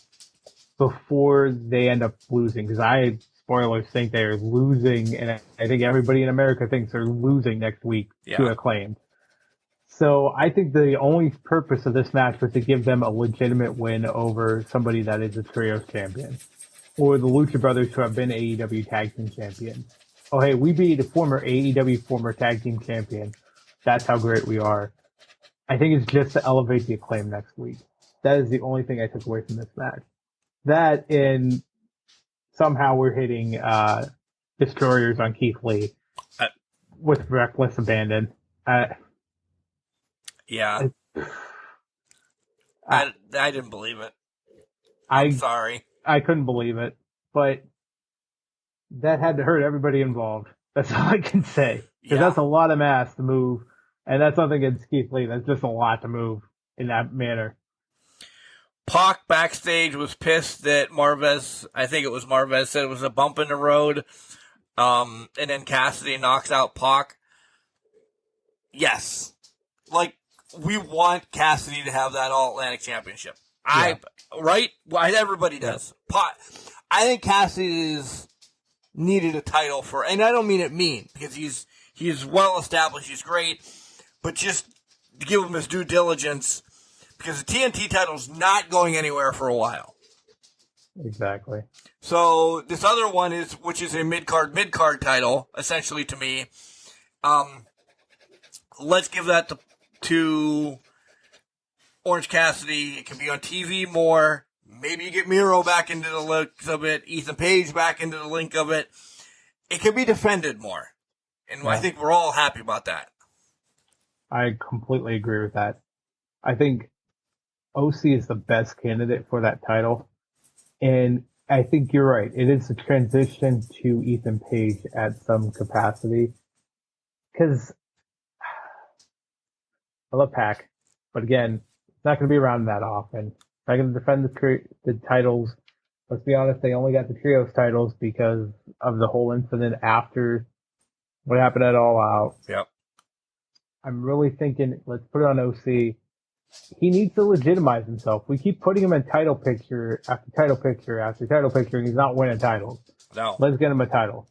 before they end up losing. Because spoilers, think they are losing, and I think everybody in America thinks they're losing next week to Acclaim. So I think the only purpose of this match was to give them a legitimate win over somebody that is a Trios champion. Or the Lucha Brothers who have been AEW Tag Team Champions. Oh, hey, we beat a former AEW former Tag Team Champion. That's how great we are. I think it's just to elevate the Acclaim next week. That is the only thing I took away from this match. That and somehow we're hitting Destroyers on Keith Lee with reckless abandon. Yeah. I didn't believe it. I'm sorry. I couldn't believe it, but that had to hurt everybody involved. That's all I can say. Because that's a lot of mass to move, and that's nothing against Keith Lee. That's just a lot to move in that manner. Pac backstage was pissed that I think it was Marvez, said it was a bump in the road, and then Cassidy knocks out Pac. Yes. We want Cassidy to have that All-Atlantic Championship. Right? Well, everybody does. I think Cassidy is needed a title for, and I don't mean it mean, because he's well established, he's great, but just give him his due diligence, because the TNT title's not going anywhere for a while. Exactly. So this other one which is a mid-card title, essentially to me. Let's give that to Orange Cassidy. It can be on TV more. Maybe you get Miro back into the link of it, Ethan Page back into the link of it. It can be defended more. And I think we're all happy about that. I completely agree with that. I think OC is the best candidate for that title. And I think you're right. It is a transition to Ethan Page at some capacity. Because I love Pac, but again, it's not going to be around that often. Not going to defend the titles. Let's be honest, they only got the trios titles because of the whole incident after what happened at All Out. Yep. I'm really thinking, let's put it on OC. He needs to legitimize himself. We keep putting him in title picture after title picture after title picture, and he's not winning titles. No. Let's get him a title.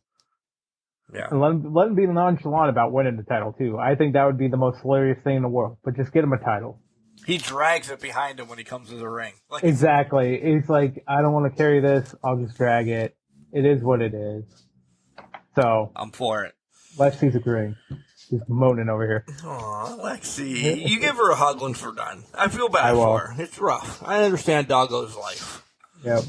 Yeah. And let him be nonchalant about winning the title, too. I think that would be the most hilarious thing in the world. But just get him a title. He drags it behind him when he comes to the ring. Exactly. It's like, I don't want to carry this. I'll just drag it. It is what it is. So. I'm for it. Lexi's agreeing. She's moaning over here. Aw, Lexi. You give her a hug when we're done. I feel bad for her. It's rough. I understand Doggo's life. Yep.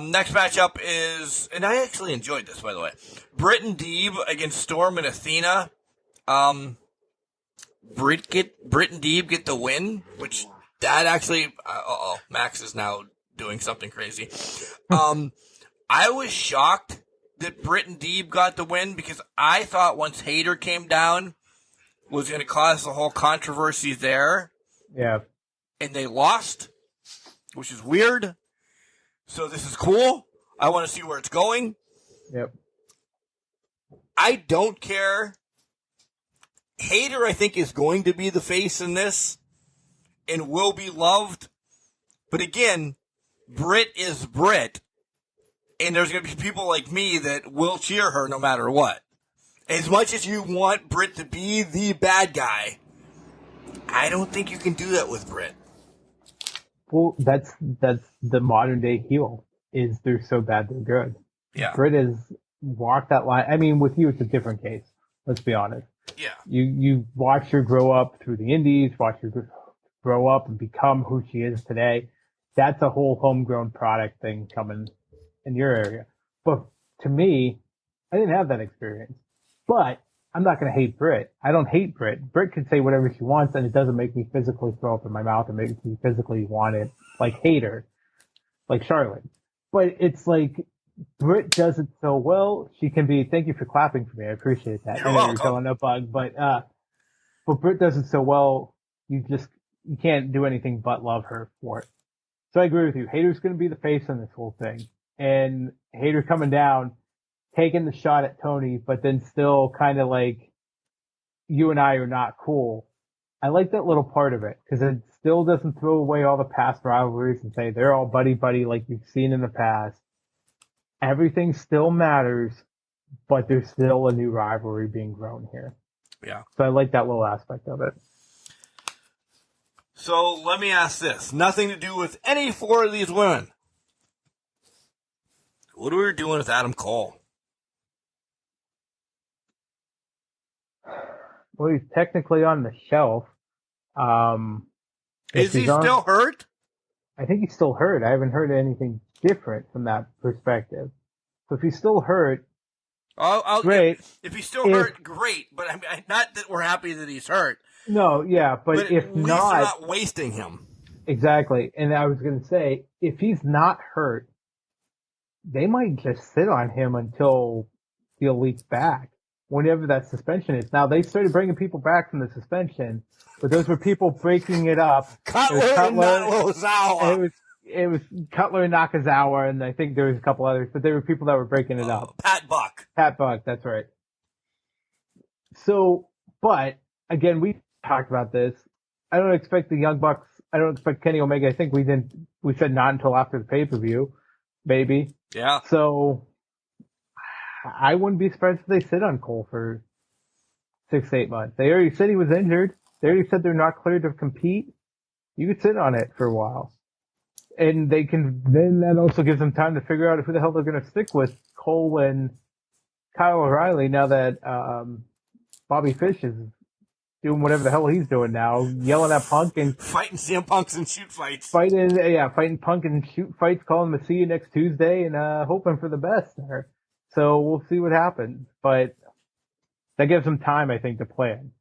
Next matchup is, and I actually enjoyed this, by the way, Britt and Deeb against Storm and Athena. Britt and Deeb get the win, which that actually, Max is now doing something crazy. I was shocked that Britt and Deeb got the win because I thought once Hayter came down was going to cause the whole controversy there. Yeah. And they lost, which is weird. So this is cool. I want to see where it's going. Yep. I don't care. Hayter, I think, is going to be the face in this and will be loved. But again, Britt is Britt. And there's going to be people like me that will cheer her no matter what. As much as you want Britt to be the bad guy, I don't think you can do that with Britt. Well, that's the modern day heel. Is they're so bad they're good. Yeah. Britt has walked that line. I mean, with you, it's a different case. Let's be honest. Yeah. You watch her grow up through the indies, watch her grow up and become who she is today. That's a whole homegrown product thing coming in your area. But to me, I didn't have that experience. But I'm not going to hate Britt. I don't hate Britt. Britt can say whatever she wants, and it doesn't make me physically throw up in my mouth and make me physically want it, like Hayter, like Charlotte. But it's like Britt does it so well. She can be. Thank you for clapping for me. I appreciate that. You're welcome. You're telling a bug, but Britt does it so well. You can't do anything but love her for it. So I agree with you. Hayter's going to be the face in this whole thing, and Hayter coming down, taking the shot at Tony, but then still kind of like, you and I are not cool. I like that little part of it because it still doesn't throw away all the past rivalries and say they're all buddy-buddy like you've seen in the past. Everything still matters, but there's still a new rivalry being grown here. Yeah. So I like that little aspect of it. So let me ask this. Nothing to do with any four of these women. What are we doing with Adam Cole? Well, he's technically on the shelf. Is he still hurt? I think he's still hurt. I haven't heard anything different from that perspective. So if he's still hurt, great. If he's still hurt, great. But I mean, not that we're happy that he's hurt. No, yeah, but if at least not, you're not wasting him. Exactly. And I was going to say, if he's not hurt, they might just sit on him until the Elite's back, whenever that suspension is. Now, they started bringing people back from the suspension, but those were people breaking it up. Cutler and Nakazawa. It was Cutler and Nakazawa, and I think there was a couple others, but they were people that were breaking it up. Pat Buck, that's right. So, but, again, we talked about this. I don't expect the Young Bucks, I don't expect Kenny Omega. I think we said not until after the pay-per-view, maybe. Yeah. So, I wouldn't be surprised if they sit on Cole for 6 to 8 months. They already said he was injured. They already said they're not cleared to compete. You could sit on it for a while. And then that also gives them time to figure out who the hell they're going to stick with Cole and Kyle O'Reilly now that Bobby Fish is doing whatever the hell he's doing now, yelling at Punk and fighting CM Punks and shoot fights. Fighting Punk and shoot fights, calling him to see you next Tuesday and hoping for the best there. So we'll see what happens. But that gives them time, I think, to plan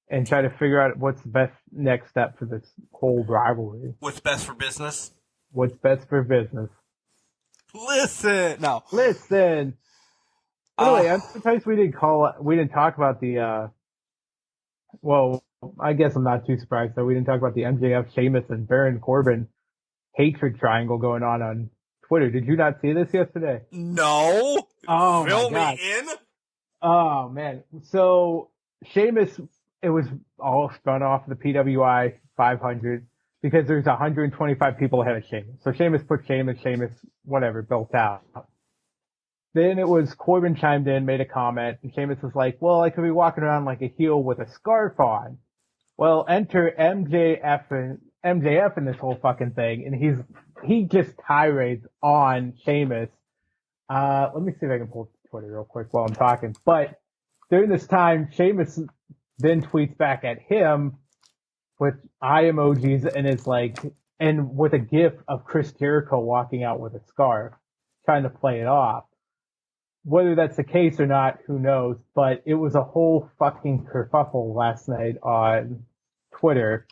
and try to figure out what's the best next step for this whole rivalry. What's best for business? What's best for business? Listen. Anyway, I'm surprised we didn't talk about the, well, I guess I'm not too surprised though. We didn't talk about the MJF, Sheamus, and Baron Corbin hatred triangle going on Twitter. Did you not see this yesterday? No. Oh, Fill my God. me in. Oh, man. So, Sheamus, it was all spun off the PWI 500 because there's 125 people ahead of Sheamus. So Sheamus put Sheamus, whatever, built out. Then it was Corbin chimed in, made a comment, and Sheamus was like, well, I could be walking around like a heel with a scarf on. Well, enter MJF in this whole fucking thing, and he just tirades on Sheamus. Let me see if I can pull Twitter real quick while I'm talking. But during this time, Sheamus then tweets back at him with eye emojis and with a gif of Chris Jericho walking out with a scarf, trying to play it off. Whether that's the case or not, who knows? But it was a whole fucking kerfuffle last night on Twitter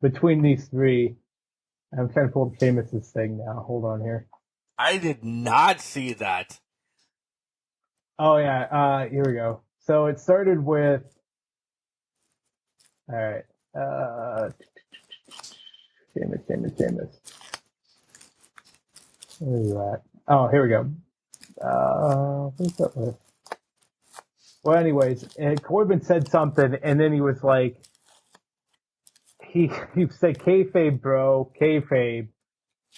between these three. I'm trying to pull up Sheamus's thing now. Hold on here. I did not see that. Oh yeah, here we go. So it started with, alright, Sheamus. Where are you at? Oh, here we go. What's that with? Well, anyways, Corbin said something, and then he was like, he said, kayfabe, bro, kayfabe.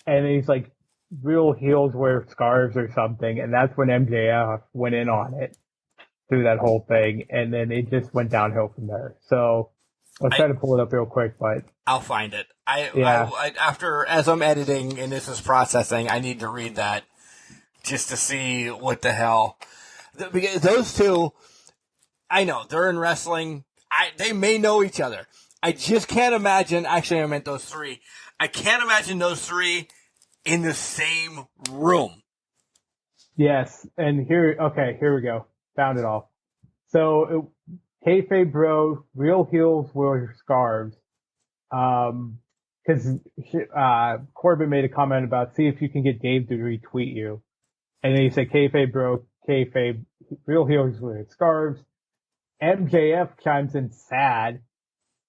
And then he's like, real heels wear scarves or something, and that's when MJF went in on it through that whole thing, and then it just went downhill from there. So I'll try to pull it up real quick, but I'll find it. As I'm editing and this is processing, I need to read that just to see what the hell. Because those two, I know they're in wrestling. They may know each other. I just can't imagine. Actually, I meant those three. I can't imagine those three in the same room. Yes, and here we go. Found it all. So, kayfabe bro, real heels wear scarves. Cause, Corbin made a comment about, see if you can get Dave to retweet you. And then he said, kayfabe bro, kayfabe, real heels wear scarves. MJF chimes in sad.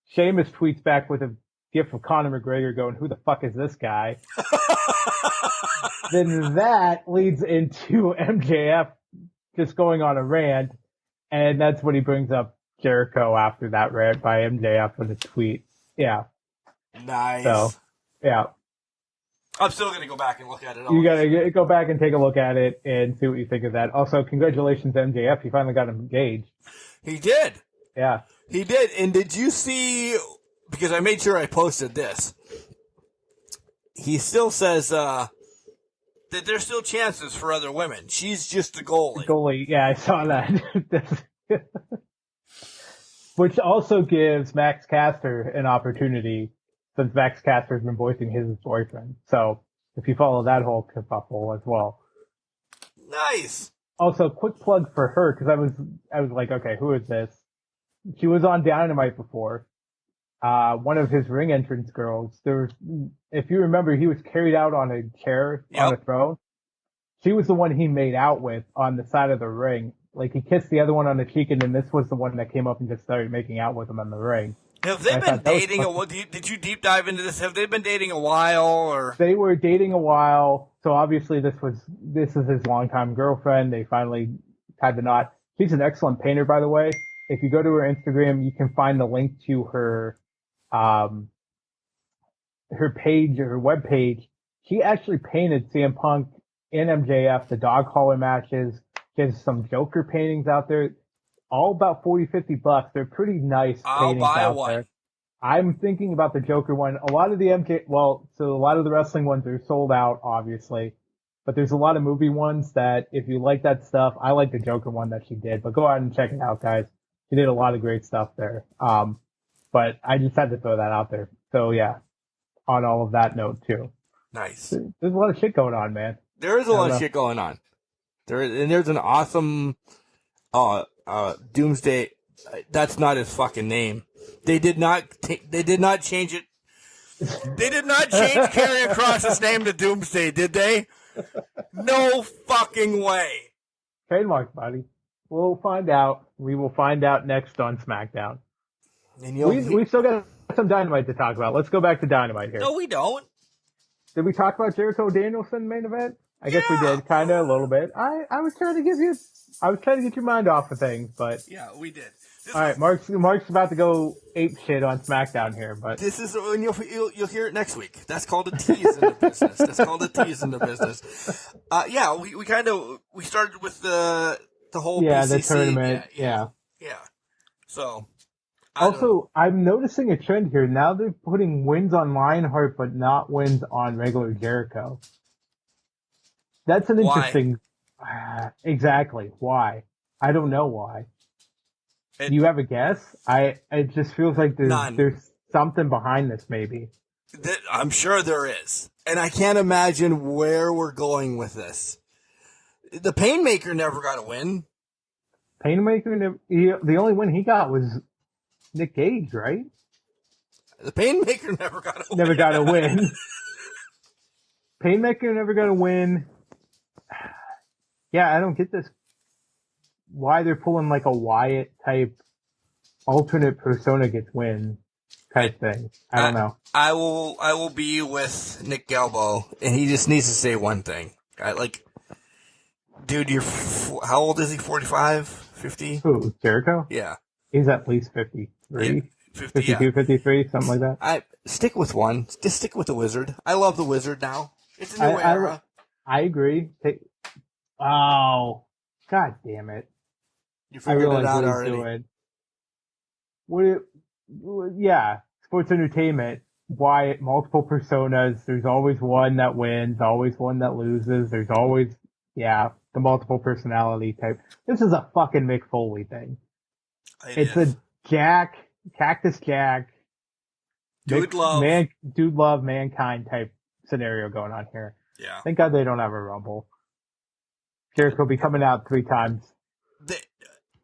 Sheamus tweets back with a gif of Conor McGregor going, who the fuck is this guy? Then that leads into MJF just going on a rant, and that's when he brings up Jericho after that rant by MJF with a tweet. Yeah. Nice. So, yeah. I'm still going to go back and look at it. You gotta go back and take a look at it and see what you think of that. Also, congratulations to MJF. He finally got engaged. He did. Yeah. He did. And did you see, because I made sure I posted this, he still says that there's still chances for other women. She's just a goalie. Goalie, yeah, I saw that. Which also gives Max Caster an opportunity, since Max Caster's been voicing his boyfriend. So if you follow that whole kerfuffle as well. Nice. Also, quick plug for her, because I was like, okay, who is this? She was on Dynamite before. One of his ring entrance girls. If you remember, he was carried out on a chair on a throne. She was the one he made out with on the side of the ring. Like, he kissed the other one on the cheek, and then this was the one that came up and just started making out with him on the ring. Have they been dating? Did you deep dive into this? Have they been dating a while, or? They were dating a while, so obviously this is his longtime girlfriend. They finally tied the knot. She's an excellent painter, by the way. If you go to her Instagram, you can find the link to her page, or her web page. She actually painted CM Punk and MJF, the dog collar matches, There's some Joker paintings out there, all about $40-50. They're pretty nice I'll paintings buy out one. there. I'm thinking about the Joker one. A lot of the a lot of the wrestling ones are sold out, obviously. But there's a lot of movie ones that, if you like that stuff, I like the Joker one that she did. But go out and check it out, guys. She did a lot of great stuff there. But I just had to throw that out there. So yeah, on all of that note too. Nice. There's a lot of shit going on, man. There is a lot of shit going on. There's an awesome Doomsday. That's not his fucking name. They did not change it. They did not change Karrion Kross's name to Doomsday, did they? No fucking way. Trademark, buddy. We'll find out. We will find out next on SmackDown. And We still got some Dynamite to talk about. Let's go back to Dynamite here. No, we don't. Did we talk about Jericho Danielson main event? I guess we did, kind of a little bit. I was trying to get your mind off of things, but Yeah, we did. all right, Mark's about to go ape shit on SmackDown here, but This is when you'll hear it next week. That's called a tease in the business. Yeah, we started with the whole yeah, BCC. the tournament, yeah. So Also, I'm noticing a trend here. Now they're putting wins on Lionheart, but not wins on regular Jericho. That's an Why? interesting. Exactly why? I don't know why. Do you have a guess? It just feels like None. there's something behind this, maybe. I'm sure there is, and I can't imagine where we're going with this. The Painmaker never got a win. Painmaker, the only win he got was Nick Gage, right? The Painmaker never got a win. Never got a win. Painmaker never got a win. Yeah, I don't get this. Why they're pulling like a Wyatt type alternate persona gets win type thing. I don't know. I will be with Nick Galbo, and he just needs to say one thing. Dude, how old is he? 45? 50? Who, Jericho? Yeah. He's at least 53, Yeah, 50, 52, yeah. 53, something like that. Stick with one. Just stick with the Wizard. I love the Wizard now. It's a new era. I agree. Oh, god damn it. You I figured realize it out what he's already. doing. Yeah, sports entertainment. Why multiple personas? There's always one that wins, always one that loses. There's always, the multiple personality type. This is a fucking Mick Foley thing. It's a Cactus Jack, Dude Love. Dude Love, Mankind type scenario going on here. Yeah. Thank God they don't have a Rumble. Jericho be coming out 3 times.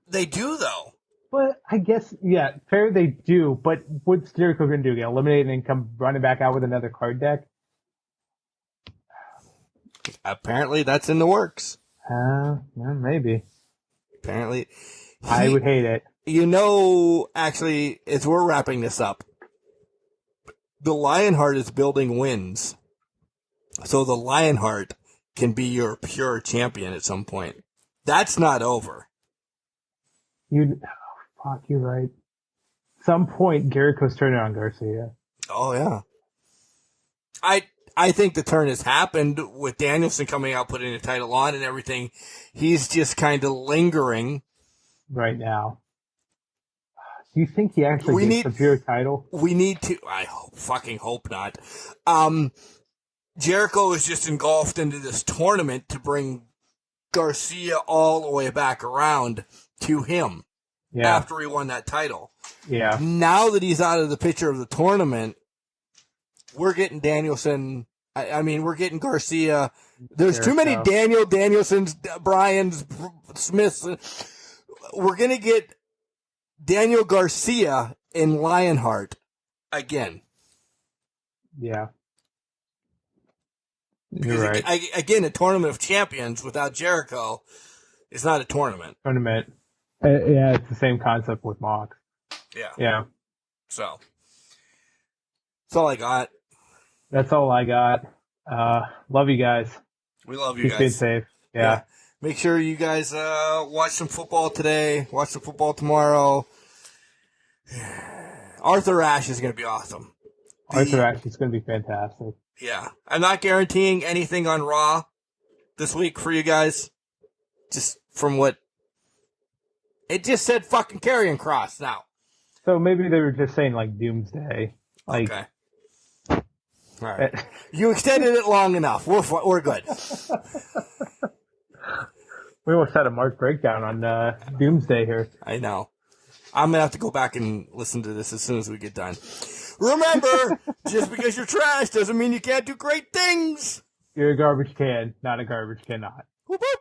They do, though. But I guess, fair they do. But what's Jericho going to do? Get eliminated and come running back out with another card deck? Apparently, that's in the works. Maybe. Apparently. I would hate it. Actually, as we're wrapping this up, the Lionheart is building wins. So the Lionheart can be your pure champion at some point. That's not over. You're right. Some point, Jericho's turning on Garcia. Oh, yeah. I think the turn has happened with Danielson coming out, putting the title on and everything. He's just kind of lingering. Right now. Do you think he actually gets the pure title? We need to. I fucking hope not. Jericho is just engulfed into this tournament to bring Garcia all the way back around to him after he won that title. Yeah. Now that he's out of the picture of the tournament, we're getting Danielson. I mean, we're getting Garcia. There's too many Danielsons, Bryans, Smiths. We're going to get Daniel Garcia and Lionheart again. Yeah. Because You're right. Again, a tournament of champions without Jericho is not a tournament. Yeah, it's the same concept with Mox. Yeah. Yeah. So, that's all I got. That's all I got. Love you guys. We love you Keep guys. being safe. Yeah. Make sure you guys watch some football today. Watch some football tomorrow. Arthur Ashe is going to be awesome. Arthur Ashe is going to be fantastic. Yeah. I'm not guaranteeing anything on Raw this week for you guys. Just from what it just said, fucking Karrion Kross now. So maybe they were just saying like Doomsday. Like, okay. All right. You extended it long enough. We're good. We almost had a Mark breakdown on Doomsday here. I know. I'm going to have to go back and listen to this as soon as we get done. Remember, just because you're trash doesn't mean you can't do great things. You're a garbage can, not a garbage cannot. Whoop, whoop.